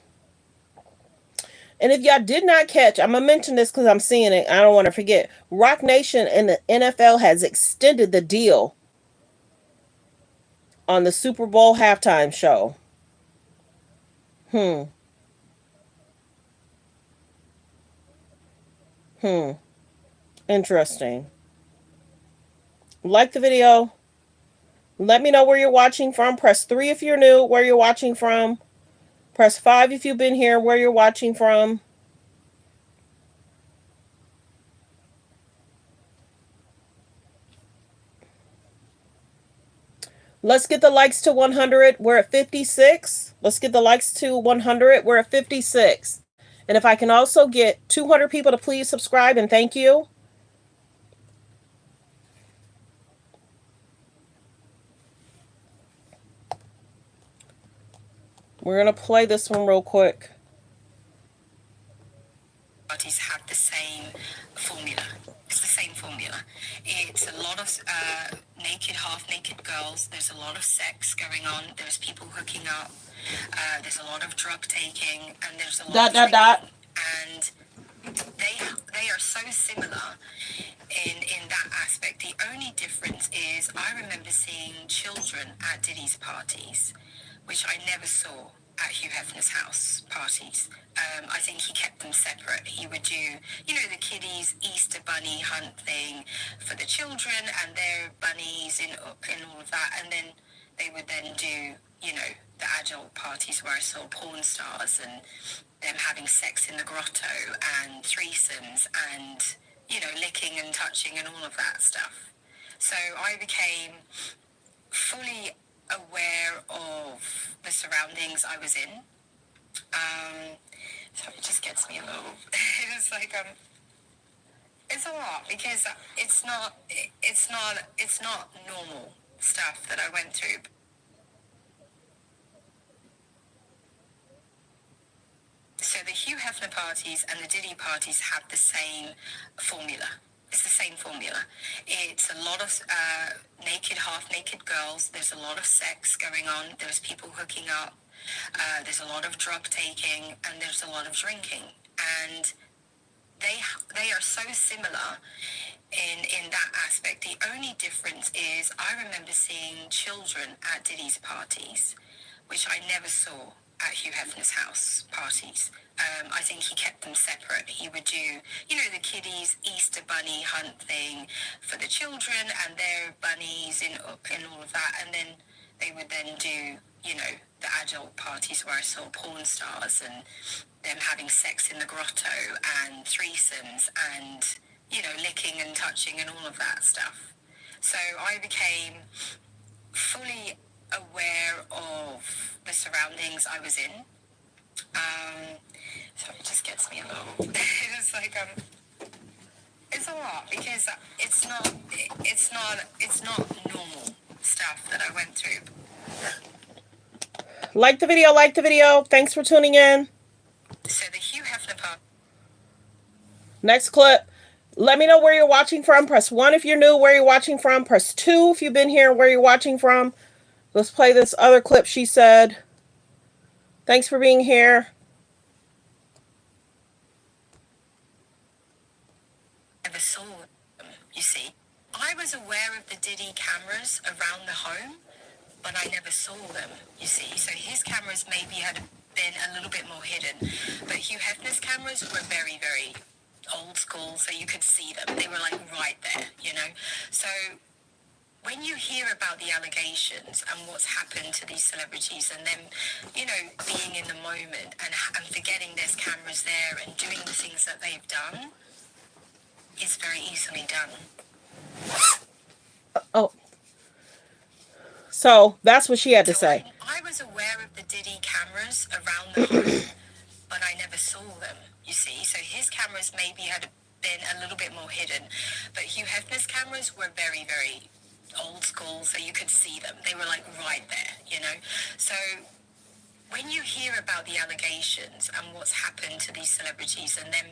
And if y'all did not catch, I'm going to mention this because I'm seeing it. I don't want to forget. Roc Nation and the NFL has extended the deal on the Super Bowl halftime show. Interesting. Like the video. Let me know where you're watching from. Press 3 if you're new, where you're watching from. Press 5 if you've been here, where you're watching from. Let's get the likes to 100. We're at 56. Let's get the likes to 100. We're at 56. And if I can also get 200 people to please subscribe, and thank you. We're going to play this one real quick. Parties have the same formula. It's the same formula. It's a lot of naked, half-naked girls. There's a lot of sex going on. There's people hooking up. There's a lot of drug taking, and there's a lot of drinking. And they are so similar in that aspect. The only difference is I remember seeing children at Diddy's parties, which I never saw at Hugh Hefner's house parties. I think he kept them separate. He would do, the kiddies' Easter bunny hunt thing for the children and their bunnies and all of that. And then they would then do, the adult parties where I saw porn stars and them having sex in the grotto and threesomes and, licking and touching and all of that stuff. So I became fully aware of the surroundings I was in. So it just gets me a little... It's like, it's a lot because it's not normal stuff that I went through. So the Hugh Hefner parties and the Diddy parties have the same formula. It's the same formula. It's a lot of naked, half-naked girls. There's a lot of sex going on. There's people hooking up. There's a lot of drug taking, and there's a lot of drinking. And they are so similar in that aspect. The only difference is I remember seeing children at Diddy's parties, which I never saw at Hugh Hefner's house parties. I think he kept them separate. He would do, the kiddies' Easter bunny hunt thing for the children and their bunnies and all of that. And then they would then do, the adult parties where I saw porn stars and them having sex in the grotto and threesomes and, licking and touching and all of that stuff. So I became fully aware of the surroundings I was in. So it just gets me a little... It's like, it's a lot because it's not normal stuff that I went through. Like the video, like the video. Thanks for tuning in. So the Hugh Hefner part. Next clip. Let me know where you're watching from. Press 1 if you're new, where you're watching from. Press 2 if you've been here, where you're watching from. Let's play this other clip. She said, thanks for being here. Never saw them, you see. I was aware of the Diddy cameras around the home, but I never saw them, you see. So his cameras maybe had been a little bit more hidden, but Hugh Hefner's cameras were very, very old school, so you could see them. They were like right there, you know. So when you hear about the allegations and what's happened to these celebrities and them, you know, being in the moment and forgetting there's cameras there and doing the things that they've done, it's very easily done. Oh. So that's what she had to say. I was aware of the Diddy cameras around the home, but I never saw them, you see. So his cameras maybe had been a little bit more hidden, but Hugh Hefner's cameras were very, very old school, so you could see them. They were like right there, you know. So when you hear about the allegations and what's happened to these celebrities and them,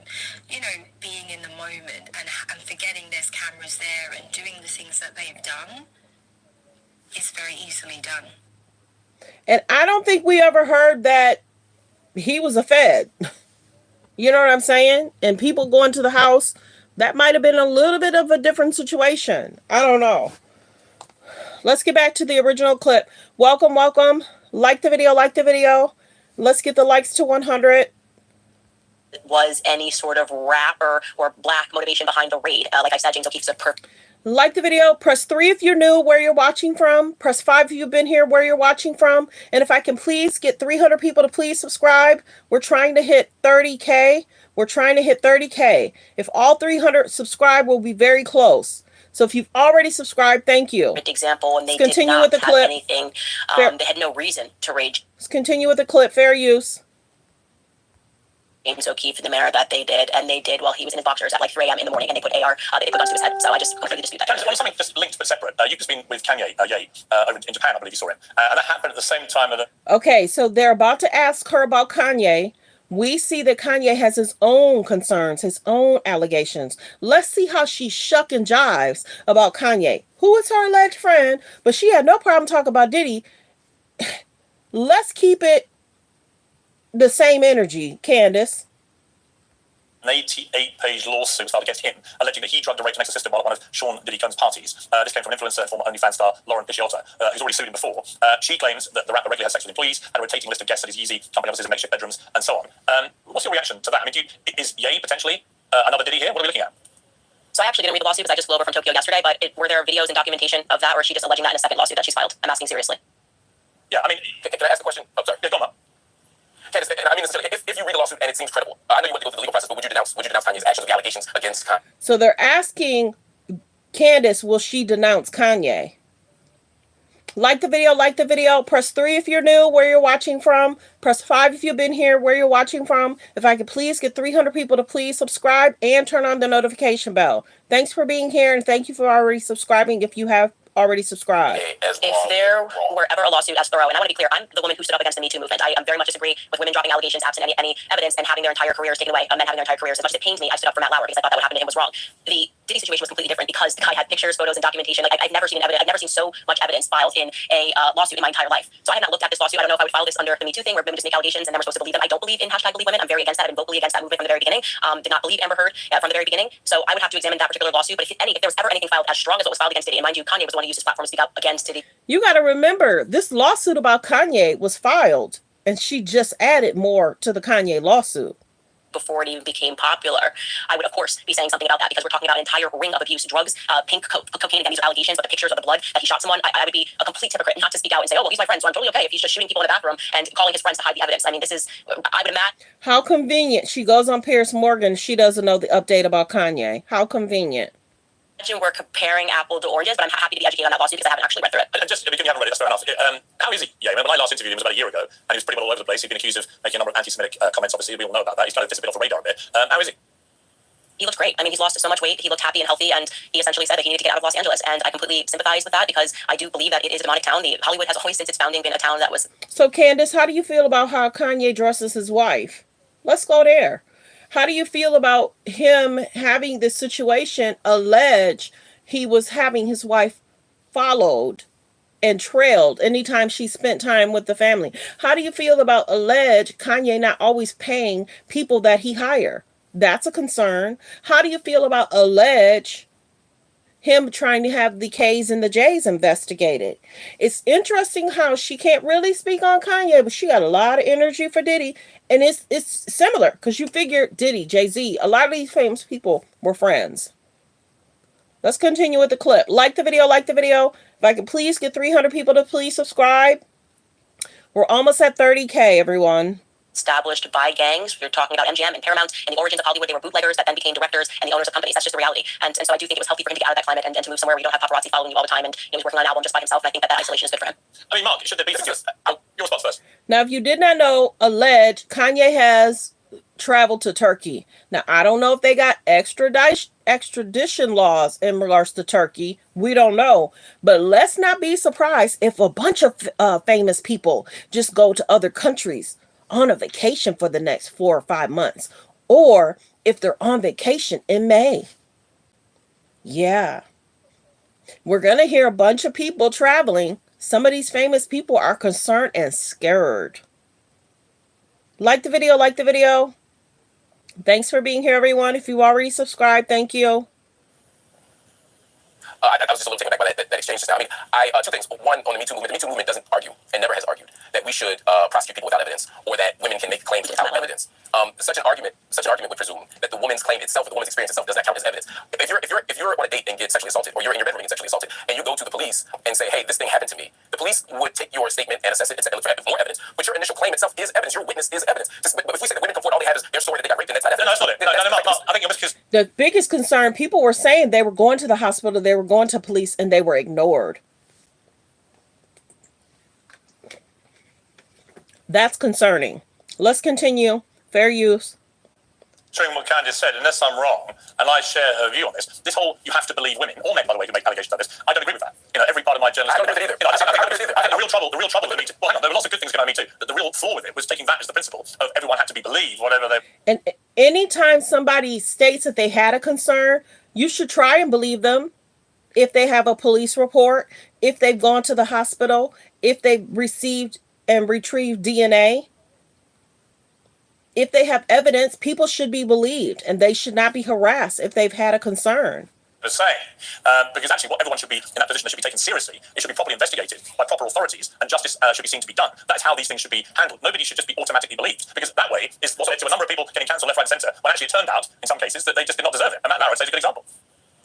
you know, being in the moment and forgetting there's cameras there and doing the things that they've done, it's very easily done. And I don't think we ever heard that he was a Fed. You know what I'm saying? And people going to the house, that might have been a little bit of a different situation. I don't know. Let's get back to the original clip. Welcome, welcome. Like the video, like the video. Let's get the likes to 100. Was any sort of rap or black motivation behind the raid? Like I said, James O'Keefe's a Like the video. Press 3 if you're new, where you're watching from. Press 5 if you've been here, where you're watching from. And if I can please get 300 people to please subscribe. We're trying to hit 30K. We're trying to hit 30K. If all 300 subscribe, we'll be very close. So if you've already subscribed, thank you. Example, and they Let's continue did not with the have clip. anything. They had no reason to rage. Let's continue with the clip. Fair use. James O'Keefe in the manner that they did, and they did while he was in his boxers at like 3 a.m. in the morning, and they put AR, they put guns to his head. So I just completely dispute that. Candace, something just linked but separate. You've just been with Kanye over in Japan, I believe you saw him, and that happened at the same time that. Okay, so they're about to ask her about Kanye. We see that Kanye has his own concerns, his own allegations. Let's see how she shuck and jives about Kanye, who is her alleged friend, but she had no problem talking about Diddy. Let's keep it the same energy, Candace. An 88-page lawsuit filed against him, alleging that he drugged and raped an ex-assistant while at one of Sean Diddy Combs' parties. This came from an influencer and former OnlyFans star Lauren Picciotto, who's already sued him before. She claims that the rapper regularly has sex with employees and a rotating list of guests at his Yeezy company offices and makeshift bedrooms and so on. What's your reaction to that? I mean, is Ye potentially another Diddy here? What are we looking at? So I actually didn't read the lawsuit because I just flew over from Tokyo yesterday, but were there videos and documentation of that, or is she just alleging that in a second lawsuit that she's filed? I'm asking seriously. Yeah, I mean, can I ask a question? Oh, sorry. Yeah, go on. Candace, and I mean, if you read the lawsuit and it seems credible, I know you want to go through the legal process, but would you denounce Kanye's actions or the allegations against Kanye? So they're asking Candace, will she denounce Kanye? Like the video, like the video. Press 3 if you're new, where you're watching from. Press 5 if you've been here, where you're watching from. If I could please get 300 people to please subscribe and turn on the notification bell. Thanks for being here, and thank you for already subscribing if you have already subscribed. If there were ever a lawsuit as thorough, and I want to be clear, I'm the woman who stood up against the Me Too movement. I very much disagree with women dropping allegations absent any evidence and having their entire careers taken away, men having their entire careers. As much as it pains me, I stood up for Matt Lauer because I thought that what happened to him was wrong. The Diddy situation was completely different because the guy had pictures, photos, and documentation. Like I've never seen evidence. I've never seen so much evidence filed in a lawsuit in my entire life. So I have not looked at this lawsuit. I don't know if I would file this under the Me Too thing where women just make allegations and then we're supposed to believe them. I don't believe in #believe women. I'm very against that. I've been vocally against that movement from the very beginning. Did not believe Amber Heard from the very beginning. So I would have to examine that particular lawsuit. But if there was ever anything filed as strong as what was filed against Diddy, and mind you, Kanye was the one who used his platform to speak up against Diddy. You got to remember, this lawsuit about Kanye was filed, and she just added more to the Kanye lawsuit. Before it even became popular, I would of course be saying something about that because we're talking about an entire ring of abuse, drugs, pink cocaine. Again, these are allegations, but the pictures of the blood that he shot someone, I would be a complete hypocrite not to speak out and say, oh well, he's my friend, so I'm totally okay if he's just shooting people in the bathroom and calling his friends to hide the evidence. I mean, this is, I would imagine. How convenient. She goes on Piers Morgan. She doesn't know the update about Kanye. How convenient. We're comparing apple to oranges, but I'm happy to be educated on that lawsuit because I haven't actually read through it. And just, because you haven't read it, that's fair enough. How is he? Yeah, remember when I last interviewed him, it was about a year ago, and he was pretty well all over the place. He'd been accused of making a number of anti-Semitic comments, obviously, we all know about that. He's kind of bit off the radar a bit. How is he? He looked great. I mean, he's lost so much weight. He looked happy and healthy, and he essentially said that he needed to get out of Los Angeles. And I completely sympathize with that because I do believe that it is a demonic town. Hollywood has always, since its founding, been a town that was... So, Candace, how do you feel about how Kanye dresses his wife? Let's go there. How do you feel about him having this situation allege he was having his wife followed and trailed anytime she spent time with the family? How do you feel about alleged Kanye not always paying people that he hire? That's a concern. How do you feel about alleged him trying to have the K's and the J's investigated? It's interesting how she can't really speak on Kanye, but she got a lot of energy for Diddy. And it's similar because you figure Diddy, Jay-Z, a lot of these famous people were friends. Let's continue with the clip. Like the video, like the video. If I could please get 300 people to please subscribe. We're almost at 30K, everyone. Established by gangs. You're talking about MGM and Paramount and the origins of Hollywood. They were bootleggers that then became directors and the owners of companies. That's just the reality. And so I do think it was healthy for him to get out of that climate and to move somewhere where you don't have paparazzi following you all the time. And he's working on an album just by himself. And I think that isolation is good for him. I mean, Mark, should there be your response first? Now, if you did not know, alleged Kanye has traveled to Turkey. Now, I don't know if they got extradition laws in regards to Turkey. We don't know. But let's not be surprised if a bunch of famous people just go to other countries on a vacation for the next 4 or 5 months. Or if they're on vacation in May. Yeah. We're going to hear a bunch of people traveling. Some of these famous people are concerned and scared. Like the video, like the video. Thanks for being here, everyone. If you already subscribed, thank you. I was just a little taken back by that exchange just now. I mean, two things. One, on the Me Too movement. The Me Too movement doesn't argue and never has argued that we should prosecute people without evidence or that women can make claims without evidence. Such an argument would presume that the woman's claim itself, or the woman's experience itself, does not count as evidence. If you're on a date and get sexually assaulted, or you're in your bedroom and get sexually assaulted, and you go to the police and say, "Hey, this thing happened to me," the police would take your statement and assess it and look for more evidence. But your initial claim itself is evidence. Your witness is evidence. But if we say that women come forward, all they have is their story that they got raped, then that's not evidence. No, that's not it. No, I think it was because the biggest concern, people were saying they were going to the hospital, they were going to police, and they were ignored. That's concerning. Let's continue. Fair use. showing what Candace said, unless I'm wrong, and I share her view on this whole you have to believe women, or men, by the way, who make allegations like this, I don't agree with that. Every part of my journalism. I don't agree with it either. I think the real trouble with Me Too. Well, hang on, there were lots of good things going on Me Too, but the real flaw with it was taking that as the principle of everyone had to be believed, whatever they. And anytime somebody states that they had a concern, you should try and believe them. If they have a police report, if they've gone to the hospital, if they've received and retrieved DNA, if they have evidence, people should be believed and they should not be harassed if they've had a concern. Saying, because actually what everyone should be in that position that should be taken seriously, it should be properly investigated by proper authorities and justice should be seen to be done. That's how these things should be handled. Nobody should just be automatically believed, because that way is what led to a number of people getting cancelled left, right and centre, when actually it turned out in some cases that they just did not deserve it. And Matt Lauer is a good example.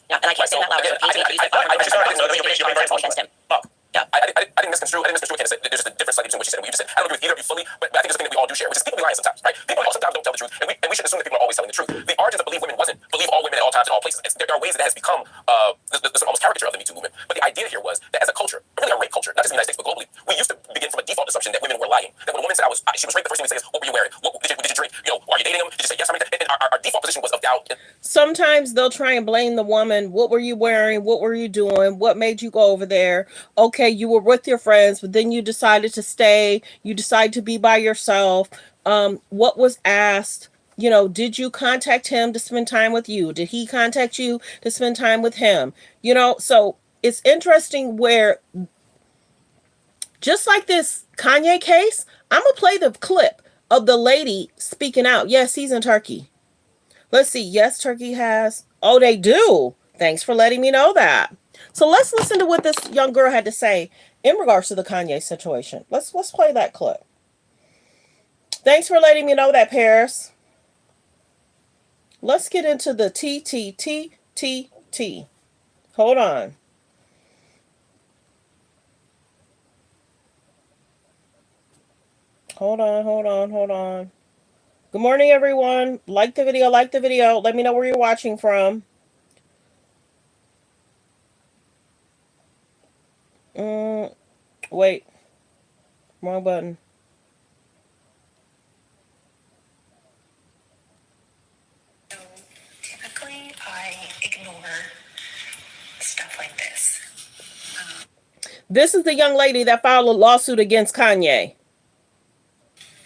Yeah, and I can't say that loud. I didn't misconstrue Candace. There's just a difference slightly between what she said and what you just said. I don't agree with either of you fully, but I think it's a thing that we all do share, which is people be lying sometimes, right? People sometimes don't tell the truth, and we should assume that people are always telling the truth. The origins of believe women wasn't believe all women at all times in all places. There are ways that it has become the sort of almost caricature of the Me Too movement. But the idea here was that as a culture, really a rape culture, not just in the United States but globally, we used to begin from a default assumption that women were lying. That when a woman said she was raped, the first thing we say is, what were you wearing? Did you drink? Are you dating him? Did you say yes or no? And our default position was of doubt. Sometimes they'll try and blame the woman. What were you wearing? What were you doing? What made you go over there? Okay, you were with your friends, but then you decided to stay. You decided to be by yourself. What was asked? Did you contact him to spend time with you? Did he contact you to spend time with him? So it's interesting where, just like this Kanye case, I'm going to play the clip of the lady speaking out. Yes, he's in Turkey. Let's see. Yes, Turkey has. Oh, they do. Thanks for letting me know that. So let's listen to what this young girl had to say in regards to the Kanye situation. Let's play that clip. Thanks for letting me know that, Paris. Let's get into the TTTTT. Hold on. Hold on. Good morning, everyone. Like the video. Let me know where you're watching from. Wait. Wrong button. Typically, I ignore stuff like this. This is the young lady that filed a lawsuit against Kanye.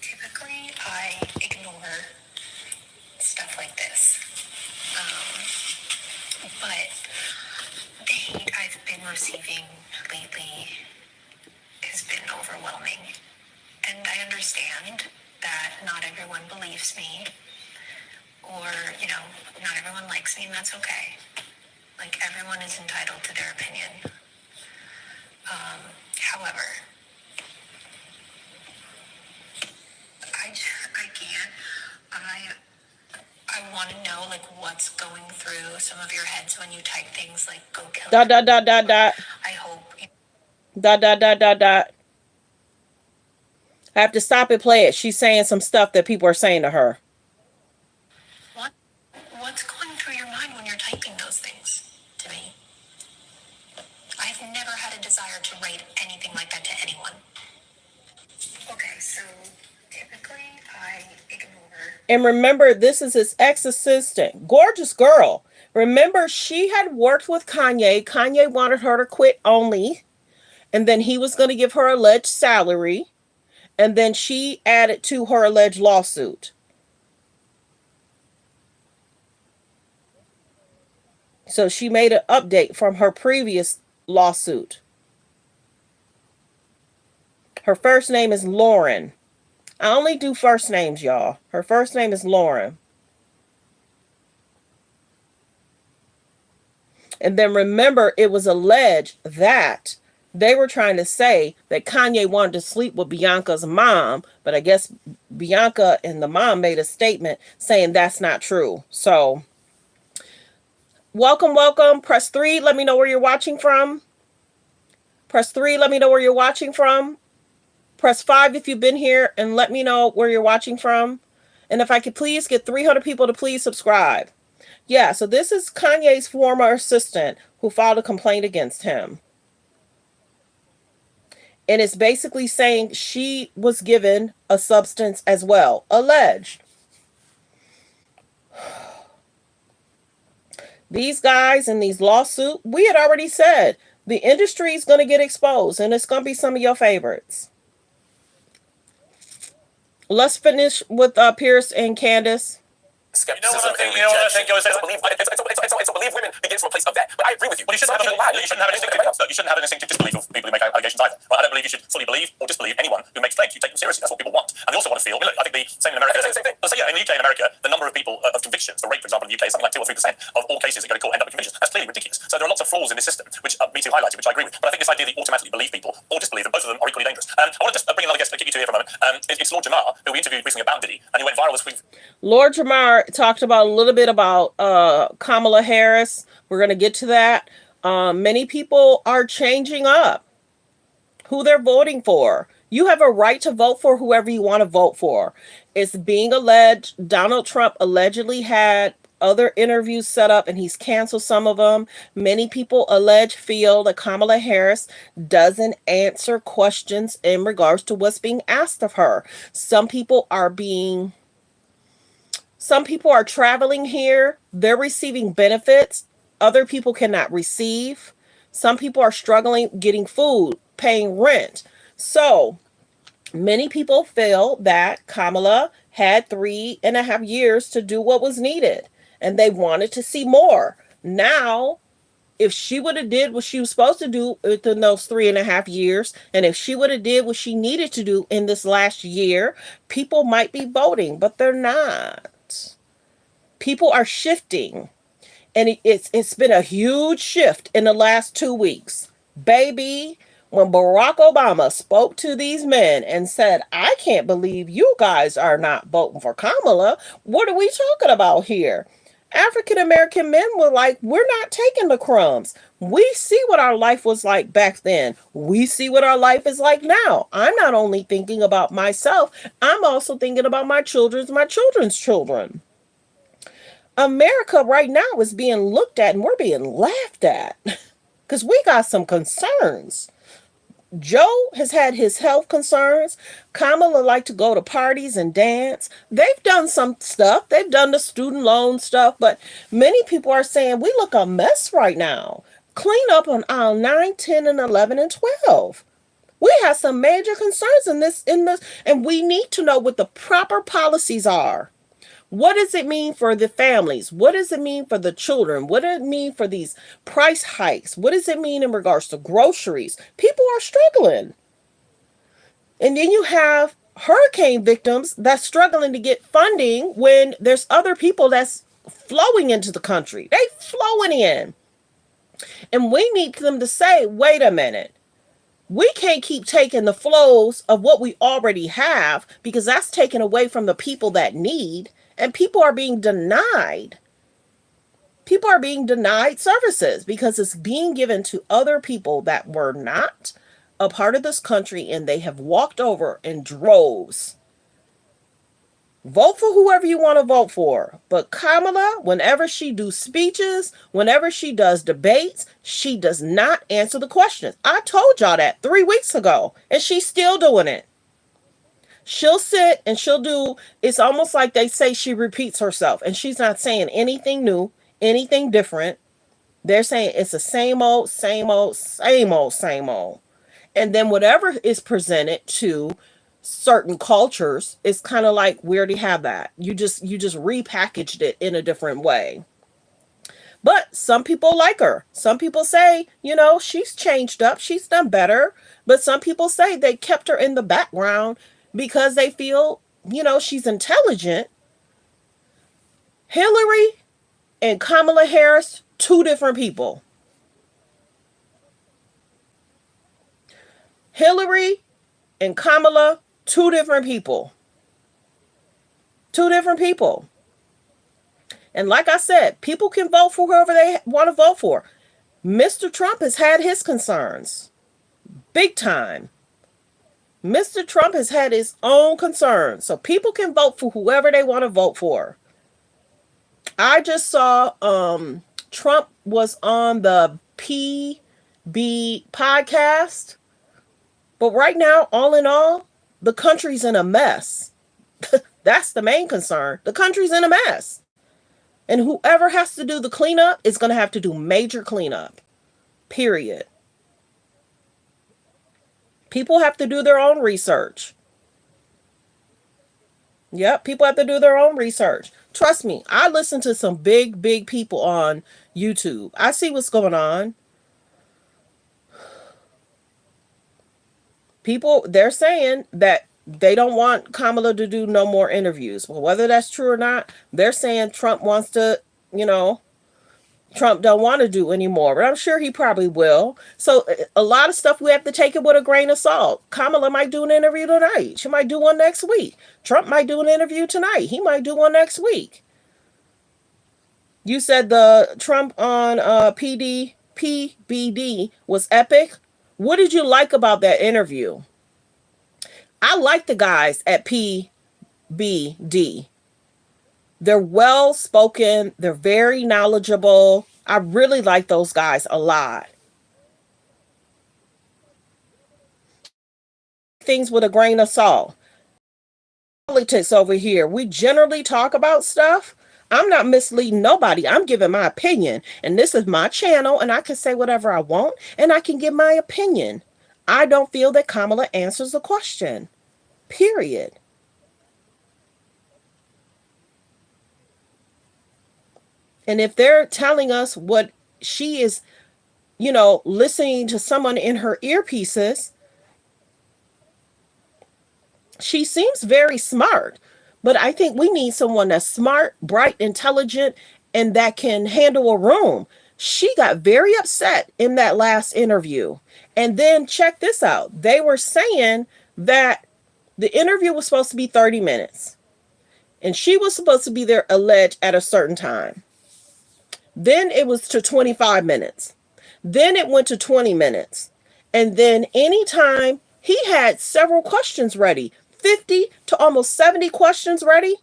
Typically, I ignore everyone believes me, or, you know, not everyone likes me, and that's okay. Like, everyone is entitled to their opinion. However, I can't. I want to know, like, what's going through some of your heads when you type things like, go kill Dot, dot, dot, dot, dot. I hope. Dot, dot, dot, dot, dot. I have to stop and play it. She's saying some stuff that people are saying to her. What's going through your mind when you're typing those things to me? I've never had a desire to write anything like that to anyone. Okay, so typically I ignore. And remember, this is his ex-assistant. Gorgeous girl. Remember, she had worked with Kanye. Kanye wanted her to quit only. And then he was going to give her alleged salary. And then she added to her alleged lawsuit. So she made an update from her previous lawsuit. Her first name is Lauren. I only do first names, y'all. Her first name is Lauren. And then remember, it was alleged that they were trying to say that Kanye wanted to sleep with Bianca's mom, but I guess Bianca and the mom made a statement saying that's not true. So, welcome, welcome. Press 3. Let me know where you're watching from. Press 3. Let me know where you're watching from. Press 5 if you've been here and let me know where you're watching from. And if I could please get 300 people to please subscribe. Yeah, so this is Kanye's former assistant who filed a complaint against him. And it's basically saying she was given a substance as well. Alleged. These guys in these lawsuits, we had already said, the industry is going to get exposed. And it's going to be some of your favorites. Let's finish with Piers and Candace. Skepticism and rejection. It's a believe women begins from a place of that. But I agree with you. Well, you shouldn't have an instinctive disbelief of people who make allegations either. Well, I don't believe you should fully believe or disbelieve anyone who makes claims. You take them seriously. That's what people want. And they also want to feel. I think the same in America. Same thing. So yeah, in the UK and America, the number of people of convictions for rape, for example, in the UK is something like 2 or 3% of all cases that go to court end up with convictions. That's clearly ridiculous. So there are lots of flaws in this system, which Me Too highlighted, which I agree with. But I think this idea that you automatically believe people or disbelieve them, both of them are equally dangerous. I want to just bring another guest to get you to here for a moment. It's Lord Jamar, who we interviewed recently about Diddy, and he went viral this week. Lord Jamar talked about a little bit about Kamala Harris. We're going to get to that. Many people are changing up who they're voting for. You have a right to vote for whoever you want to vote for. It's being alleged Donald Trump allegedly had other interviews set up and he's canceled some of them. Many people feel that Kamala Harris doesn't answer questions in regards to what's being asked of her. Some people are traveling here. They're receiving benefits. Other people cannot receive. Some people are struggling getting food, paying rent. So many people feel that Kamala had 3.5 years to do what was needed. And they wanted to see more. Now, if she would have did what she was supposed to do within those 3.5 years, and if she would have did what she needed to do in this last year, people might be voting, but they're not. People are shifting. And it's been a huge shift in the last 2 weeks. Baby, when Barack Obama spoke to these men and said, I can't believe you guys are not voting for Kamala. What are we talking about here? African-American men were like, we're not taking the crumbs. We see what our life was like back then. We see what our life is like now. I'm not only thinking about myself, I'm also thinking about my children's children. America right now is being looked at and we're being laughed at because we got some concerns. Joe has had his health concerns. Kamala like to go to parties and dance. They've done some stuff. They've done the student loan stuff, but many people are saying we look a mess right now. Clean up on aisle 9, 10, and 11, and 12. We have some major concerns in this, and we need to know what the proper policies are. What does it mean for the families? What does it mean for the children? What does it mean for these price hikes? What does it mean in regards to groceries? People are struggling. And then you have hurricane victims that's struggling to get funding when there's other people that's flowing into the country. They flowing in. And we need them to say, wait a minute. We can't keep taking the flows of what we already have because that's taken away from the people that need, and people are being denied. People are being denied services because it's being given to other people that were not a part of this country, and they have walked over in droves. Vote for whoever you want to vote for. But Kamala, whenever she do speeches, whenever she does debates, she does not answer the questions. I told y'all that 3 weeks ago, and she's still doing it. She'll sit and she'll do, it's almost like they say she repeats herself, and she's not saying anything new, anything different. They're saying it's the same old, same old, same old, same old. And then whatever is presented to certain cultures, it's kind of like, we already have that. You just repackaged it in a different way. But some people like her. Some people say, she's changed up, she's done better. But some people say they kept her in the background because they feel, she's intelligent. Hillary and Kamala Harris, two different people. Hillary and Kamala, two different people. Two different people. And like I said, people can vote for whoever they want to vote for. Mr. Trump has had his concerns. Big time. Mr. Trump has had his own concerns. So people can vote for whoever they want to vote for. I just saw Trump was on the PB podcast. But right now, all in all, the country's in a mess. That's the main concern. The country's in a mess. And whoever has to do the cleanup is going to have to do major cleanup. Period. People have to do their own research. Yep, people have to do their own research. Trust me, I listen to some big people on YouTube. I see what's going on. People, they're saying that they don't want Kamala to do no more interviews. Well, whether that's true or not, they're saying Trump wants to, Trump don't want to do anymore. But I'm sure he probably will. So a lot of stuff we have to take it with a grain of salt. Kamala might do an interview tonight. She might do one next week. Trump might do an interview tonight. He might do one next week. You said the Trump on PBD was epic. What did you like about that interview? I like the guys at PBD. They're well spoken. They're very knowledgeable. I really like those guys a lot. Things with a grain of salt. Politics over here. We generally talk about stuff. I'm not misleading nobody. I'm giving my opinion. And this is my channel, and I can say whatever I want, and I can give my opinion. I don't feel that Kamala answers the question. Period. And if they're telling us what she is, listening to someone in her earpieces, she seems very smart. But I think we need someone that's smart, bright, intelligent, and that can handle a room. She got very upset in that last interview. And then check this out. They were saying that the interview was supposed to be 30 minutes. And she was supposed to be there alleged at a certain time. Then it was to 25 minutes. Then it went to 20 minutes. And then anytime he had several questions ready, 50 to almost 70 questions ready.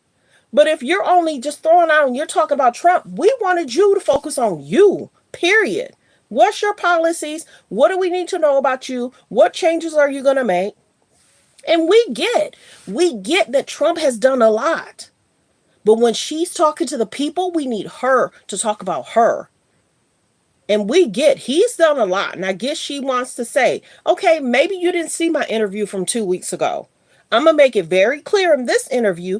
But if you're only just throwing out and you're talking about Trump, we wanted you to focus on you, period. What's your policies? What do we need to know about you? What changes are you going to make? And we get that Trump has done a lot. But when she's talking to the people, we need her to talk about her. And he's done a lot. And I guess she wants to say, okay, maybe you didn't see my interview from 2 weeks ago. I'm going to make it very clear in this interview,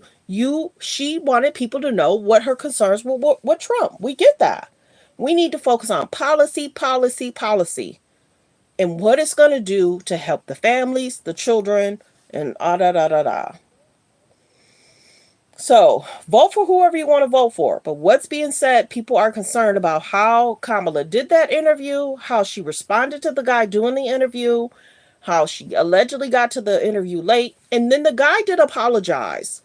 she wanted people to know what her concerns were with Trump. We get that. We need to focus on policy, policy, policy. And what it's going to do to help the families, the children, and da da da da. So vote for whoever you want to vote for. But what's being said, people are concerned about how Kamala did that interview, how she responded to the guy doing the interview, how she allegedly got to the interview late. And then the guy did apologize.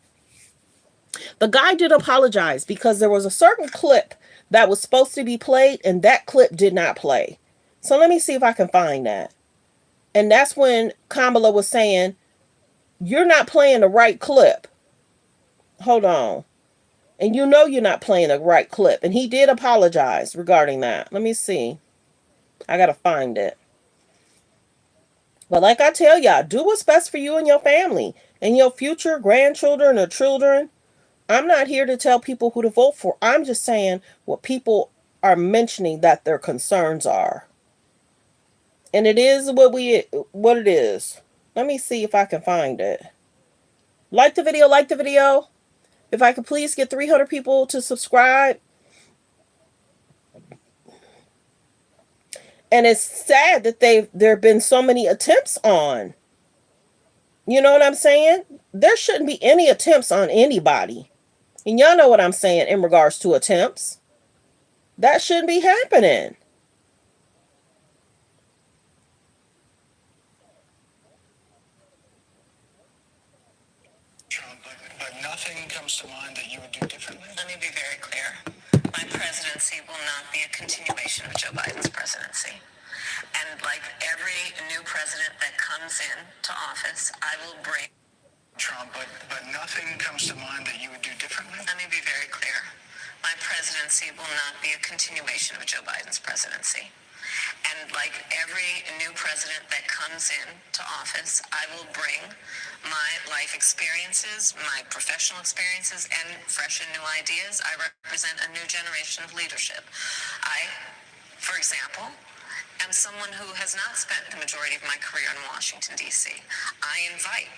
The guy did apologize because there was a certain clip that was supposed to be played and that clip did not play. So let me see if I can find that. And that's when Kamala was saying, "You're not playing the right clip." Hold on. And you know you're not playing the right clip. And he did apologize regarding that. Let me see. I gotta find it. But like I tell y'all, do what's best for you and your family and your future grandchildren or children. I'm not here to tell people who to vote for. I'm just saying what people are mentioning that their concerns are. And it is what it is. Let me see if I can find it. Like the video, like the video. If I could please get 300 people to subscribe. And it's sad that there have been so many attempts on. You know what I'm saying? There shouldn't be any attempts on anybody. And y'all know what I'm saying in regards to attempts. That shouldn't be happening. Trump, but nothing comes to mind that you would do differently? Let me be very clear. My presidency will not be a continuation of Joe Biden's presidency. And like every new president that comes in to office, I will bring Trump, but nothing comes to mind that you would do differently? Let me be very clear. My presidency will not be a continuation of Joe Biden's presidency. And like every new president that comes in to office, I will bring my life experiences, my professional experiences, and fresh and new ideas. I represent a new generation of leadership. I, for example, am someone who has not spent the majority of my career in Washington, D.C. I invite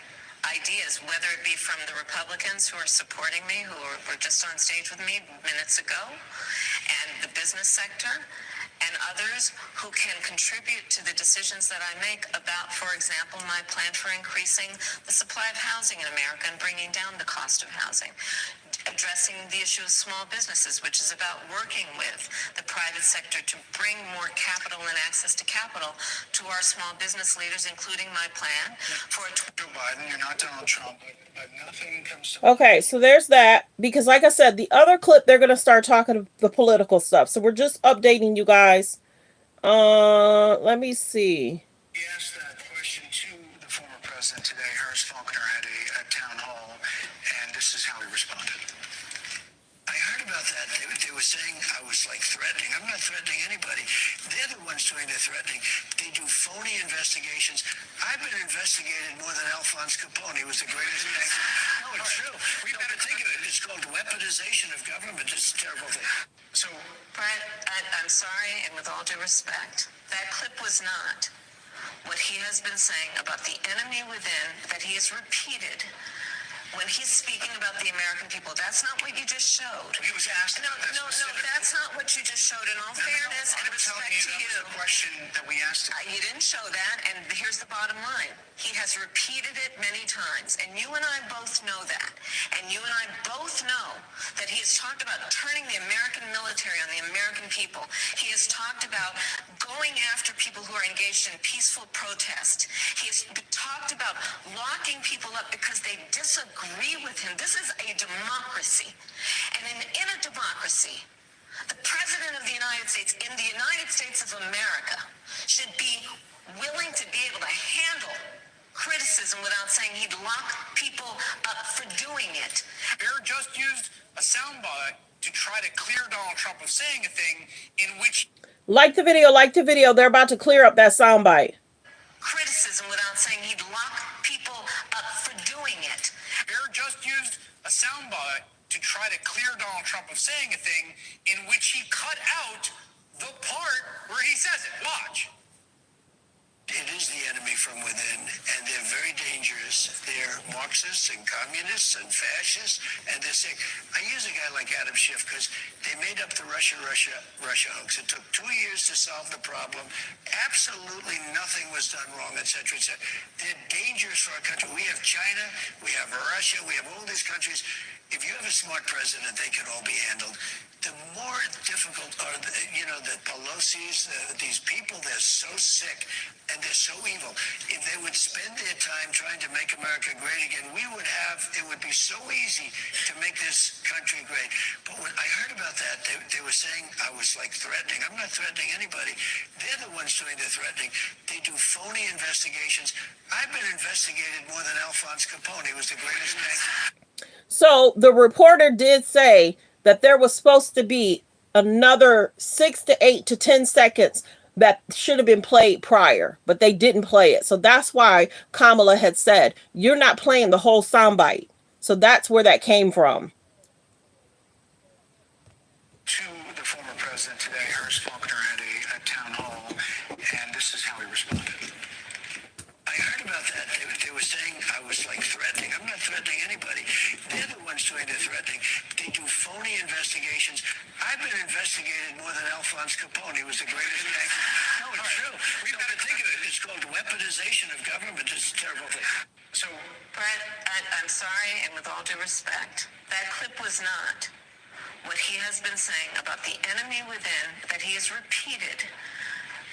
ideas, whether it be from the Republicans who are supporting me, who were just on stage with me minutes ago, and the business sector, and others who can contribute to the decisions that I make about, for example, my plan for increasing the supply of housing in America and bringing down the cost of housing. Addressing the issue of small businesses, which is about working with the private sector to bring more capital and access to capital to our small business leaders, including my plan for Joe Biden, you're not Donald Trump, but nothing comes to Okay, so there's that. Because like I said, the other clip, they're going to start talking the political stuff. So we're just updating you guys. Let me see. He asked that question to the former president today. Harris Faulkner had a town hall, and this is how he responded. I heard about that. They were saying I was like threatening. I'm not threatening anybody. They're the ones doing the threatening. They do phony investigations. I've been investigated more than Alphonse Capone. He was the greatest gangster. No, it's true. We've got to think of it. It's called weaponization of government. It's a terrible thing. So, Brett, I'm sorry, and with all due respect, that clip was not what he has been saying about the enemy within that he has repeated when he's speaking about the American people. That's not what you just showed. he was asked No, about that no, specifically. that's not what you just showed. In all fairness and I'm respect telling you, to that you, was the question that we asked him. you didn't show that, and here's the bottom line. He has repeated it many times, and you and I both know that. And you and I both know that he has talked about turning the American military on the American people. He has talked about going after people who are engaged in peaceful protest. He has talked about locking people up because they disagree with him. This is a democracy. And in a democracy, the President of the United States, in the United States of America, should be willing to be able to handle criticism without saying he'd lock people up for doing it. Bear just used a soundbite to try to clear Donald Trump of saying a thing in which... Like the video, like the video. They're about to clear up that soundbite. Criticism without saying he'd lock people up for doing it. Bear just used a soundbite to try to clear Donald Trump of saying a thing in which he cut out the part where he says it. Watch. It is the enemy from within, and they're very dangerous. They're Marxists and communists and fascists, and they're sick. I use a guy like Adam Schiff because they made up the Russia hoax. It took 2 years to solve the problem. Absolutely nothing was done wrong, etc., etc. They're dangerous for our country. We have China, we have Russia, we have all these countries. If you have a smart president, they can all be handled. The more difficult are, the Pelosi's, these people, they're so sick and they're so evil. If they would spend their time trying to make America great again, it would be so easy to make this country great. But when I heard about that, they were saying I was like threatening. I'm not threatening anybody. They're the ones doing the threatening. They do phony investigations. I've been investigated more than Alphonse Capone. He was the greatest man. So the reporter did say that there was supposed to be another 6 to 8 to 10 seconds that should have been played prior, but they didn't play it. So that's why Kamala had said, you're not playing the whole soundbite. So that's where that came from. To the former president today, Hearst Faulkner had a town hall, and this is how he responded. I heard about that. They were saying I was like threatening. I'm not threatening anybody. They're the ones doing the threatening. They do phony investigations. I've been investigated more than Alphonse Capone. He was the greatest man. No, it's true. We've got to think of it. It's called weaponization of government. It's a terrible thing. So, Brett, I'm sorry, and with all due respect, that clip was not what he has been saying about the enemy within that he has repeated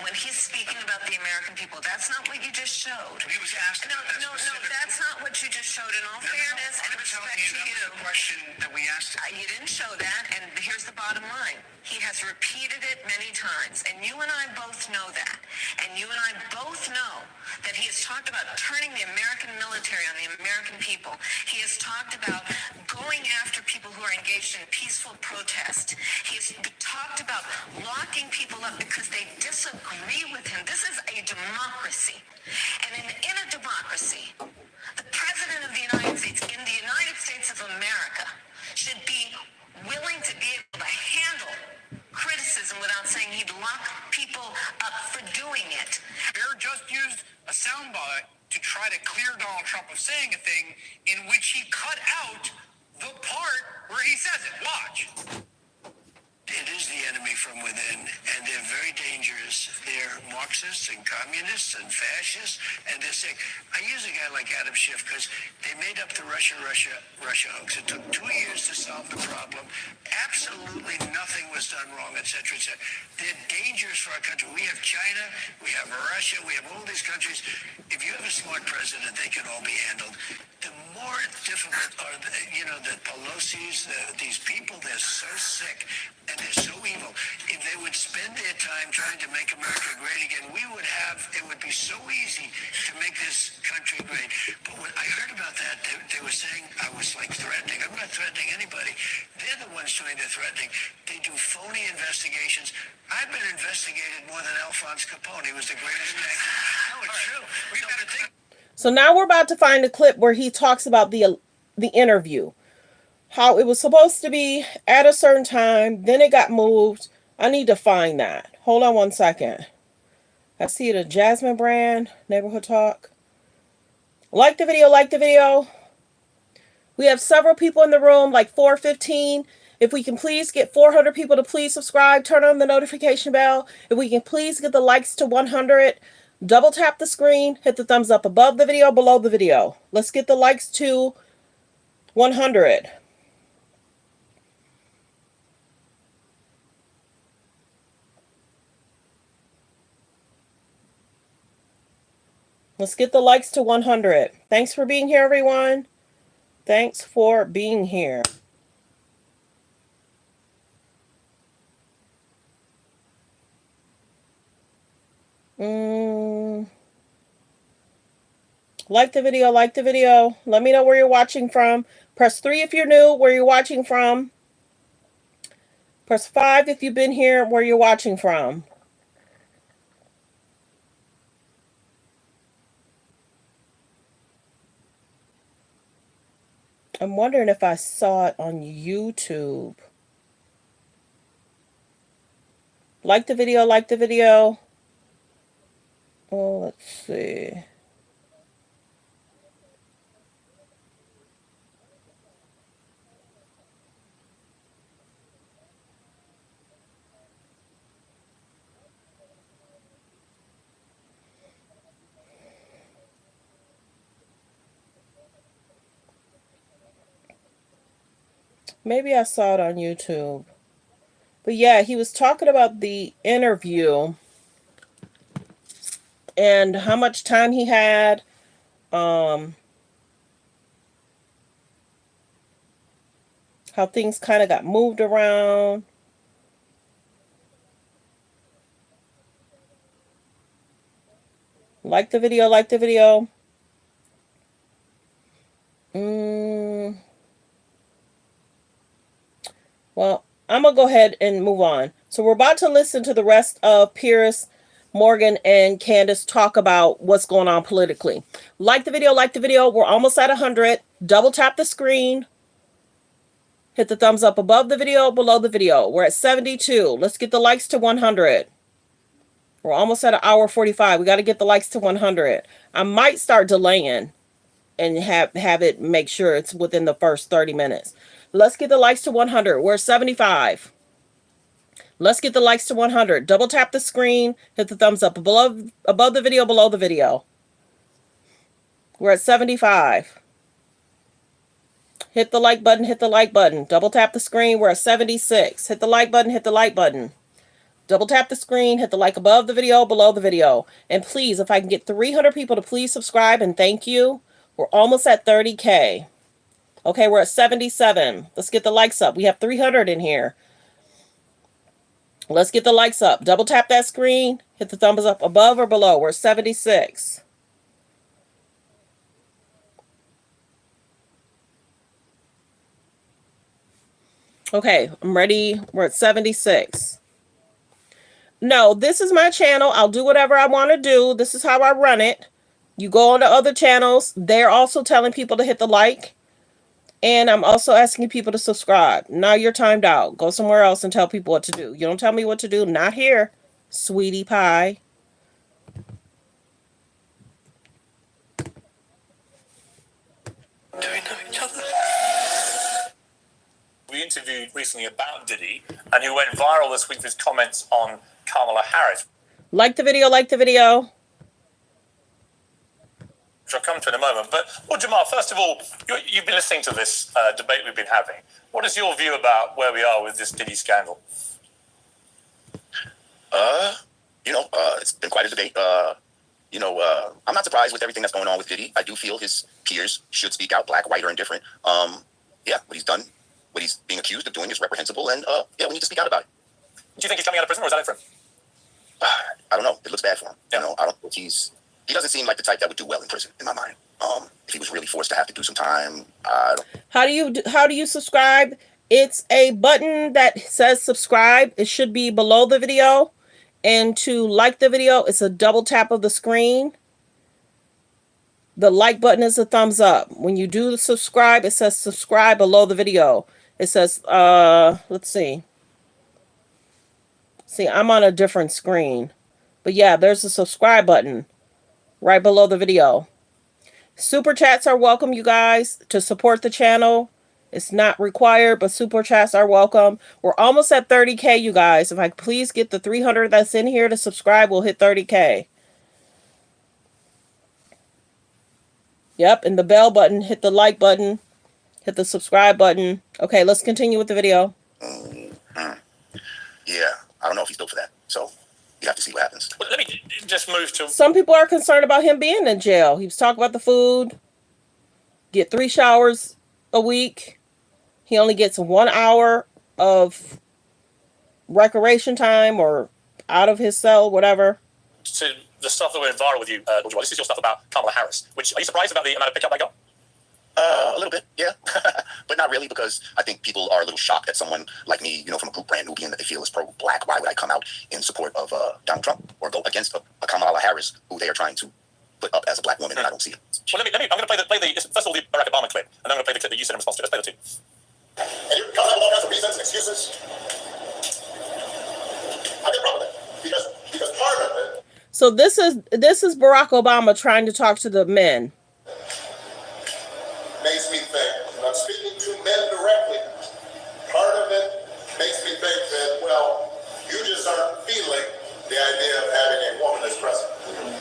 when he's speaking about the American people. That's not what you just showed. He was asked. No, that's not what you just showed. In all fairness and respect to you, the question that we asked. You didn't show that, and here's the bottom line. He has repeated it many times, and you and I both know that. And you and I both know that he has talked about turning the American military on the American people. He has talked about going after people who are engaged in peaceful protest. He has talked about locking people up because they disagree with him. This is a democracy. And in a democracy, the President of the United States, in the United States of America, should be willing to be able to handle criticism without saying he'd lock people up for doing it. Bear just used a soundbite to try to clear Donald Trump of saying a thing in which he cut out the part where he says it. Watch. It is the enemy from within, and they're very dangerous. They're Marxists and communists and fascists, and they're sick. I use a guy like Adam Schiff because they made up the Russia hoax. It took 2 years to solve the problem. Absolutely nothing was done wrong, etc., etc. They're dangerous for our country. We have China, we have Russia, we have all these countries. If you have a smart president, they can all be handled. The more difficult are the Pelosi's, these people, they're so sick and they're so evil. If they would spend their time trying to make America great again, it would be so easy to make this country great. But when I heard about that, they were saying I was like threatening. I'm not threatening anybody. They're the ones doing the threatening. They do phony investigations. I've been investigated more than Alphonse Capone. He was the greatest man. No, it's true. We've got to think. So now we're about to find a clip where he talks about the interview. How it was supposed to be at a certain time, then it got moved. I need to find that. Hold on one second. I see the Jasmine brand, Neighborhood Talk. Like the video, like the video. We have several people in the room, like 415. If we can please get 400 people to please subscribe, turn on the notification bell. If we can please get the likes to 100, double tap the screen, hit the thumbs up above the video, below the video. Let's get the likes to 100. Let's get the likes to 100. Thanks for being here, everyone. Thanks for being here. Like the video, like the video. Let me know where you're watching from. Press 3 if you're new, where you're watching from. Press 5 if you've been here, where you're watching from. I'm wondering if I saw it on YouTube. Like the video, like the video. Oh, let's see. Maybe I saw it on YouTube. But yeah, he was talking about the interview and how much time he had. How things kind of got moved around. Like the video, like the video. Well, I'm going to go ahead and move on. So we're about to listen to the rest of Piers Morgan and Candace talk about what's going on politically. Like the video, like the video. We're almost at 100. Double tap the screen. Hit the thumbs up above the video, below the video. We're at 72. Let's get the likes to 100. We're almost at an hour 45. We got to get the likes to 100. I might start delaying and have it make sure it's within the first 30 minutes. Let's get the likes to 100. We're at 75. Let's get the likes to 100. Double tap the screen. Hit the thumbs up above the video, below the video. We're at 75. Hit the like button, hit the like button. Double tap the screen. We're at 76. Hit the like button, hit the like button. Double tap the screen, hit the like above the video, below the video. And please, if I can get 300 people to please subscribe and thank you. We're almost at 30K. Okay, we're at 77. Let's get the likes up. We have 300 in here. Let's get the likes up. Double tap that screen. Hit the thumbs up above or below. We're 76. Okay, I'm ready. We're at 76. No, this is my channel. I'll do whatever I want to do. This is how I run it. You go on to other channels. They're also telling people to hit the like. And I'm also asking people to subscribe. Now you're timed out. Go somewhere else and tell people what to do. You don't tell me what to do. Not here, sweetie pie. Do we know each other? We interviewed recently about Diddy, and he went viral this week with his comments on Kamala Harris. Like the video, like the video. Which I'll come to in a moment. But, well, Jamar, first of all, you've been listening to this debate we've been having. What is your view about where we are with this Diddy scandal? It's been quite a debate. I'm not surprised with everything that's going on with Diddy. I do feel his peers should speak out, black, white, or indifferent. What he's done, what he's being accused of doing is reprehensible, and we need to speak out about it. Do you think he's coming out of prison, or is that it for him? I don't know. It looks bad for him. Yeah. I don't think he doesn't seem like the type that would do well in prison, in my mind. If he was really forced to have to do some time, How do you subscribe? It's a button that says subscribe. It should be below the video. And to like the video, it's a double tap of the screen. The like button is a thumbs up. When you do the subscribe, it says subscribe below the video. It says, let's see. See, I'm on a different screen. But yeah, there's a subscribe button right below the video. Super chats are welcome, you guys, to support the channel. It's not required, but super chats are welcome. We're almost at 30K, you guys. If I could please get the 300 that's in here to subscribe, we'll hit 30K. Yep, and the bell button, hit the like button, hit the subscribe button. Okay, let's continue with the video. Yeah, I don't know if he's built for that. So you have to see what happens. Well, let me just move to... Some people are concerned about him being in jail. He was talking about the food. Get 3 showers a week. He only gets 1 hour of recreation time or out of his cell, whatever. To the stuff that went viral with you, Lord Jamar, this is your stuff about Kamala Harris. Are you surprised about the amount of pickup that got? A little bit, yeah. But not really, because I think people are a little shocked at someone like me, from a group brand Nubian that they feel is pro-black. Why would I come out in support of Donald Trump or go against a Kamala Harris who they are trying to put up as a black woman? And I don't see it. Well, I'm going to play the first of all, the Barack Obama clip, and then I'm going to play the clip that you said in response to it. Let's play the two. And you come up with all kinds of reasons and excuses. I get a problem with that. Because part of it. So this is Barack Obama trying to talk to the men. Makes me think, and I'm speaking to men directly, part of it makes me think that, well, you just aren't feeling the idea of having a woman as president.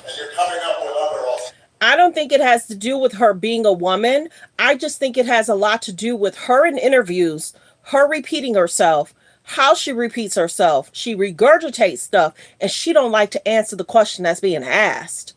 And you're coming up with other alternatives. I don't think it has to do with her being a woman. I just think it has a lot to do with her in interviews, her repeating herself, how she repeats herself. She regurgitates stuff, and she don't like to answer the question that's being asked.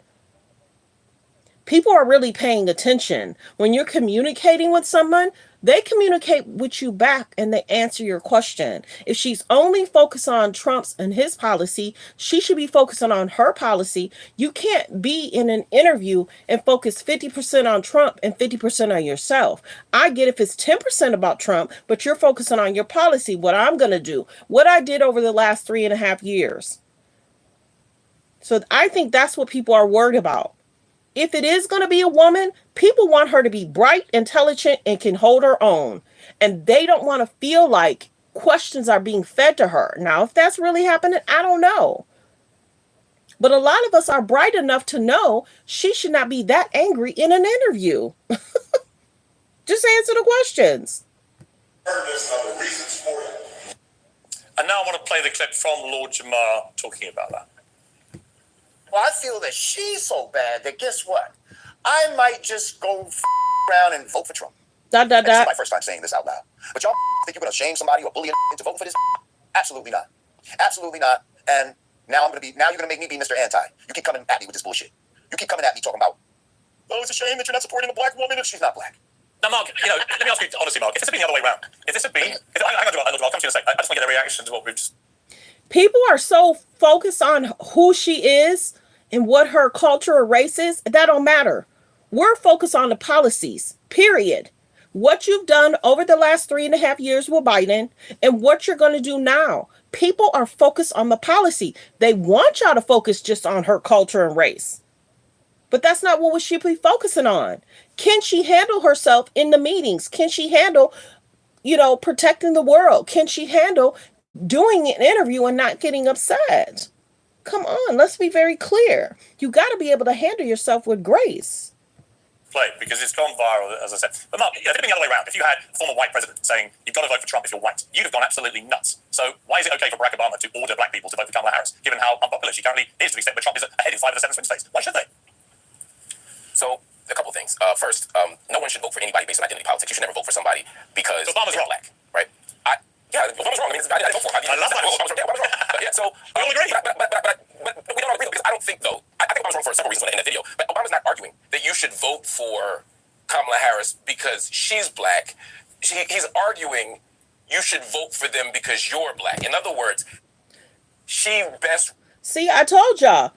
People are really paying attention. When you're communicating with someone, they communicate with you back and they answer your question. If she's only focused on Trump's and his policy, she should be focusing on her policy. You can't be in an interview and focus 50% on Trump and 50% on yourself. I get if it's 10% about Trump, but you're focusing on your policy, what I'm going to do, what I did over the last 3.5 years. So I think that's what people are worried about. If it is going to be a woman, people want her to be bright, intelligent, and can hold her own. And they don't want to feel like questions are being fed to her. Now, if that's really happening, I don't know. But a lot of us are bright enough to know she should not be that angry in an interview. Just answer the questions. And now I want to play the clip from Lord Jamar talking about that. Well, I feel that she's so bad that guess what? I might just go around and vote for Trump. This is my first time saying this out loud. But y'all think you're going to shame somebody or bully into voting for this? Absolutely not. Absolutely not. And now you're going to make me be Mr. Anti. You keep coming at me with this bullshit. You keep coming at me talking about, oh, it's a shame that you're not supporting a black woman if she's not black. Now, Mark, let me ask you honestly, Mark, if this had been the other way around, if this had been, hang on, I'll come to you in a second. I just want to get a reaction to what we've just... People are so focused on who she is and what her culture or race is. That don't matter. We're focused on the policies, period. What you've done over the last 3.5 years with Biden and what you're going to do now. People are focused on the policy. They want y'all to focus just on her culture and race. But that's not what we should be focusing on. Can she handle herself in the meetings? Can she handle, protecting the world? Can she handle doing an interview and not getting upset? Come on, let's be very clear. You got to be able to handle yourself with grace. Play, because it's gone viral, as I said. But Mark, if it had been the other way around, if you had a former white president saying, you've got to vote for Trump if you're white, you'd have gone absolutely nuts. So why is it okay for Barack Obama to order black people to vote for Kamala Harris, given how unpopular she currently is to the extent that Trump is ahead in 5 of the 7 swing states? Why should they? So, a couple of things. First, no one should vote for anybody based on identity politics. You should never vote for somebody because Obama's they're wrong. Black, right? Obama's wrong. I didn't vote for him. I love that. Obama's wrong. So we all agree. But we don't agree, because I don't think, though, I think Obama's wrong for several reasons in the video, but Obama's not arguing that you should vote for Kamala Harris because she's black. He's arguing you should vote for them because you're black. In other words, she best... See, I told y'all.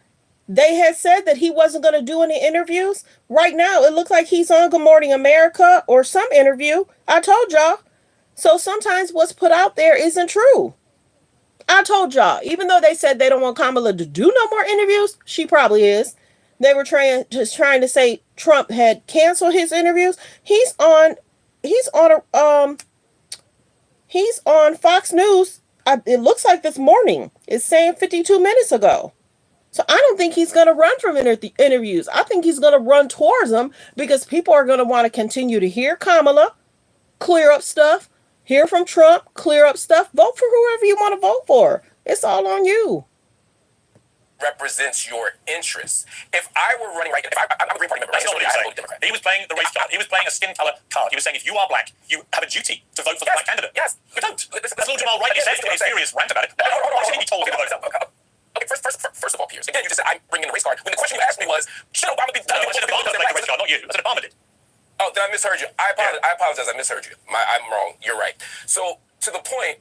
They had said that he wasn't going to do any interviews. Right now, it looks like he's on Good Morning America or some interview. I told y'all. So sometimes what's put out there isn't true. I told y'all, even though they said they don't want Kamala to do no more interviews, she probably is. They were trying to say Trump had canceled his interviews. He's on Fox News. It looks like this morning. It's saying 52 minutes ago. So I don't think he's going to run from interviews. I think he's going to run towards them because people are going to want to continue to hear Kamala, clear up stuff, hear from Trump, clear up stuff, vote for whoever you want to vote for. It's all on you. Represents your interests. If I were running I'm a Green Party member. That's not what he was saying. He was playing the race card. He was playing a skin color card. He was saying if you are black, you have a duty to vote for the black candidate. Yes. You don't. That's Lord Jamal rightly says in his furious rant about it. Why should he be told to vote? Okay, first of all, Piers, again, you just said I'm bringing the race card. When the question you asked me was, should Obama be... No, I said Obama played the race card, not you. I said Obama did. Oh, then I misheard you. I apologize. I misheard you. I'm wrong. You're right. So, to the point,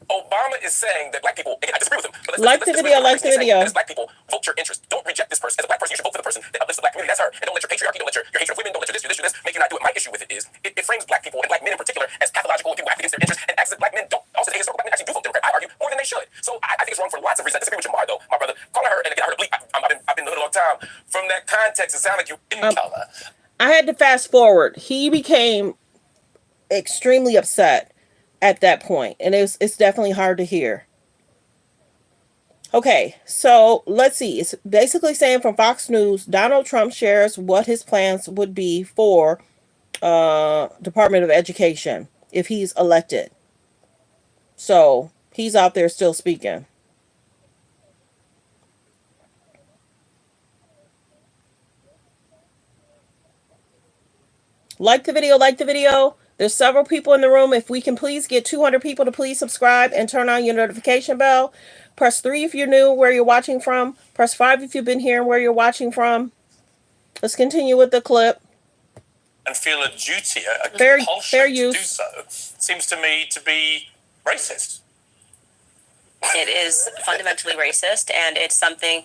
Obama is saying that black people... Again, I disagree with him. But like the video. Black people, vote your interest. Don't reject this person. As a black person, you should vote for the person that uplifts the black community. That's her. And don't let your patriarchy, don't let your hatred of women, don't let your this, make you not do it. My issue with it is, it frames black people, and black men in particular, as pathological and people act against their interests, and acts that black men don't. Also, historical black men actually do vote Democrat. I argue more than they should. So, I think it's wrong for lots of reasons. I disagree with Jamar, though, my brother. Calling her, and again, I heard a bleep. I've been in the hood a long time. From that context, it sounded like you in color. I had to fast forward. He became extremely upset at that point, and it's definitely hard to hear. Okay, so let's see. It's basically saying from Fox News, Donald Trump shares what his plans would be for Department of Education if he's elected. So he's out there still speaking. Like the video, like the video. There's several people in the room. If we can please get 200 people to please subscribe and turn on your notification bell. Press 3 if you're new, where you're watching from. Press 5 if you've been here and where you're watching from. Let's continue with the clip. And feel a duty, a fair compulsion use. to do so, seems to me to be racist. It is fundamentally racist, and it's something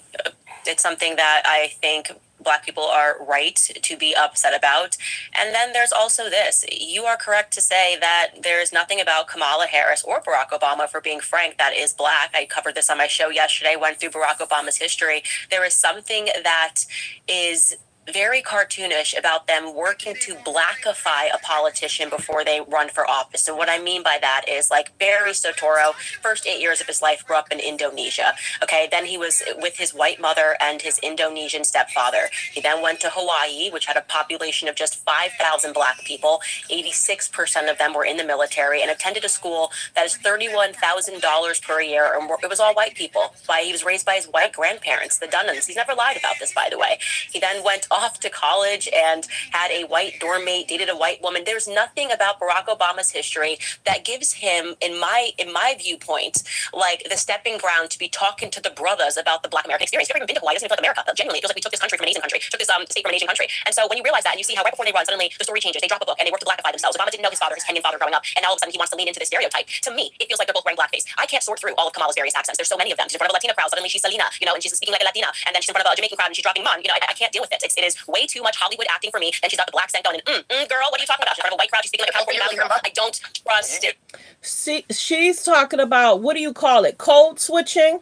that I think Black people are right to be upset about. And then there's also this. You are correct to say that there's nothing about Kamala Harris or Barack Obama, for being frank, that is Black. I covered this on my show yesterday, went through Barack Obama's history. There is something that is very cartoonish about them working to blackify a politician before they run for office. And what I mean by that is, like, Barry Soetoro, first 8 years of his life grew up in Indonesia. Okay, then he was with his white mother and his Indonesian stepfather. He then went to Hawaii, which had a population of just 5,000 Black people. 86% of them were in the military, and attended a school that is $31,000 per year. And it was all white people. He was raised by his white grandparents, the Dunhams. He's never lied about this, by the way. He then went off to college and had a white dorm mate, dated a white woman. There's nothing about Barack Obama's history that gives him, in my viewpoint, like the stepping ground to be talking to the brothers about the Black American experience. He's never even been to Hawaii. He doesn't even feel like America. Genuinely, it feels like we took this country from an Asian country, took this state from an Asian country. And so when you realize that, and you see how right before they run, suddenly the story changes. They drop a book and they work to blackify themselves. Obama didn't know his father, his Kenyan father growing up, and now all of a sudden he wants to lean into this stereotype. To me, it feels like they're both wearing blackface. I can't sort through all of Kamala's various accents. There's so many of them. She's in front of a Latina crowd, suddenly she's Selena, and she's speaking like a Latina, and then she's in front of a Jamaican crowd and she's dropping man. I can't deal with it. It is way too much Hollywood acting for me. Then she's got the black scent going, and girl, what are you talking about? She's in front of a white crowd, she's speaking like a California Valley girl. I don't trust it. See, she's talking about, what do you call it? Code switching.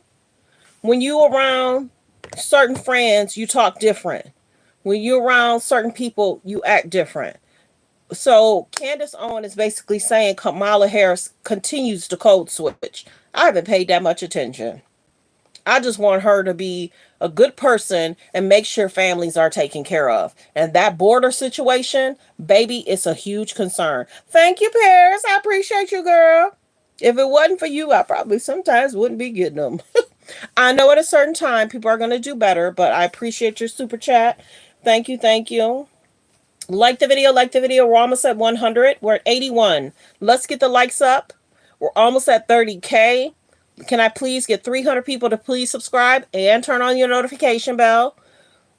When you around certain friends, you talk different. When you're around certain people, you act different. So Candace Owen is basically saying Kamala Harris continues to code switch. I haven't paid that much attention. I just want her to be a good person and make sure families are taken care of. And that border situation, baby, it's a huge concern. Thank you, Paris. I appreciate you, girl. If it wasn't for you, I probably sometimes wouldn't be getting them. I know at a certain time people are going to do better, but I appreciate your super chat. Thank you, thank you. Like the video, like the video. We're almost at 100. We're at 81. Let's get the likes up. We're almost at 30K. Can I please get 300 people to please subscribe and turn on your notification bell?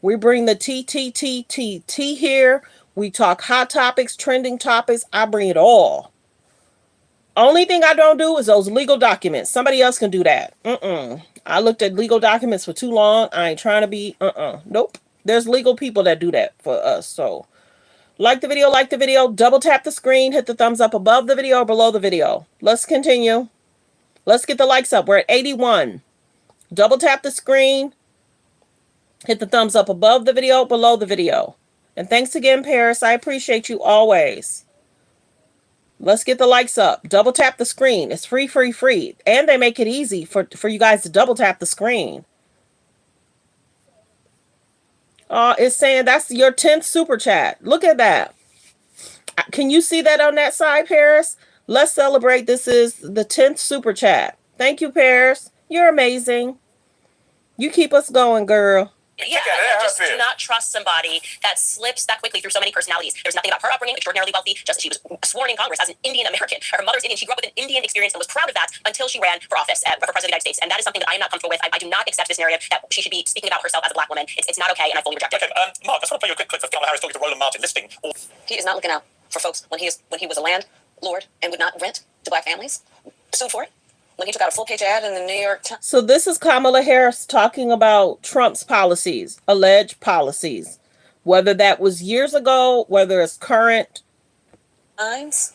We bring the tea here. We talk hot topics, trending topics. I bring it all. Only thing I don't do is those legal documents. Somebody else can do that. I looked at legal documents for too long. I ain't trying to be, nope. There's legal people that do that for us. So like the video, double tap the screen, hit the thumbs up above the video or below the video. Let's continue. Let's get the likes up. We're at 81. Double tap the screen. Hit the thumbs up above the video, below the video. And thanks again, Paris. I appreciate you always. Let's get the likes up. Double tap the screen. It's free. And they make it easy for you guys to double tap the screen. It's saying that's your 10th super chat. Look at that. Can you see that on that side, Paris? Let's celebrate. This is the 10th super chat. Thank you, Paris. You're amazing. You keep us going, girl. Yeah, just do not trust somebody that slips that quickly through so many personalities. There's nothing about her upbringing, extraordinarily wealthy. Just she was sworn in Congress as an Indian American. Her mother's Indian. She grew up with an Indian experience and was proud of that until she ran for office for president of the United States. And that is something that I am not comfortable with. I do not accept this narrative that she should be speaking about herself as a Black woman. It's not okay, and I fully reject it. Okay, Mark, I just want to play you a quick clip of Kamala Harris talking to Roland Martin, listing all. He is not looking out for folks when he was a landlord and would not rent to Black families. Sued for it. When he took out a full-page ad in the New York Times. So this is Kamala Harris talking about Trump's policies, alleged policies, whether that was years ago, whether it's current. Against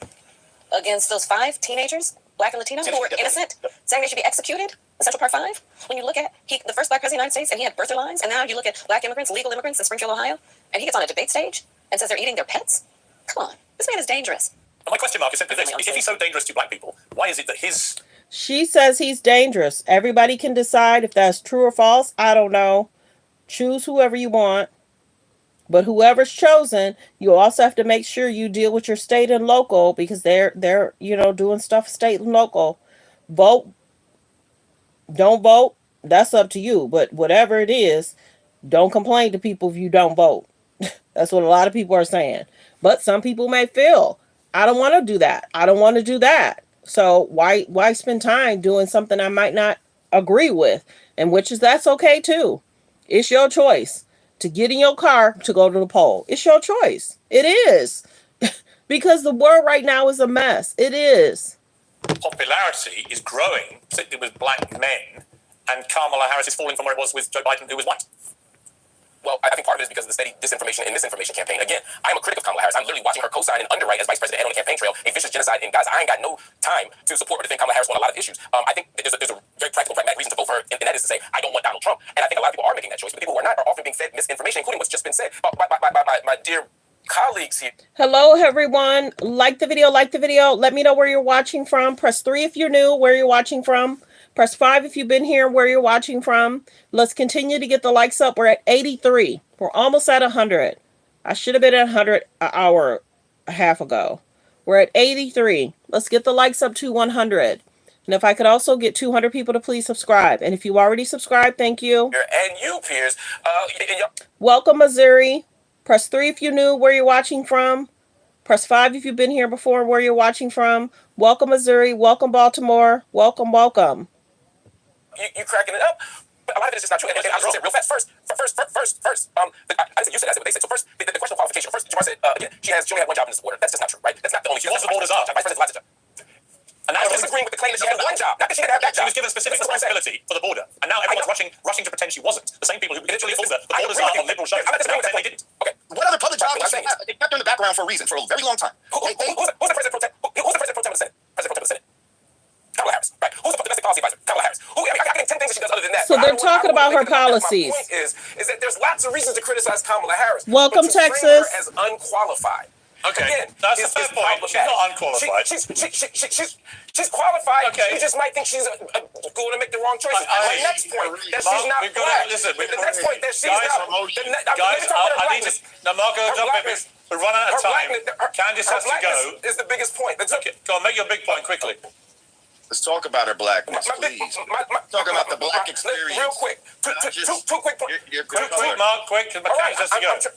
those 5 teenagers, Black and Latino, who were innocent, saying they should be executed in Central Park 5. When you look at the first Black president of the United States, and he had birther lines, and now you look at Black immigrants, legal immigrants in Springfield, Ohio, and he gets on a debate stage and says they're eating their pets. Come on, this man is dangerous. And my question mark is simply this: if he's so dangerous to Black people, why is it that his She says he's dangerous. Everybody can decide if that's true or false. I don't know. Choose whoever you want. But whoever's chosen, you also have to make sure you deal with your state and local, because they're doing stuff state and local. Vote, don't vote, that's up to you. But whatever it is, don't complain to people if you don't vote. That's what a lot of people are saying. But some people may feel, I don't want to do that. I don't want to do that. So why spend time doing something I might not agree with? And which is, that's okay too. It's your choice to get in your car to go to the poll. It's your choice. It is. Because the world right now is a mess. It is. Popularity is growing, particularly with black men, and Kamala Harris is falling from where it was with Joe Biden, who was white. Well, I think part of it is because of the steady disinformation and misinformation campaign. Again, I am a critic of Kamala Harris. I'm literally watching her co-sign and underwrite as vice president and on the campaign trail a vicious genocide in Gaza. I ain't got no time to support or defend Kamala Harris on a lot of issues. I think there's a very practical, pragmatic reason to vote for her, and that is to say, I don't want Donald Trump. And I think a lot of people are making that choice, but the people who are not are often being fed misinformation, including what's just been said by my dear colleagues here. Hello, everyone. Like the video, like the video. Let me know where you're watching from. Press 3 if you're new, where you're watching from. Press 5 if you've been here, where you're watching from. Let's continue to get the likes up. We're at 83. We're almost at 100. I should have been at 100 an hour a half ago. We're at 83. Let's get the likes up to 100. And if I could also get 200 people to please subscribe. And if you already subscribed, thank you. And you, Piers. Welcome, Missouri. Press 3 if you're new, where you're watching from. Press 5 if you've been here before, where you're watching from. Welcome, Missouri. Welcome, Baltimore. Welcome, welcome. You cracking it up? But a lot of it is just not true. And I was going to say real fast. First. I said you said that's what they said. So first, the question of qualification. First, Jamar said again, she only had one job in this border. That's just not true, right? That's not the only. She wants the borders up. Vice president's lots of jobs. And now disagreeing with the claim that she had one job. Not that she didn't have that she job. was given specific responsibility for the border, and now everyone's rushing to pretend she wasn't. The same people who literally told her the borders are on liberal shows. They didn't. Okay. What other public jobs did she have? They kept her in the background for a reason, for a very long time. Who's the president pro tem? Who's the president pro tem of the Senate? President pro tem of the Senate. Kamala Harris, right? Who's the domestic policy advisor? Kamala Harris. I can 10 things that she does other than that. So they're talking about her policies. My point is that there's lots of reasons to criticize Kamala Harris. Welcome, Texas. As unqualified. Okay, again, that's the fair point. She's not unqualified. She's qualified. Okay. You just might think she's going to make the wrong choices. The next point that she's not black. The next point that she's not. Guys, I need to. Now, Marco, jump in. We're running out of time. Candace has to go. Is the biggest point. Okay, go on, make your big point quickly. Let's talk about her blackness, please. Talk about the black experience. Real quick. Two quick points. Quick, Mark, quick, because Candace has to go.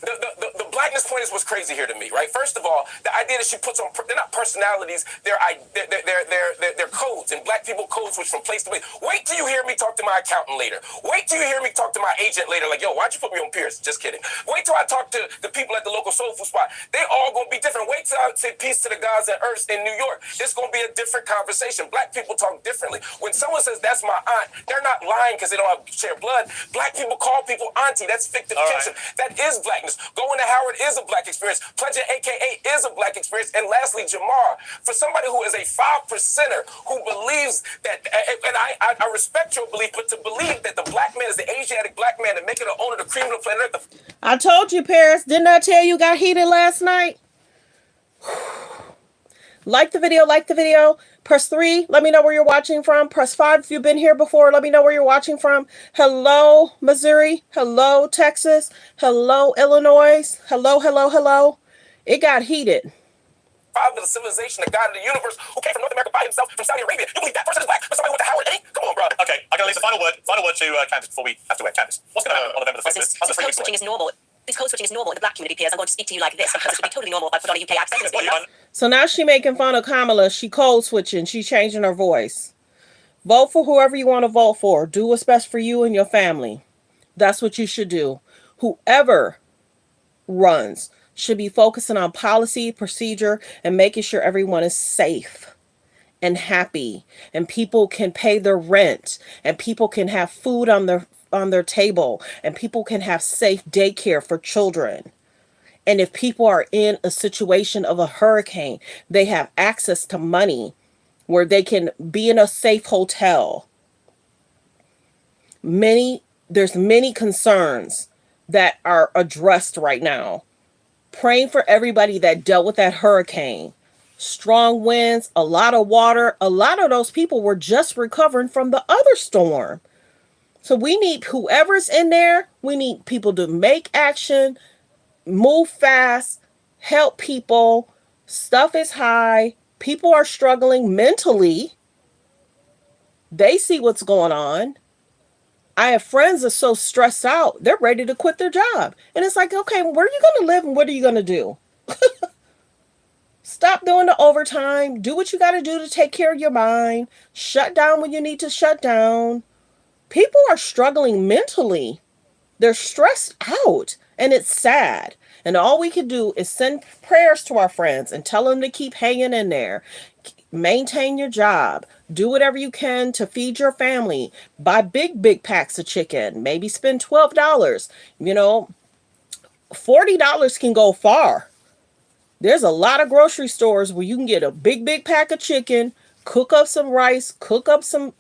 The blackness point is what's crazy here to me, right? First of all, the idea that she puts on, they're not personalities, they're codes, and black people codes switch from place to place. Wait till you hear me talk to my accountant later. Wait till you hear me talk to my agent later, like, yo, why'd you put me on Piers? Just kidding. Wait till I talk to the people at the local soul food spot. They all gonna be different. Wait till I say peace to the gods and earths in New York. It's gonna be a different conversation. Black people talk differently. When someone says that's my aunt, they're not lying because they don't have share blood. Black people call people auntie. That's fictive kinship. That is blackness. Going to Howard is a black experience. Pledging AKA is a black experience. And lastly, Jamar, for somebody who is a 5%er who believes that, and I respect your belief, but to believe that the black man is the Asiatic black man and make it an owner of the cream of the planet Earth. I told you, Paris. Didn't I tell you got heated last night? Like the video, like the video. Press 3, let me know where you're watching from. Press 5 if you've been here before. Let me know where you're watching from. Hello, Missouri. Hello, Texas. Hello, Illinois. Hello. It got heated. Father of the civilization, the God of the universe, who came from North America by himself from Saudi Arabia. You believe that person is black, but somebody went to Howard ain't? Come on, bro. Okay, I'm going to leave the final word to Candace before we have to wait. Candace, what's going to happen on November the 5th? Since code switching is normal. This code switching is normal in the black community, Piers. I'm going to speak to you like this because it would be totally normal if I put on a UK accent. So now she making fun of Kamala. She code switching. She's changing her voice. Vote for whoever you want to vote for. Do what's best for you and your family. That's what you should do. Whoever runs should be focusing on policy, procedure, and making sure everyone is safe and happy, and people can pay their rent, and people can have food on their table, and people can have safe daycare for children. And if people are in a situation of a hurricane, they have access to money where they can be in a safe hotel. There's many concerns that are addressed right now. Praying for everybody that dealt with that hurricane strong winds, a lot of water. A lot of those people were just recovering from the other storm. So we need whoever's in there, we need people to make action, move fast, help people. Stuff is high. People are struggling mentally. They see what's going on. I have friends that are so stressed out, they're ready to quit their job. And it's like, okay, where are you going to live and what are you going to do? Stop doing the overtime. Do what you got to do to take care of your mind. Shut down when you need to shut down. People are struggling mentally. They're stressed out and it's sad. And all we can do is send prayers to our friends and tell them to keep hanging in there. Maintain your job. Do whatever you can to feed your family. Buy big packs of chicken. Maybe spend $12. You know, $40 can go far. There's a lot of grocery stores where you can get a big pack of chicken, cook up some rice, cook up some,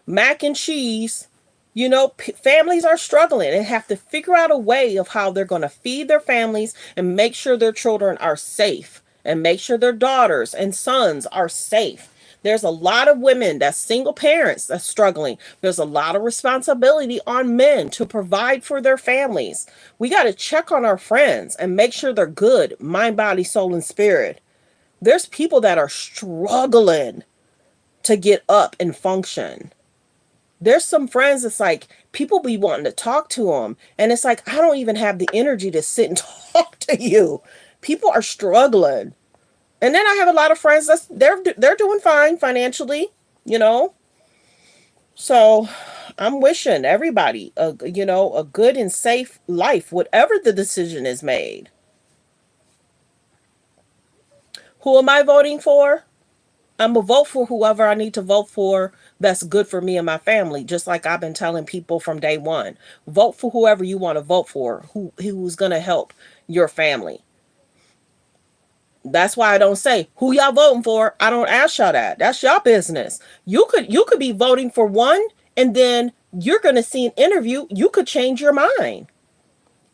mac and cheese. Families are struggling and have to figure out a way of how they're going to feed their families and make sure their children are safe and make sure their daughters and sons are safe. There's a lot of women that's single parents that's struggling. There's a lot of responsibility on men to provide for their families. We got to check on our friends and make sure they're good, mind, body, soul, and spirit. There's people that are struggling to get up and function. There's some friends that's like, people be wanting to talk to them. And it's like, I don't even have the energy to sit and talk to you. People are struggling. And then I have a lot of friends that's they're doing fine financially, So I'm wishing everybody a good and safe life, whatever the decision is made. Who am I voting for? I'm going to vote for whoever I need to vote for that's good for me and my family, just like I've been telling people from day one. Vote for whoever you want to vote for, who's going to help your family. That's why I don't say who y'all voting for. I don't ask y'all that. That's your business. You could be voting for one and then you're going to see an interview. You could change your mind.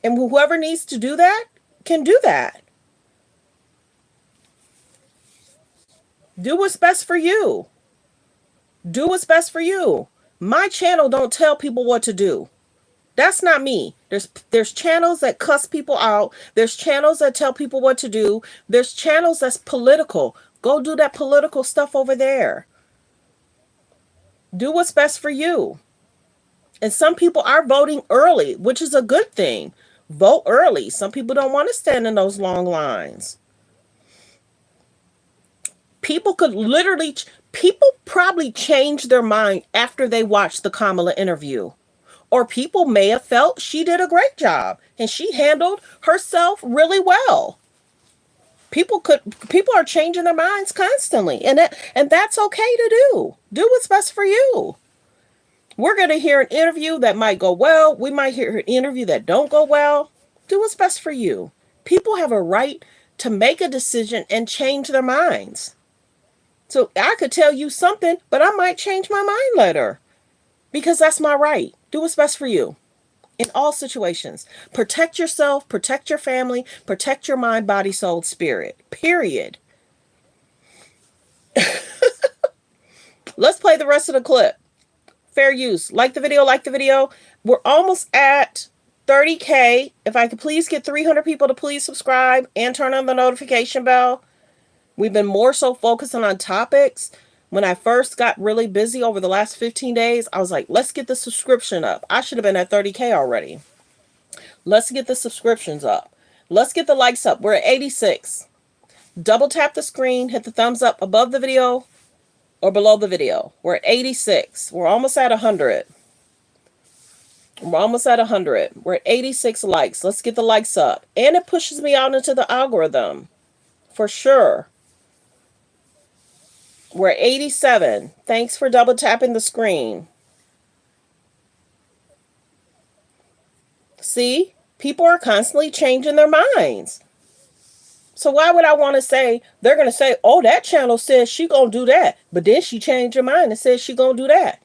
And whoever needs to do that can do that. Do what's best for you. Do what's best for you. My channel don't tell people what to do. That's not me. There's channels that cuss people out. There's channels that tell people what to do. There's channels that's political. Go do that political stuff over there. Do what's best for you. And some people are voting early, which is a good thing. Vote early. Some people don't want to stand in those long lines. People probably change their mind after they watch the Kamala interview. Or people may have felt she did a great job and she handled herself really well. People are changing their minds constantly, and that's okay to do. Do what's best for you. We're going to hear an interview that might go well. We might hear an interview that don't go well. Do what's best for you. People have a right to make a decision and change their minds. So I could tell you something, but I might change my mind later because that's my right. Do what's best for you in all situations. Protect yourself, protect your family, protect your mind, body, soul, spirit, period. Let's play the rest of the clip. Fair use. Like the video. We're almost at 30K. If I could please get 300 people to please subscribe and turn on the notification bell. We've been more so focusing on topics. When I first got really busy over the last 15 days, I was like, let's get the subscription up. I should have been at 30K already. Let's get the subscriptions up. Let's get the likes up. We're at 86. Double tap the screen, hit the thumbs up above the video or below the video. We're at 86. We're almost at 100. We're at 86 likes. Let's get the likes up. And it pushes me out into the algorithm. For sure. We're at 87. Thanks for double tapping the screen. See? People are constantly changing their minds. So why would I want to say, they're going to say, oh, that channel says she going to do that. But then she changed her mind and says she going to do that.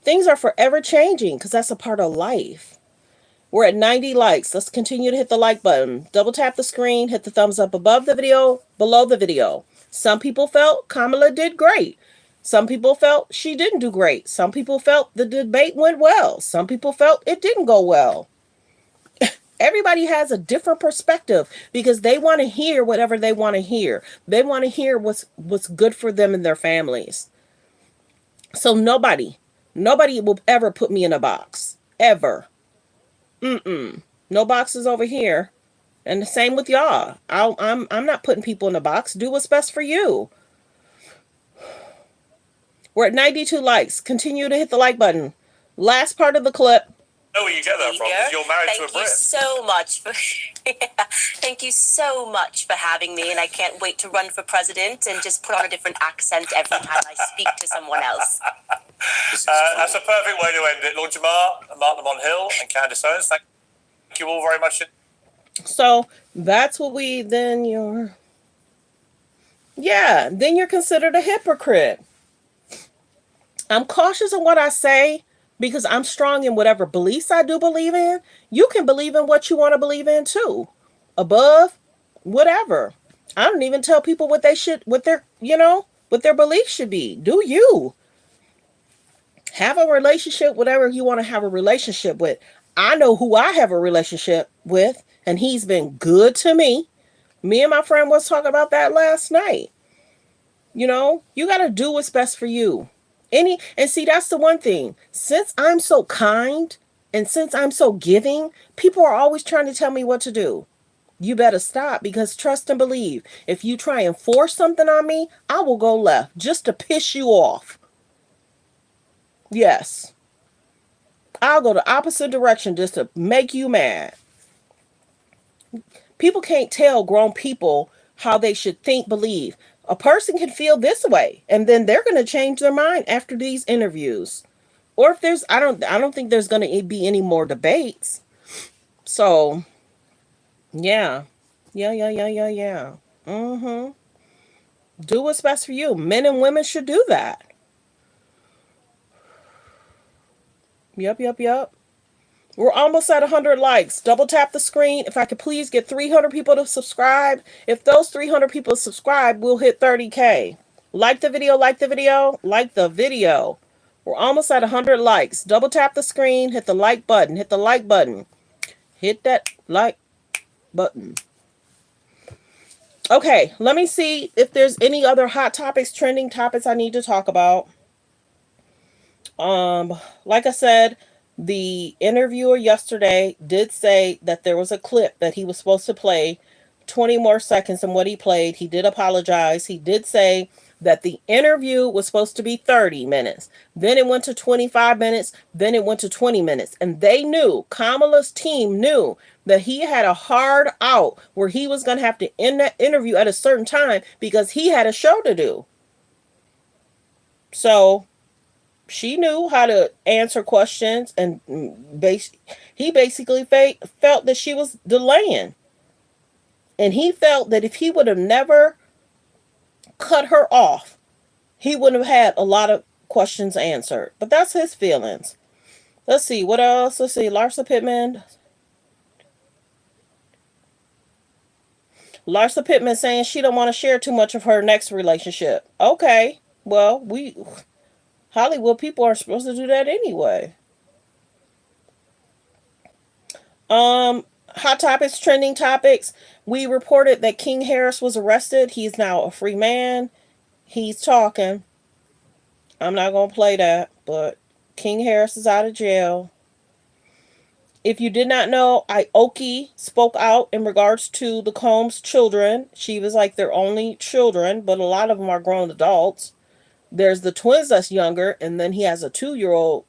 Things are forever changing because that's a part of life. We're at 90 likes. Let's continue to hit the like button. Double tap the screen, hit the thumbs up above the video, below the video. Some people felt Kamala did great. Some people felt she didn't do great. Some people felt the debate went well. Some people felt it didn't go well. Everybody has a different perspective because they want to hear whatever they want to hear. They want to hear what's good for them and their families. So nobody will ever put me in a box. Ever. No boxes over here. And the same with y'all. I'm not putting people in a box. Do what's best for you. We're at 92 likes. Continue to hit the like button. Last part of the clip. Know where you get that from? Because you're married to a Brit. Thank you so much for thank you so much for having me, and I can't wait to run for president and just put on a different accent every time I speak to someone else. That's a perfect way to end it. Lord Jamar, Mark Lamont Hill, and Candace Owens, thank you all very much. So that's what then you're considered a hypocrite. I'm cautious on what I say because I'm strong in whatever beliefs I do believe in. You can believe in what you want to believe in too. Above, whatever. I don't even tell people what their beliefs should be. Do you? Have a relationship, whatever you want to have a relationship with. I know who I have a relationship with, and he's been good to me. Me and my friend was talking about that last night. You got to do what's best for you. And see, that's the one thing. Since I'm so kind and since I'm so giving, people are always trying to tell me what to do. You better stop, because trust and believe. If you try and force something on me, I will go left just to piss you off. Yes. I'll go the opposite direction just to make you mad. People can't tell grown people how they should think, believe. A person can feel this way, and then they're going to change their mind after these interviews. Or if there's, I don't think there's going to be any more debates. So, yeah. Do what's best for you. Men and women should do that. Yep. We're almost at 100 likes. Double tap the screen. If I could please get 300 people to subscribe. If those 300 people subscribe, we'll hit 30K. Like the video. We're almost at 100 likes. Double tap the screen. Hit the like button. Hit that like button. Okay, let me see if there's any other hot topics, trending topics I need to talk about. Like I said, the interviewer yesterday did say that there was a clip that he was supposed to play 20 more seconds than what he played. He did apologize. He did say that the interview was supposed to be 30 minutes. Then it went to 25 minutes. Then it went to 20 minutes. And they knew, Kamala's team knew, that he had a hard out where he was going to have to end that interview at a certain time because he had a show to do. So she knew how to answer questions, and he basically felt that she was delaying. And he felt that if he would have never cut her off, he wouldn't have had a lot of questions answered. But that's his feelings. Let's see, what else? Let's see, Larsa Pittman saying she don't want to share too much of her next relationship. Okay, well, Hollywood people are supposed to do that anyway. Hot topics, trending topics. We reported that King Harris was arrested. He's now a free man. He's talking. I'm not going to play that, but King Harris is out of jail. If you did not know, Aoki spoke out in regards to the Combs children. She was like their only children, but a lot of them are grown adults. There's the twins that's younger, and then he has a 2-year-old,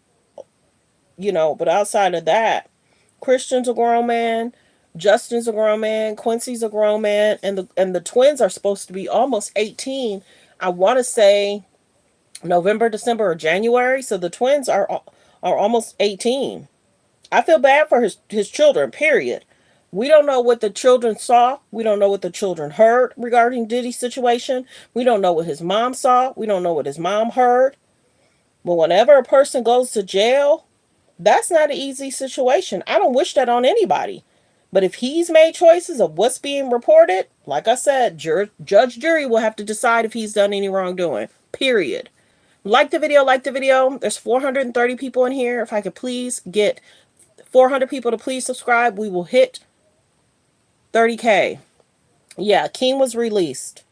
but outside of that, Christian's a grown man, Justin's a grown man, Quincy's a grown man, and the twins are supposed to be almost 18. I want to say November, December, or January. So the twins are almost 18. I feel bad for his children, period. We don't know what the children saw. We don't know what the children heard regarding Diddy's situation. We don't know what his mom saw. We don't know what his mom heard. But whenever a person goes to jail, that's not an easy situation. I don't wish that on anybody. But if he's made choices of what's being reported, like I said, judge, jury will have to decide if he's done any wrongdoing. Period. Like the video, like the video. There's 430 people in here. If I could please get 400 people to please subscribe, we will hit 30K. Yeah, King was released.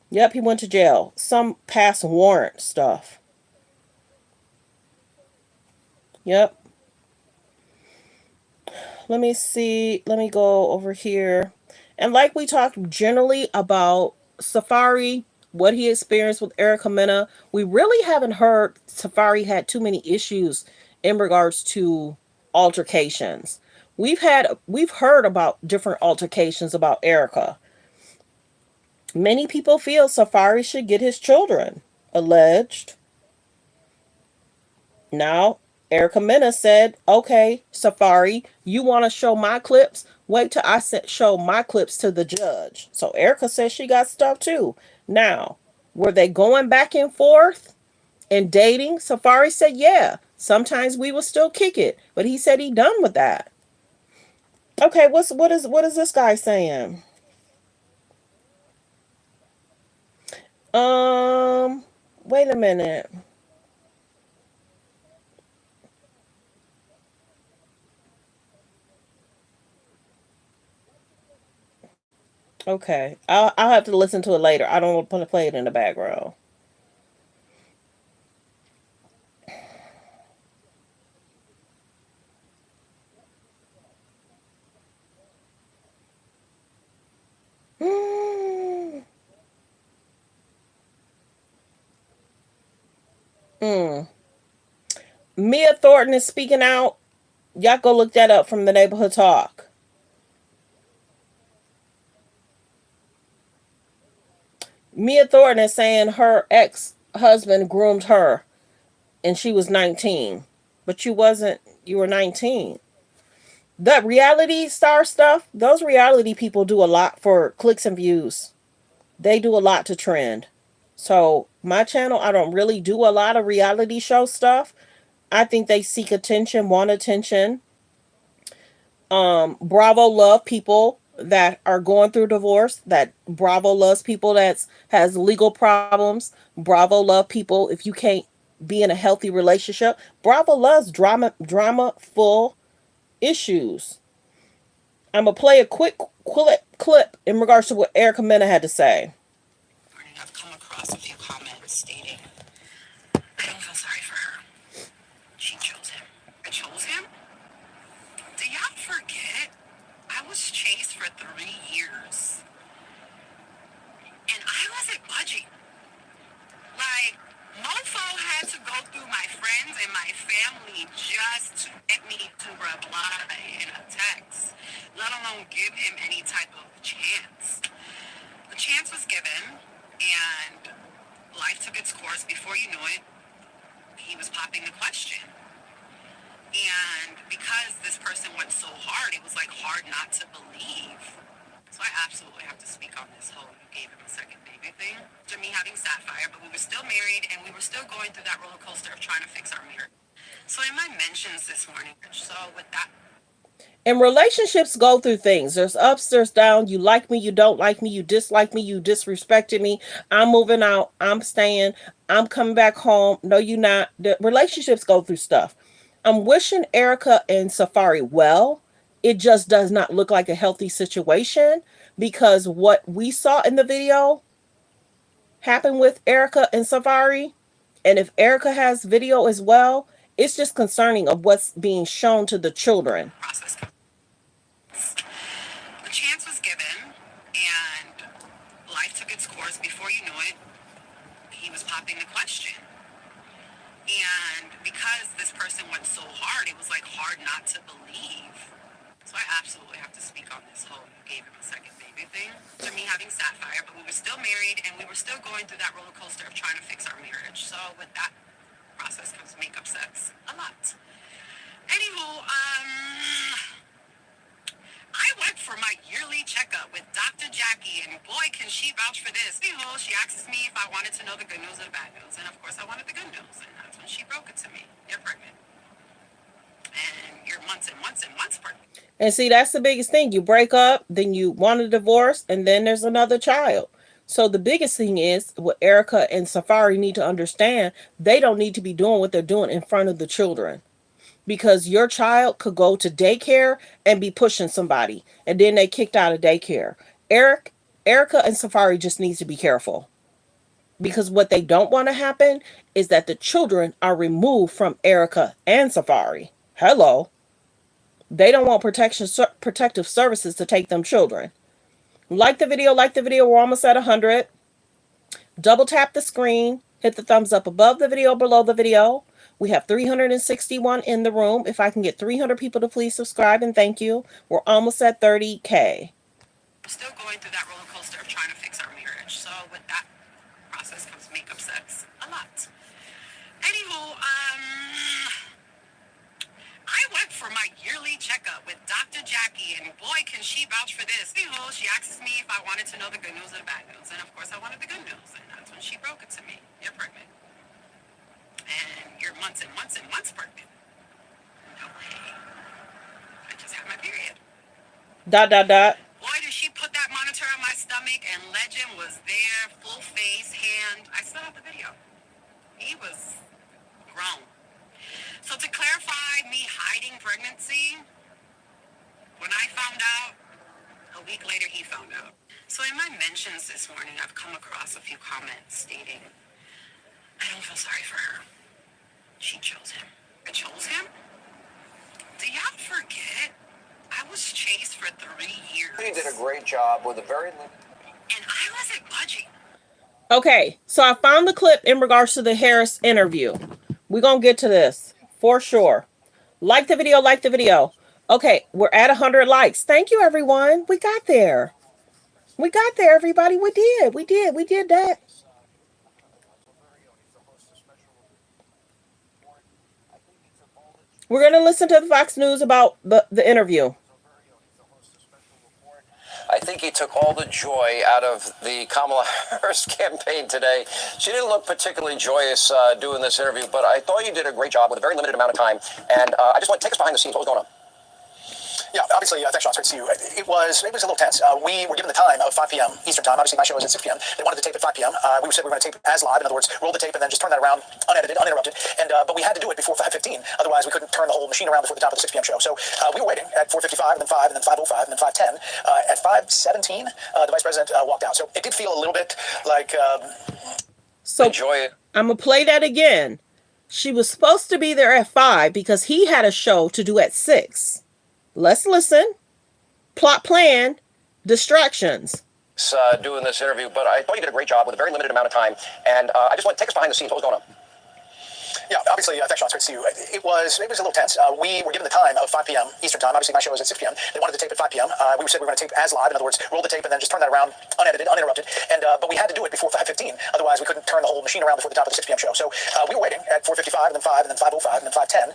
Yep, he went to jail. Some past warrant stuff. Yep. Let me see. Let me go over here. And like we talked generally about Safari, what he experienced with Erica Mena, we really haven't heard Safari had too many issues in regards to altercations. We've heard about different altercations about Erica. Many people feel Safari should get his children, alleged. Now, Erica Mena said, okay, Safari, you want to show my clips? Wait till I show my clips to the judge. So Erica says she got stuff too. Now, were they going back and forth and dating? Safari said, yeah. Sometimes we will still kick it. But he said he done with that. Okay, what is this guy saying? Wait a minute. Okay, I'll have to listen to it later. I don't want to play it in the background. Mm. Mia Thornton is speaking out. Y'all go look that up from the Neighborhood Talk. Mia Thornton is saying her ex-husband groomed her and she was 19. But you wasn't, you were 19. That reality star stuff, those reality people do a lot for clicks and views. They do a lot to trend. So my channel, I don't really do a lot of reality show stuff. I think they seek attention, want attention. Bravo love people that are going through divorce. That Bravo loves people that's has legal problems. Bravo love people if you can't be in a healthy relationship. Bravo loves drama full issues. I'm gonna play a quick clip in regards to what Erica Mena had to say. I've come across a few comments stating, I don't feel sorry for her. She chose him. I chose him? Do y'all forget? I was chased for 3 years. And I wasn't budging. Like, Mofo had to go through my friends and my family just to get me to reply in a text, let alone give him any type of chance. The chance was given, and life took its course. Before you knew it, he was popping the question. And because this person went so hard, it was like hard not to believe. So I absolutely have to speak on this whole you gave him a second baby thing. To me having Sapphire, but we were still married and we were still going through that roller coaster of trying to fix our marriage. So in my mentions this morning, so with that. And relationships go through things. There's ups, there's downs. You like me, you don't like me, you dislike me, you disrespected me. I'm moving out. I'm staying. I'm coming back home. No, you not. The relationships go through stuff. I'm wishing Erica and Safari well. It just does not look like a healthy situation because what we saw in the video happened with Erica and Safari. And if Erica has video as well, it's just concerning of what's being shown to the children. The chance was given, and life took its course. Before you knew it, he was popping the question. And because this person went so hard, it was like hard not to believe. So I absolutely have to speak on this whole you gave him a second baby thing. To me having Sapphire, but we were still married and we were still going through that roller coaster of trying to fix our marriage. So with that process comes makeup sex a lot. Anywho, I went for my yearly checkup with Dr. Jackie, and boy, can she vouch for this. Anywho, she asks me if I wanted to know the good news or the bad news, and of course I wanted the good news, and that's when she broke it to me. You're pregnant. and you're months and months and months pregnant. And see, that's the biggest thing. You break up, then you want a divorce, and then there's another child. So the biggest thing is what Erica and Safari need to understand, they don't need to be doing what they're doing in front of the children. Because your child could go to daycare and be pushing somebody, and then they kicked out of daycare. Erica and Safari just needs to be careful. Because what they don't want to happen is that the children are removed from Erica and Safari. Hello. They don't want protective services to take them children. Like the video, like the video. We're almost at 100. Double tap the screen. Hit the thumbs up above the video, below the video. We have 361 in the room. If I can get 300 people to please subscribe and thank you. We're almost at 30K. I'm still going through that roller coaster of trying to fix our marriage. So with that process comes makeup sex a lot. Anywho, I went for my yearly checkup with Dr. Jackie, and boy, can she vouch for this. Anywho, she asks me if I wanted to know the good news or the bad news, and of course I wanted the good news, and that's when she broke it to me. You're pregnant. And you're months and months and months pregnant. No way. I just had my period. ... Boy, did she put that monitor on my stomach, and Legend was there, full face, hand. I still have the video. He was grown. So to clarify me hiding pregnancy, when I found out, a week later he found out. So in my mentions this morning, I've come across a few comments stating, I don't feel sorry for her. She chose him. I chose him? Do y'all forget? I was chased for 3 years. He did a great job with a very... And I wasn't budging. Okay, so I found the clip in regards to the Harris interview. We're going to get to this for sure. Like the video, like the video. Okay, we're at 100 likes. Thank you, everyone. We got there. We got there, everybody. We did that. We're going to listen to the Fox News about the interview. I think he took all the joy out of the Kamala Harris campaign today. She didn't look particularly joyous doing this interview, but I thought you did a great job with a very limited amount of time. And I just want to take us behind the scenes. What was going on? Yeah, obviously, thanks, Sean. It's great to see you. It was a little tense. We were given the time of 5 p.m. Eastern time. Obviously, my show is at 6 p.m. They wanted to tape at 5 p.m. We said we were going to tape as live. In other words, roll the tape and then just turn that around unedited, uninterrupted. And but we had to do it before 5:15. Otherwise, we couldn't turn the whole machine around before the top of the 6 p.m. show. So we were waiting at 4:55, and then 5, and then 5:05, and then 5:10. At 5:17, the vice president walked out. So it did feel a little bit like... So enjoy it. I'm going to play that again. She was supposed to be there at 5 because he had a show to do at 6. Let's listen. Plot plan, distractions. Doing this interview, but I thought you did a great job with a very limited amount of time. And I just want to take us behind the scenes. What was going on? Yeah, obviously, thanks, Sean. It's great to see you. It was a little tense. We were given the time of 5 p.m. Eastern time. Obviously, my show is at 6 p.m. They wanted to tape at 5 p.m. We said we were going to tape as live. In other words, roll the tape and then just turn that around unedited, uninterrupted. And but we had to do it before 5:15. Otherwise, we couldn't turn the whole machine around before the top of the 6 p.m. show. So we were waiting at 4:55, and then 5, and then 5:05, and then 5:10.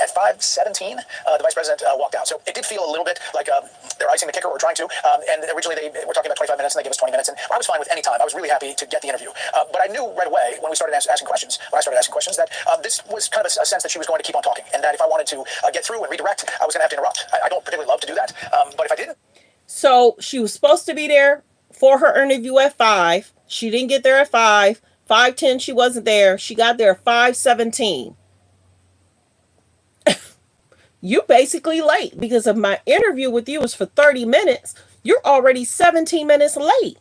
At 5:17, the vice president walked out. So it did feel a little bit like they're icing the kicker, or trying to. And originally, they were talking about 25 minutes, and they gave us 20 minutes. And I was fine with any time. I was really happy to get the interview. But I knew right away when we started asking questions, that this was kind of a sense that she was going to keep on talking, and that if I wanted to get through and redirect, I was going to have to interrupt. I don't particularly love to do that, but if I didn't... So she was supposed to be there for her interview at 5. She didn't get there at 5. 5:10, she wasn't there. She got there at 5:17. You basically late because if my interview with you was for 30 minutes, you're already 17 minutes late.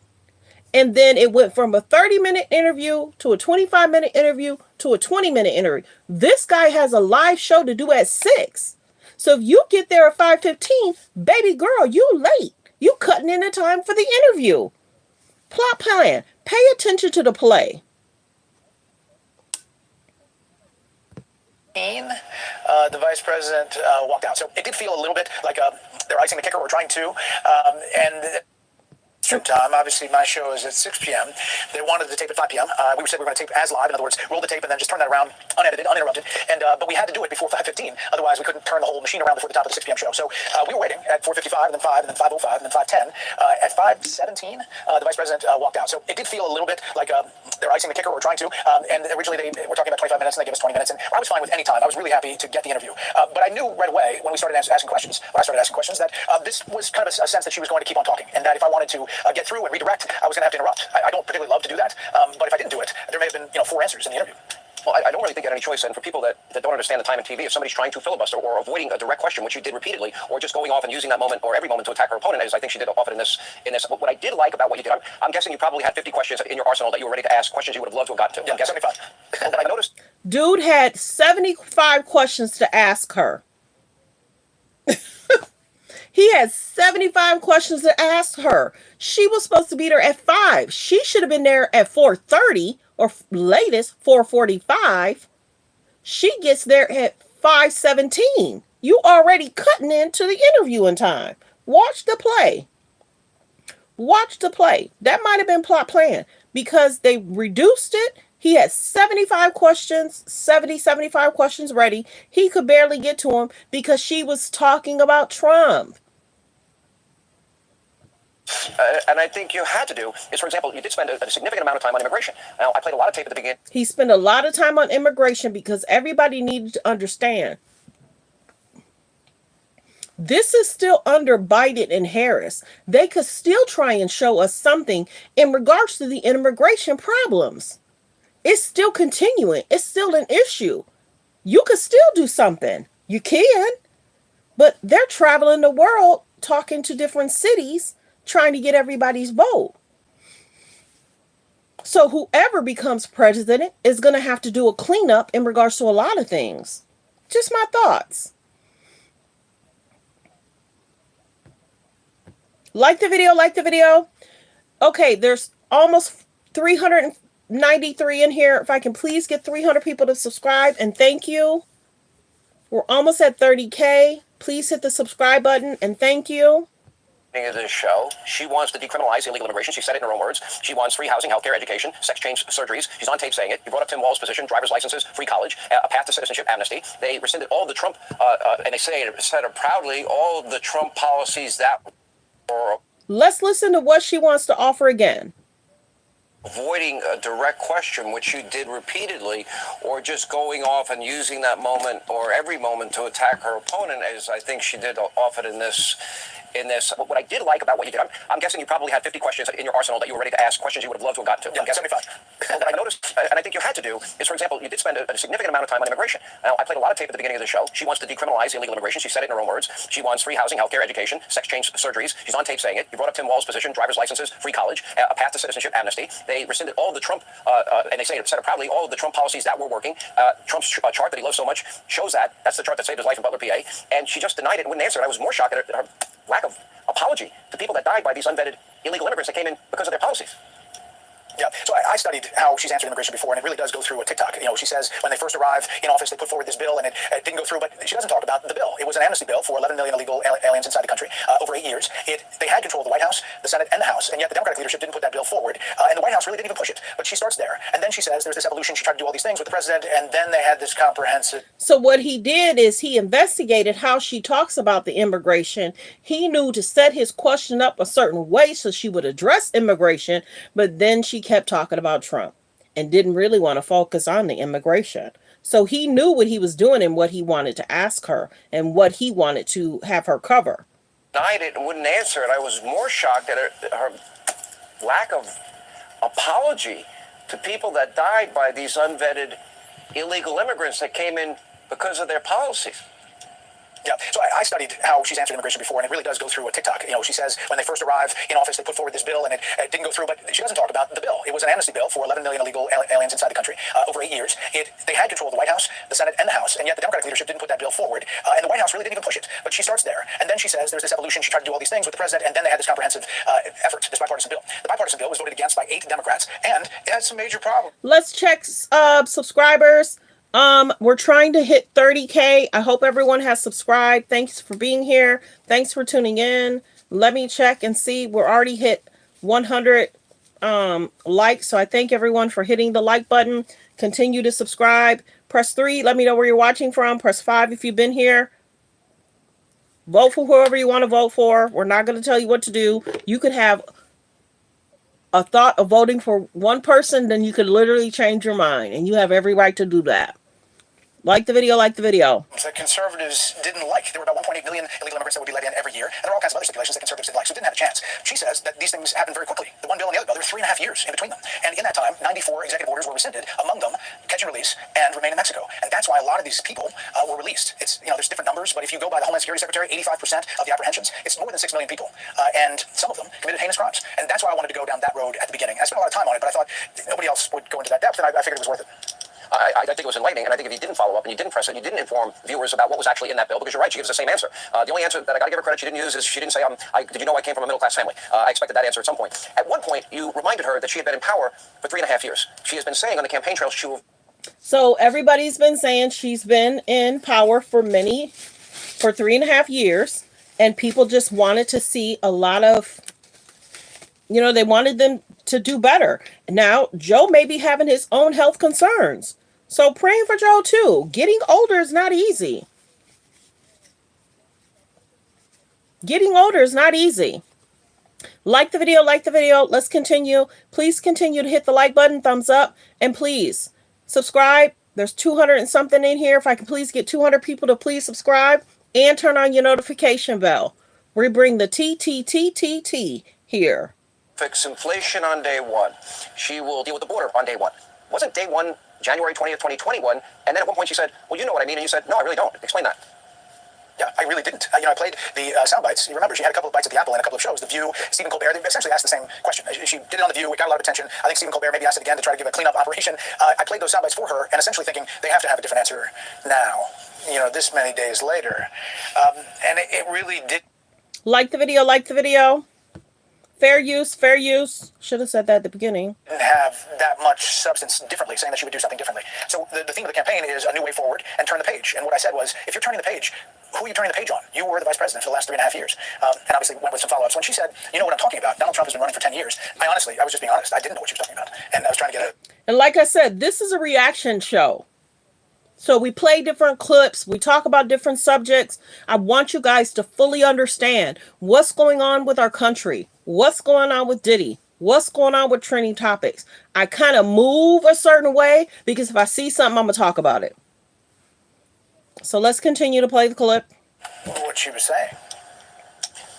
And then it went from a 30-minute interview to a 25-minute interview to a 20-minute interview. This guy has a live show to do at 6. So if you get there at 5:15, baby girl, you late. You cutting in the time for the interview. Plot plan. Pay attention to the play. The vice president walked out. So it did feel a little bit like they're icing the kicker, or trying to. And Eastern time. Obviously, my show is at 6 p.m. They wanted to tape at 5 p.m. We said we were going to tape as live. In other words, roll the tape and then just turn that around unedited, uninterrupted. And but we had to do it before 5:15. Otherwise, we couldn't turn the whole machine around before the top of the 6 p.m. show. So we were waiting at 4:55, and then 5, and then 5:05, and then 5:10. At 5:17, the vice president walked out. So it did feel a little bit like they're icing the kicker, or trying to. And originally they were talking about 25 minutes, and they gave us 20 minutes. And I was fine with any time. I was really happy to get the interview. But I knew right away when we started asking questions, that this was kind of a sense that she was going to keep on talking, and that if I wanted to get through and redirect, I was going to have to interrupt. I don't particularly love to do that, but if I didn't do it, there may have been 4 answers in the interview. Well, I don't really think you had any choice. And for people that don't understand the time in TV, if somebody's trying to filibuster or avoiding a direct question, which you did repeatedly, or just going off and using that moment or every moment to attack her opponent, as I think she did often in this. What I did like about what you did, I'm guessing you probably had 50 questions in your arsenal that you were ready to ask, questions you would have loved to have gotten to. Yeah, 75. And what I noticed, Dude had 75 questions to ask her. He had 75 questions to ask her. She was supposed to be there at 5. She should have been there at 4:30 or latest 4:45. She gets there at 5:17. You already cutting into the interviewing time. Watch the play. Watch the play. That might have been plot plan because they reduced it. He had 75 questions, 75 questions ready. He could barely get to them because she was talking about Trump. and I think you had to do, is, for example, you did spend a significant amount of time on immigration. Now, I played a lot of tape at the beginning. He spent a lot of time on immigration because everybody needed to understand. This is still under Biden and Harris. They could still try and show us something in regards to the immigration problems. It's still continuing. It's still an issue. You could still do something. You can. But they're traveling the world, talking to different cities, trying to get everybody's vote. So whoever becomes president is going to have to do a cleanup in regards to a lot of things. Just my thoughts. Like the video. Okay, there's almost 393 in here. If I can please get 300 people to subscribe, and thank you. We're almost at 30K. Please hit the subscribe button, and thank you. Of this show, she wants to decriminalize illegal immigration. She said it in her own words. She wants free housing, healthcare, education, sex change surgeries. She's on tape saying it. You brought up Tim Walz's position, driver's licenses, free college, a path to citizenship, amnesty. They rescinded all of the Trump, and they said it proudly, all of the Trump policies that were... Let's listen to what she wants to offer again. Avoiding a direct question, which you did repeatedly, or just going off and using that moment or every moment to attack her opponent, as I think she did often in this. What I did like about what you did, I'm guessing you probably had 50 questions in your arsenal that you were ready to ask, questions you would have loved to have gotten to. Yeah, 75. And what I noticed, and I think you had to do, is, for example, you did spend a significant amount of time on immigration. Now, I played a lot of tape at the beginning of the show. She wants to decriminalize illegal immigration. She said it in her own words. She wants free housing, healthcare, education, sex change surgeries. She's on tape saying it. You brought up Tim Walz's position, driver's licenses, free college, a path to citizenship, amnesty. They rescinded all of the Trump, and they said it proudly, all of the Trump policies that were working. Trump's chart that he loves so much shows that. That's the chart that saved his life in Butler, PA. And she just denied it and wouldn't answer it. I was more shocked at her lack of apology to people that died by these unvetted illegal immigrants that came in because of their policies. Yeah, so I studied how she's answered immigration before, and it really does go through a TikTok. She says when they first arrive in office, they put forward this bill, and it didn't go through, but she doesn't talk about the bill. It was an amnesty bill for 11 million illegal aliens inside the country over 8 years. They had control of the White House, the Senate, and the House, and yet the Democratic leadership didn't put that bill forward, and the White House really didn't even push it. But she starts there, and then she says there's this evolution. She tried to do all these things with the president, and then they had this comprehensive... So what he did is he investigated how she talks about the immigration. He knew to set his question up a certain way so she would address immigration, but then she kept talking about Trump and didn't really want to focus on the immigration. So he knew what he was doing and what he wanted to ask her and what he wanted to have her cover. Denied it and wouldn't answer it. I was more shocked at her lack of apology to people that died by these unvetted illegal immigrants that came in because of their policies. Yeah, so I studied how she's answered immigration before, and it really does go through a TikTok. She says when they first arrive in office, they put forward this bill, and it didn't go through, but she doesn't talk about the bill. It was an amnesty bill for 11 million illegal aliens inside the country over 8 years. They had control of the White House, the Senate, and the House, and yet the Democratic leadership didn't put that bill forward, and the White House really didn't even push it. But she starts there, and then she says there's this evolution. She tried to do all these things with the president, and then they had this comprehensive effort, this bipartisan bill. The bipartisan bill was voted against by 8 Democrats, and it had some major problems. Let's check subscribers. We're trying to hit 30K. I hope everyone has subscribed. Thanks for being here. Thanks for tuning in. Let me check and see. We're already hit 100 likes. So I thank everyone for hitting the like button. Continue to subscribe. Press 3. Let me know where you're watching from. Press 5 if you've been here. Vote for whoever you want to vote for. We're not going to tell you what to do. You could have a thought of voting for one person, then you could literally change your mind, and you have every right to do that. Like the video, like the video. That conservatives didn't like. There were about 1.8 million illegal immigrants that would be let in every year, and there are all kinds of other stipulations that conservatives didn't like, so it didn't have a chance. She says that these things happen very quickly. The one bill and the other bill, there were 3.5 years in between them. And in that time, 94 executive orders were rescinded, among them catch and release and remain in Mexico. And that's why a lot of these people were released. It's, there's different numbers, but if you go by the Homeland Security Secretary, 85% of the apprehensions, it's more than 6 million people. And some of them committed heinous crimes. And that's why I wanted to go down that road at the beginning. I spent a lot of time on it, but I thought nobody else would go into that depth, and I figured it was worth it. I think it was enlightening, and I think if you didn't follow up and you didn't press it, and you didn't inform viewers about what was actually in that bill, because you're right, she gives the same answer. The only answer that I got to give her credit she didn't use is she didn't say, did you know I came from a middle-class family? I expected that answer at some point. At one point, you reminded her that she had been in power for 3.5 years. She has been saying on the campaign trail she will... So everybody's been saying she's been in power for 3.5 years, and people just wanted to see a lot of, they wanted them to do better. Now, Joe may be having his own health concerns. So praying for Joe too. Getting older is not easy. Getting older is not easy. Like the video, like the video. Let's continue. Please continue to hit the like button, thumbs up, and please subscribe. There's 200 and something in here. If I can please get 200 people to please subscribe and turn on your notification bell. We bring the TTTTT here. Fix inflation on day one. She will deal with the border on day one. Wasn't day one January 20th, 2021, and then at one point she said, well, you know what I mean, and you said, no, I really don't. Explain that. Yeah, I really didn't. I played the soundbites. You remember, she had a couple of bites at the apple in a couple of shows. The View, Stephen Colbert, they essentially asked the same question. She did it on The View. It got a lot of attention. I think Stephen Colbert maybe asked it again to try to give a cleanup operation. I played those soundbites for her, and essentially thinking they have to have a different answer now, this many days later. And it really did. Like the video, like the video. Fair use, fair use. Should have said that at the beginning. Didn't have that much substance differently, saying that she would do something differently. So the theme of the campaign is a new way forward and turn the page. And what I said was, if you're turning the page, who are you turning the page on? You were the vice president for the last 3.5 years. And obviously went with some follow-ups. When she said, you know what I'm talking about, Donald Trump has been running for 10 years. I was just being honest. I didn't know what she was talking about. And I was trying to get it. And like I said, this is a reaction show. So we play different clips. We talk about different subjects. I want you guys to fully understand what's going on with our country. What's going on with Diddy? What's going on with trending topics? I kind of move a certain way because if I see something, I'm going to talk about it. So let's continue to play the clip. What she was saying.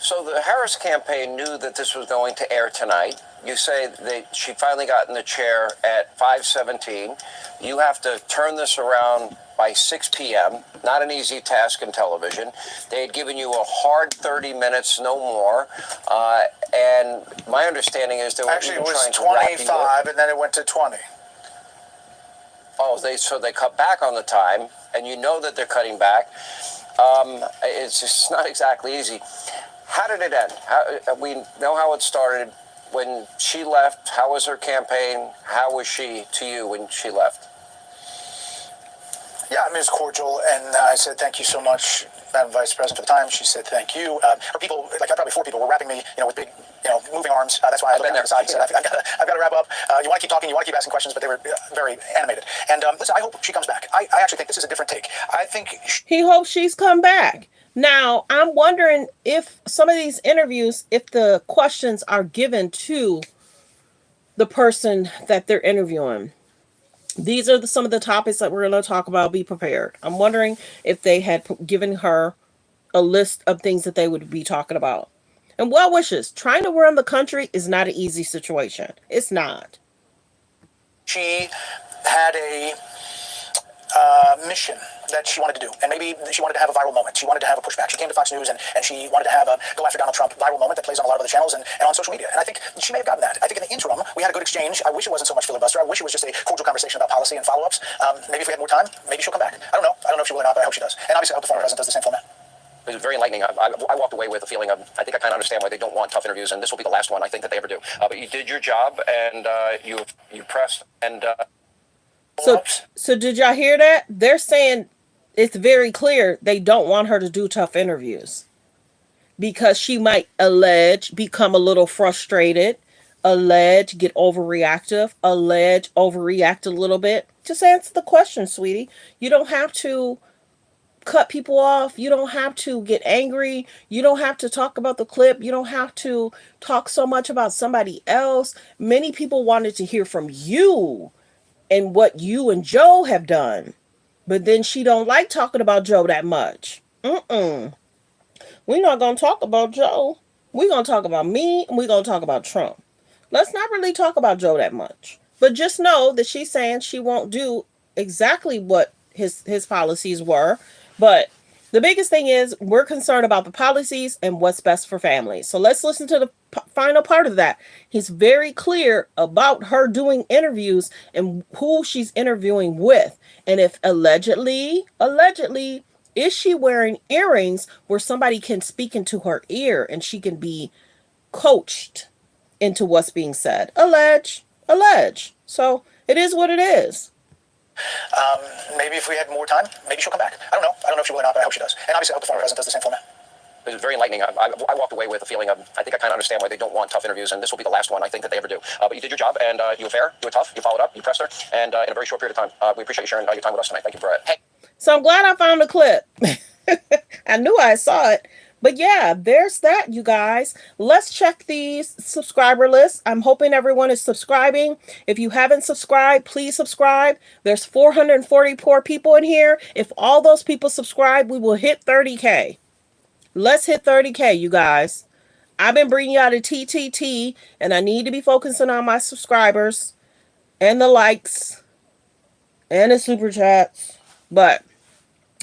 So the Harris campaign knew that this was going to air tonight. You say that she finally got in the chair at 5:17. You have to turn this around by 6 p.m. Not an easy task in television. They had given you a hard 30 minutes, no more. And my understanding is they were actually, it was 25, and then it went to 20. Oh, so they cut back on the time, and you know that they're cutting back. It's just not exactly easy. How did it end? We know how it started. When she left, how was her campaign? How was she to you when she left? Yeah, it was cordial, and I said, thank you so much, Madam Vice President, for the time. She said, thank you. Her people, probably 4 people, were wrapping me, with big, moving arms. That's why I looked down to the side and said, I've got to wrap up. You want to keep talking, you want to keep asking questions, but they were very animated. And listen, I hope she comes back. I actually think this is a different take. I think... He hopes she's come back. Now, I'm wondering if some of these interviews, if the questions are given to the person that they're interviewing. These are some of the topics that we're going to talk about. Be prepared. I'm wondering if they had given her a list of things that they would be talking about. And well wishes. Trying to run the country is not an easy situation. It's not. She had a mission that she wanted to do, and maybe she wanted to have a viral moment. She wanted to have a pushback. She came to Fox News and she wanted to have a go after Donald Trump viral moment that plays on a lot of other channels and on social media. And I think she may have gotten that. I think in the interim, we had a good exchange. I wish it wasn't so much filibuster. I wish it was just a cordial conversation about policy and follow-ups. Maybe if we had more time, maybe she'll come back. I don't know. I don't know if she will or not, but I hope she does. And obviously I hope the former president does the same format. It was very enlightening. I walked away with a feeling of, I think I kind of understand why they don't want tough interviews, and this will be the last one I think that they ever do. But you did your job, and you pressed, and... So did y'all hear that? They're saying it's very clear they don't want her to do tough interviews because she might become a little frustrated allege, get overreactive, allege, overreact a little bit. Just answer the question, sweetie. You don't have to cut people off. You don't have to get angry. You don't have to talk about the clip. You don't have to talk so much about somebody else. Many people wanted to hear from you and what you and Joe have done. But then she don't like talking about Joe that much. We're not going to talk about Joe. We're going to talk about me and we're going to talk about Trump. Let's not really talk about Joe that much. But just know that she's saying she won't do exactly what his policies were. But the biggest thing is we're concerned about the policies and what's best for families. So let's listen to the final part of that. He's very clear about her doing interviews and who she's interviewing with. And if allegedly, is she wearing earrings where somebody can speak into her ear and she can be coached into what's being said? Allege. So it is what it is. Maybe if we had more time, maybe she'll come back. I don't know if she will or not, but I hope she does. And obviously I hope the former president does the same format. It was very enlightening. I walked away with a feeling of, I think I kind of understand why they don't want tough interviews, and this will be the last one I think that they ever do. But you did your job, and you were fair, you were tough, you followed up, you pressed her, and in a very short period of time. We appreciate you sharing your time with us tonight. Thank you for it. So I'm glad I found the clip. I knew I saw it. But yeah, there's that, you guys. Let's check these subscriber lists. I'm hoping everyone is subscribing. If you haven't subscribed, please subscribe. There's 444 people in here. If all those people subscribe, we will hit 30K. Let's hit 30K, you guys. I've been bringing you out a TTT, and I need to be focusing on my subscribers and the likes and the super chats. But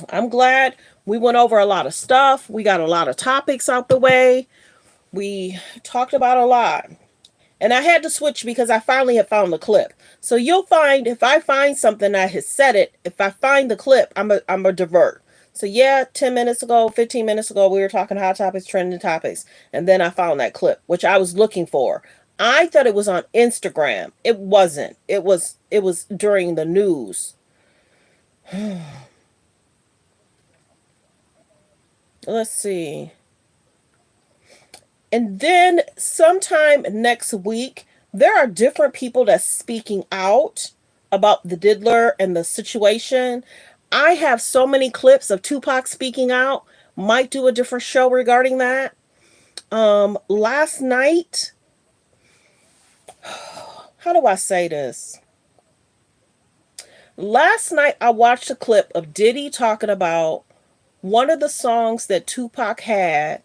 I'm glad we went over a lot of stuff. We got a lot of topics out the way. We talked about a lot. And I had to switch because I finally had found the clip. So you'll find if I find something that has said it, if I find the clip, I'm a divert. So yeah, 10 minutes ago, 15 minutes ago, we were talking hot topics, trending topics. And then I found that clip, which I was looking for. I thought it was on Instagram. It wasn't. It was during the news. Let's see. And then sometime next week, there are different people that's speaking out about the diddler and the situation. I have so many clips of Tupac speaking out. Might do a different show regarding that. Last night, how do I say this? Last night, I watched a clip of Diddy talking about one of the songs that Tupac had,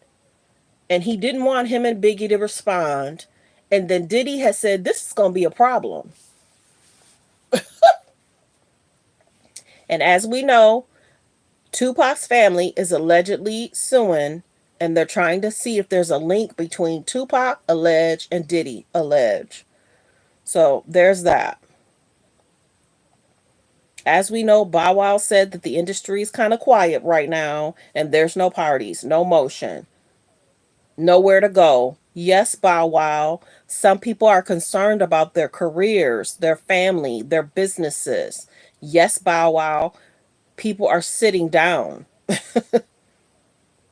and he didn't want him and Biggie to respond. And then Diddy has said, this is going to be a problem. And as we know, Tupac's family is allegedly suing, and they're trying to see if there's a link between Tupac, allege, and Diddy, allege. So there's that. As we know, Bow Wow said that the industry is kind of quiet right now, and there's no parties, no motion, nowhere to go. Yes, Bow Wow. Some people are concerned about their careers, their family, their businesses. Yes, Bow Wow. People are sitting down.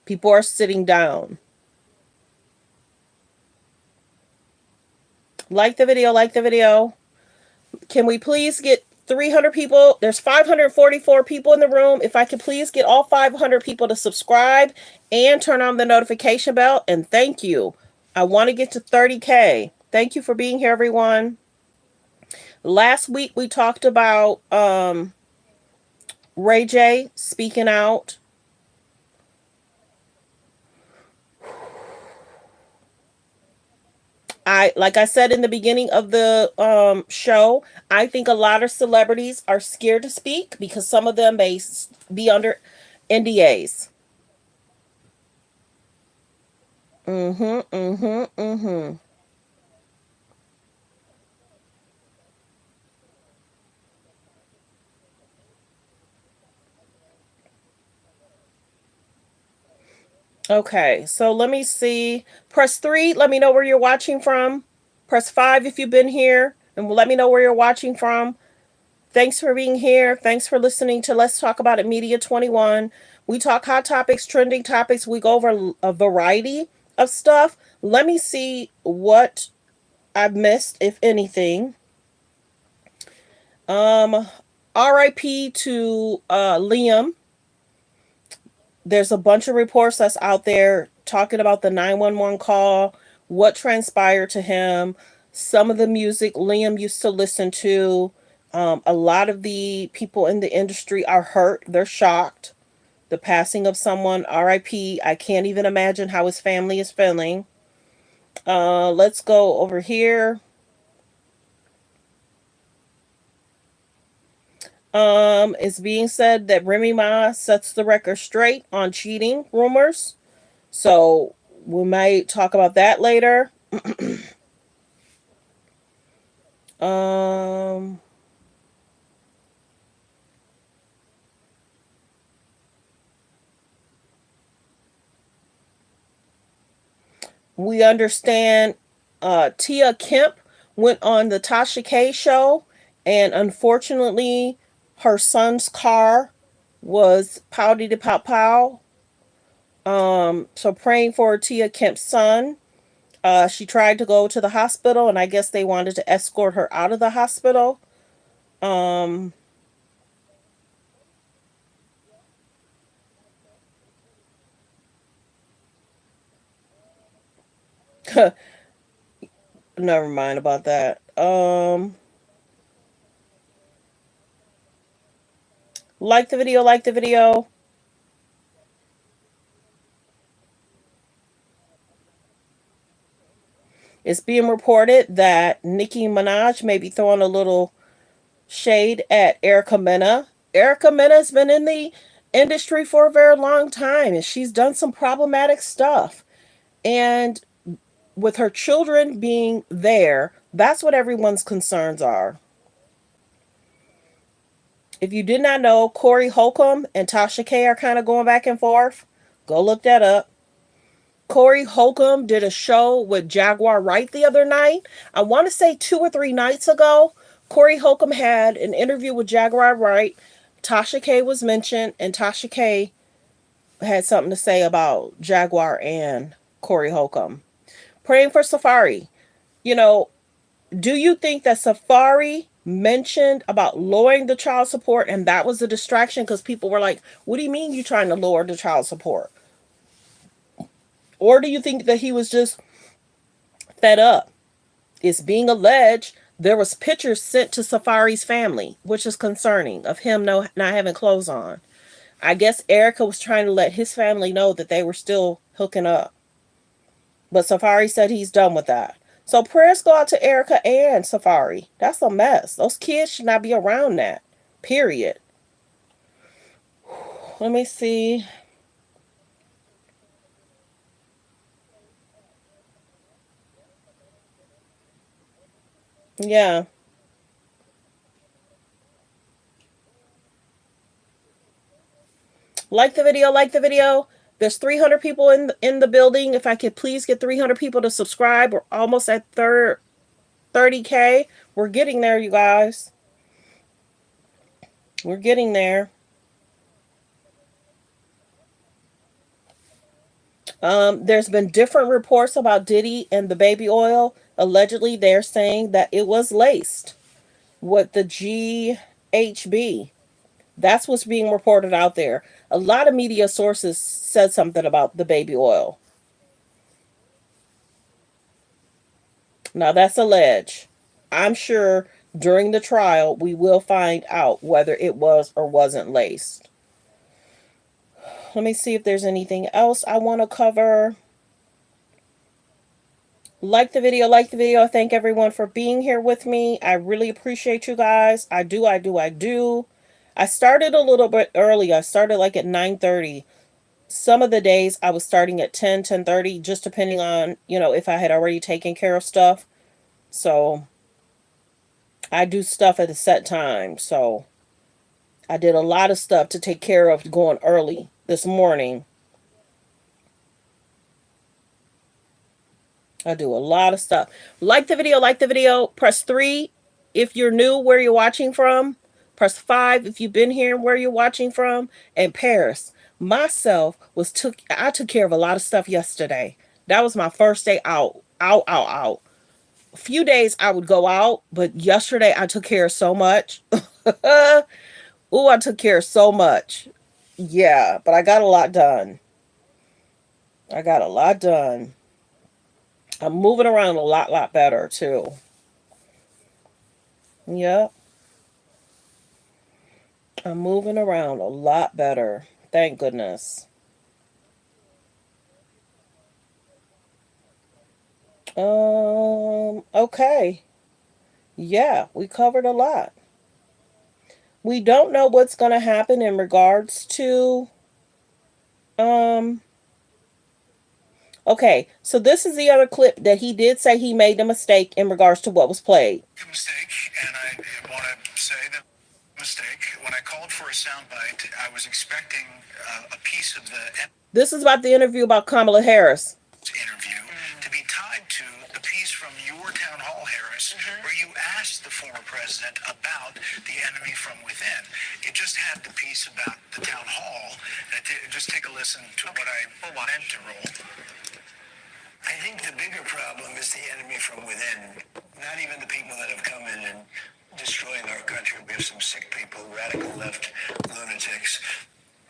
People are sitting down. Like the video. Can we please get 300 people? There's 544 people in the room. If I could please get all 500 people to subscribe and turn on the notification bell. And thank you. I want to get to 30K. Thank you for being here, everyone. Last week we talked about Ray J speaking out. Like I said in the beginning of the show, I think a lot of celebrities are scared to speak because some of them may be under NDAs. Okay, so let me see. Press 3, let me know where you're watching from. Press 5 if you've been here, and let me know where you're watching from. Thanks for being here. Thanks for listening to Let's Talk About It Media 21. We talk hot topics, trending topics. We go over a variety of stuff. Let me see what I've missed, if anything. Um, R.I.P. to Liam. There's a bunch of reports that's out there talking about the 911 call, what transpired to him, some of the music Liam used to listen to. A lot of the people in the industry are hurt. They're shocked. The passing of someone, RIP. I can't even imagine how his family is feeling. Let's go over here. It's being said that Remy Ma sets the record straight on cheating rumors. So we might talk about that later. um, we understand Tia Kemp went on the Tasha K show, and unfortunately, her son's car was pouty to pow pow. So praying for Tia Kemp's son. She tried to go to the hospital, and I guess they wanted to escort her out of the hospital. Um, Never mind about that. Like the video, like the video. It's being reported that Nicki Minaj may be throwing a little shade at Erica Mena. Erica Mena's been in the industry for a very long time, and she's done some problematic stuff. And with her children being there, that's what everyone's concerns are. If you did not know, Corey Holcomb and Tasha K are kind of going back and forth. Go look that up. Corey Holcomb did a show with Jaguar Wright the other night. I want to say 2 or 3 nights ago. Corey Holcomb had an interview with Jaguar Wright. Tasha K was mentioned, and Tasha K had something to say about Jaguar and Corey Holcomb. Praying for Safari. You know, do you think that Safari mentioned about lowering the child support and that was a distraction because people were like, what do you mean you trying to lower the child support? Or do you think that he was just fed up? It's being alleged there was pictures sent to Safari's family, which is concerning, of him not having clothes on. I guess Erica was trying to let his family know that they were still hooking up. But Safari said he's done with that. So prayers go out to Erica and Safari. That's a mess. Those kids should not be around that. Period. Let me see. Yeah. Like the video, like the video. There's 300 people in the building. If I could please get 300 people to subscribe. We're almost at 30K. We're getting there, you guys. We're getting there. There's been different reports about Diddy and the baby oil. Allegedly, they're saying that it was laced with the GHB. That's what's being reported out there. A lot of media sources said something about the baby oil. Now, that's alleged. I'm sure during the trial we will find out whether it was or wasn't laced. Let me see if there's anything else I want to cover. Like the video, like the video. Thank everyone for being here with me. I really appreciate you guys. I do, I do, I do. I started a little bit early. I started like at 9:30. Some of the days I was starting at 10:30, just depending on, if I had already taken care of stuff. So I do stuff at a set time. So I did a lot of stuff to take care of going early this morning. I do a lot of stuff. Like the video, like the video. Press 3 if you're new, where you're watching from. Press 5 if you've been here, where you're watching from. And Paris, I took care of a lot of stuff yesterday. That was my first day out. Out, out, out. few days I would go out, but yesterday I took care of so much. Ooh, I took care of so much. Yeah, but I got a lot done. I got a lot done. I'm moving around a lot better too. Yep. I'm moving around a lot better. Thank goodness. Okay. Yeah, we covered a lot. We don't know what's going to happen in regards to um okay, so this is the other clip that he did say he made a mistake in regards to what was played. Mistake, and I want to say that mistake. When I called for a soundbite, I was expecting a piece of the This is about the interview about Kamala Harris. Interview to be tied to the piece from your town hall, Harris, where you asked the former president about the enemy from within. It just had the piece about the town hall. Just take a listen to what I meant to roll. I think the bigger problem is the enemy from within, not even the people that have come in and destroying our country. We have some sick people, radical left lunatics.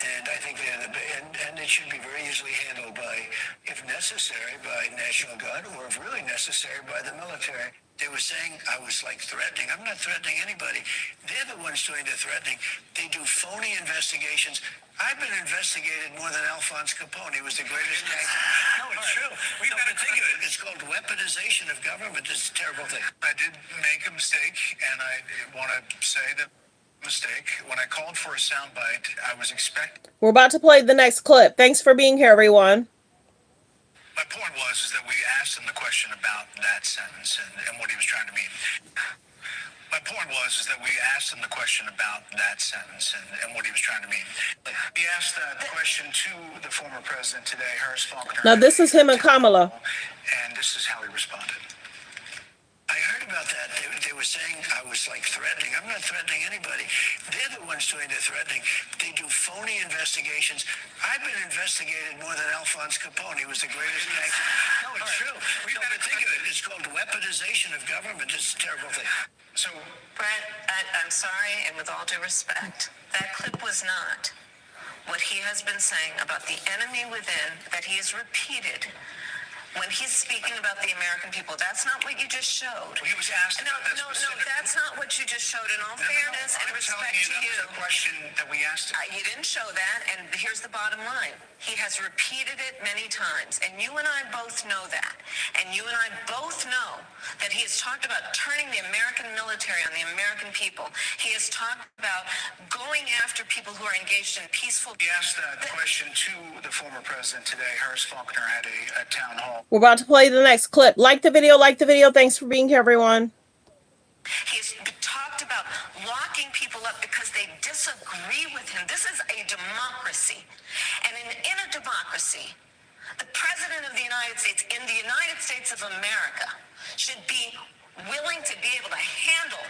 And I think and it should be very easily handled by, if necessary, by National Guard, or if really necessary, by the military. They were saying I was like threatening. I'm not threatening anybody. They're the ones doing the threatening. They do phony investigations. I've been investigated more than Alphonse Capone. He was the greatest gangster. No, it's true. We've got to think of it. It's called weaponization of government. It's a terrible thing. I did make a mistake, and I want to say that mistake. When I called for a soundbite, I was expecting. We're about to play the next clip. Thanks for being here, everyone. My point was that we asked him the question about that sentence and what he was trying to mean. My point was that we asked him the question about that sentence and what he was trying to mean. He asked that question to the former president today, Harris Faulkner. Now this is him and Kamala. And this is how he responded. I heard about that. They were saying I was like threatening. I'm not threatening anybody. They're the ones doing the threatening. They do phony investigations. I've been investigated more than Alphonse Capone. He was the greatest gangster. No, it's true. We've got to think of it. It's called weaponization of government. It's a terrible thing. So, Brett, I'm sorry, and with all due respect, that clip was not what he has been saying about the enemy within that he has repeated when he's speaking about the American people. That's not what you just showed. He was asked about that specifically. No, that's not what you just showed. In all fairness and respect to you, that was a question that we asked him. You didn't show that, and here's the bottom line. He has repeated it many times, and you and I both know that. And you and I both know that he has talked about turning the American military on the American people. He has talked about going after people who are engaged in peaceful... He asked that question to the former president today. Harris Faulkner had a town hall. We're about to play the next clip. Like the video, like the video. Thanks for being here, everyone. He's talked about locking people up because they disagree with him. This is a democracy. And in a democracy, the president of the United States, in the United States of America, should be willing to be able to handle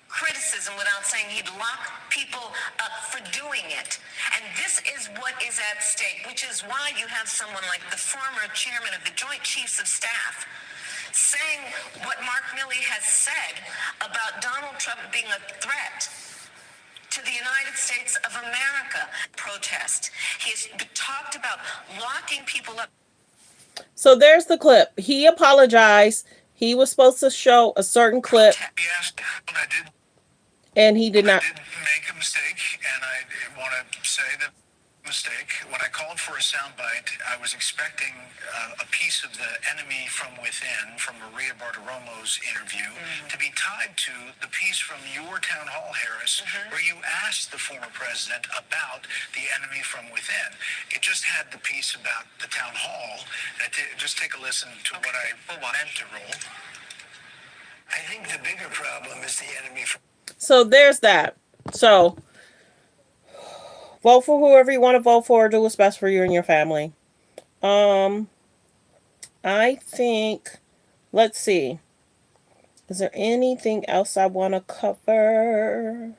criticism without saying he'd lock people up for doing it. And this is what is at stake, which is why you have someone like the former chairman of the Joint Chiefs of Staff saying what Mark Milley has said about Donald Trump being a threat to the United States of America. Protest. He's talked about locking people up. So there's the clip. He apologized. He was supposed to show a certain clip. He asked, and I did. And he did not. I did make a mistake, and I want to say that mistake. When I called for a soundbite, I was expecting a piece of the enemy from within, from Maria Bartiromo's interview, to be tied to the piece from your town hall, Harris, where you asked the former president about the enemy from within. It just had the piece about the town hall. Just take a listen to what I meant to roll. I think the bigger problem is the enemy from... So there's that. So vote for whoever you want to vote for. Do what's best for you and your family. I think, let's see. Is there anything else I want to cover?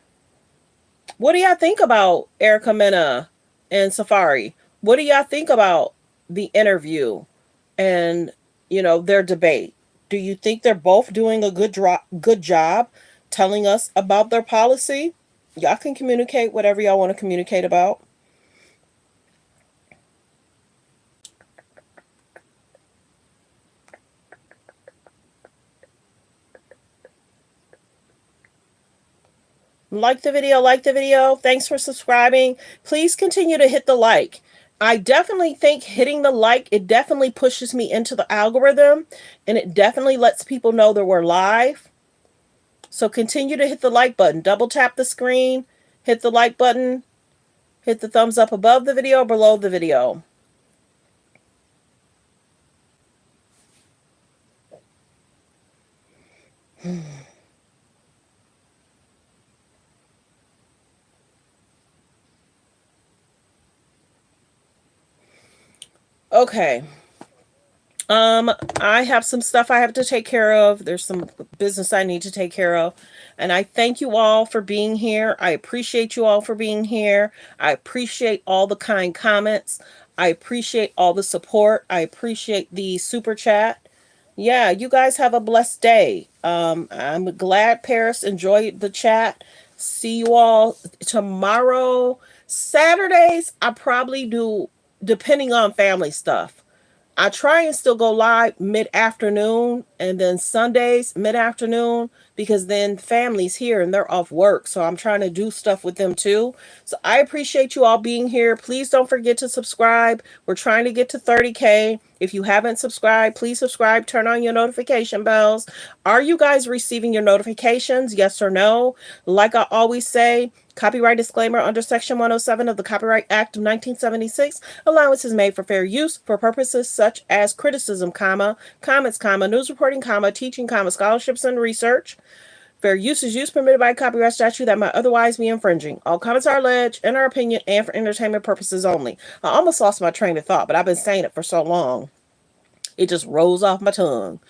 What do y'all think about Erica Mena and Safari? What do y'all think about the interview and, their debate? Do you think they're both doing a good job telling us about their policy? Y'all can communicate whatever y'all want to communicate about. Like the video, like the video. Thanks for subscribing. Please continue to hit the like. I definitely think hitting the like, it definitely pushes me into the algorithm, and it definitely lets people know that we're live. So continue to hit the like button. Double tap the screen, hit the like button, hit the thumbs up above the video or below the video. Okay. I have some stuff I have to take care of. There's some business I need to take care of. And I thank you all for being here. I appreciate you all for being here. I appreciate all the kind comments. I appreciate all the support. I appreciate the super chat. Yeah, you guys have a blessed day. I'm glad Paris enjoyed the chat. See you all tomorrow. Saturdays, I probably do, depending on family stuff. I try and still go live mid-afternoon, and then Sundays mid-afternoon, because then family's here and they're off work. So I'm trying to do stuff with them too. So I appreciate you all being here. Please don't forget to subscribe. We're trying to get to 30K. If you haven't subscribed, please subscribe. Turn on your notification bells. Are you guys receiving your notifications? Yes or no? Like I always say, copyright disclaimer under Section 107 of the Copyright Act of 1976. Allowance is made for fair use for purposes such as criticism, comments, news reporting, teaching, scholarships, and research. Fair use is use permitted by copyright statute that might otherwise be infringing. All comments are alleged, in our opinion, and for entertainment purposes only. I almost lost my train of thought, but I've been saying it for so long. It just rolls off my tongue.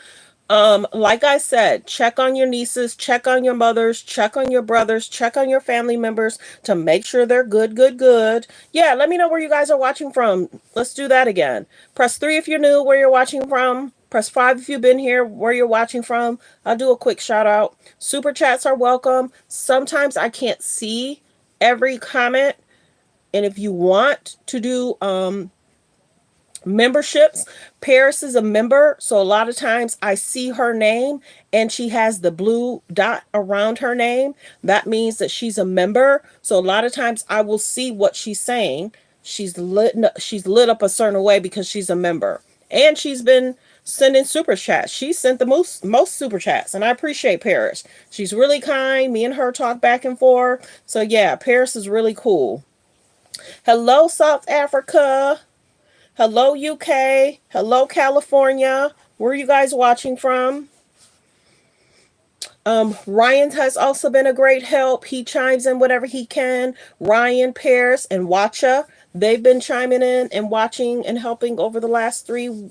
Like I said, check on your nieces, check on your mothers, check on your brothers, check on your family members to make sure they're good. Yeah, let me know where you guys are watching from. Let's do that again. Press 3 if you're new, where you're watching from. Press 5 if you've been here, where you're watching from. I'll do a quick shout out. Super chats are welcome. Sometimes I can't see every comment. And if you want to do, memberships, Paris is a member, so a lot of times I see her name and she has the blue dot around her name. That means that she's a member. So a lot of times I will see what she's saying. She's lit up a certain way because she's a member, and she's been sending super chats. She sent the most super chats, and I appreciate Paris. She's really kind. Me and her talk back and forth. So yeah, Paris is really cool. Hello, South Africa. Hello, UK. Hello, California. Where are you guys watching from? Ryan has also been a great help. He chimes in whatever he can. Ryan, Paris, and Watcha, they've been chiming in and watching and helping over the last 3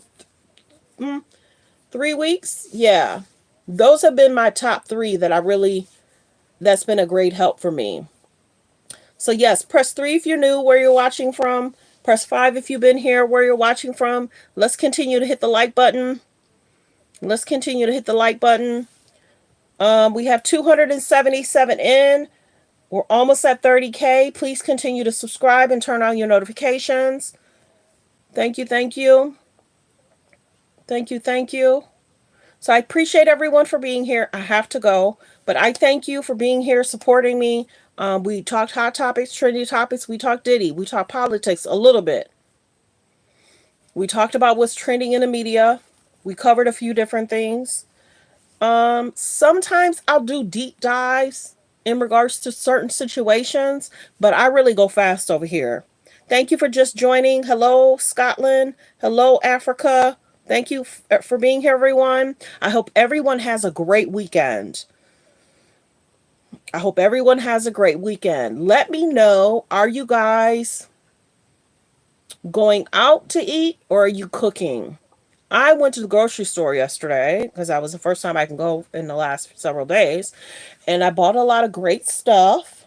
weeks. Yeah. Those have been my top 3 that's been a great help for me. So yes, press 3 if you're new, where you're watching from. Press 5 if you've been here, where you're watching from. Let's continue to hit the like button. Let's continue to hit the like button. We have 277 in. We're almost at 30K. Please continue to subscribe and turn on your notifications. Thank you, thank you. Thank you, thank you. So I appreciate everyone for being here. I have to go, but I thank you for being here, supporting me. We talked hot topics, trendy topics. We talked Diddy. We talked politics a little bit. We talked about what's trending in the media. We covered a few different things. Sometimes I'll do deep dives in regards to certain situations, but I really go fast over here. Thank you for just joining. Hello, Scotland. Hello, Africa. Thank you for being here, everyone. I hope everyone has a great weekend. I hope everyone has a great weekend. Let me know, are you guys going out to eat or are you cooking? I went to the grocery store yesterday because that was the first time I can go in the last several days. And I bought a lot of great stuff.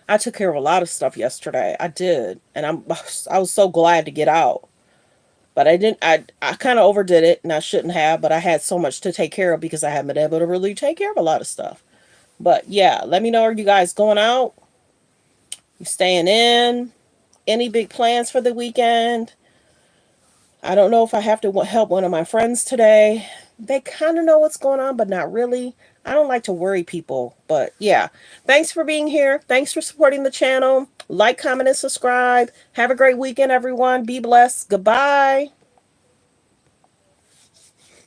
I took care of a lot of stuff yesterday. I did. And I was so glad to get out. But I didn't, I kind of overdid it and I shouldn't have, but I had so much to take care of because I haven't been able to really take care of a lot of stuff. But yeah, let me know, are you guys going out? You staying in? Any big plans for the weekend? I don't know if I have to help one of my friends today. They kind of know what's going on, but not really. I don't like to worry people, but yeah. Thanks for being here. Thanks for supporting the channel. Like, comment, and subscribe. Have a great weekend, everyone. Be blessed. Goodbye.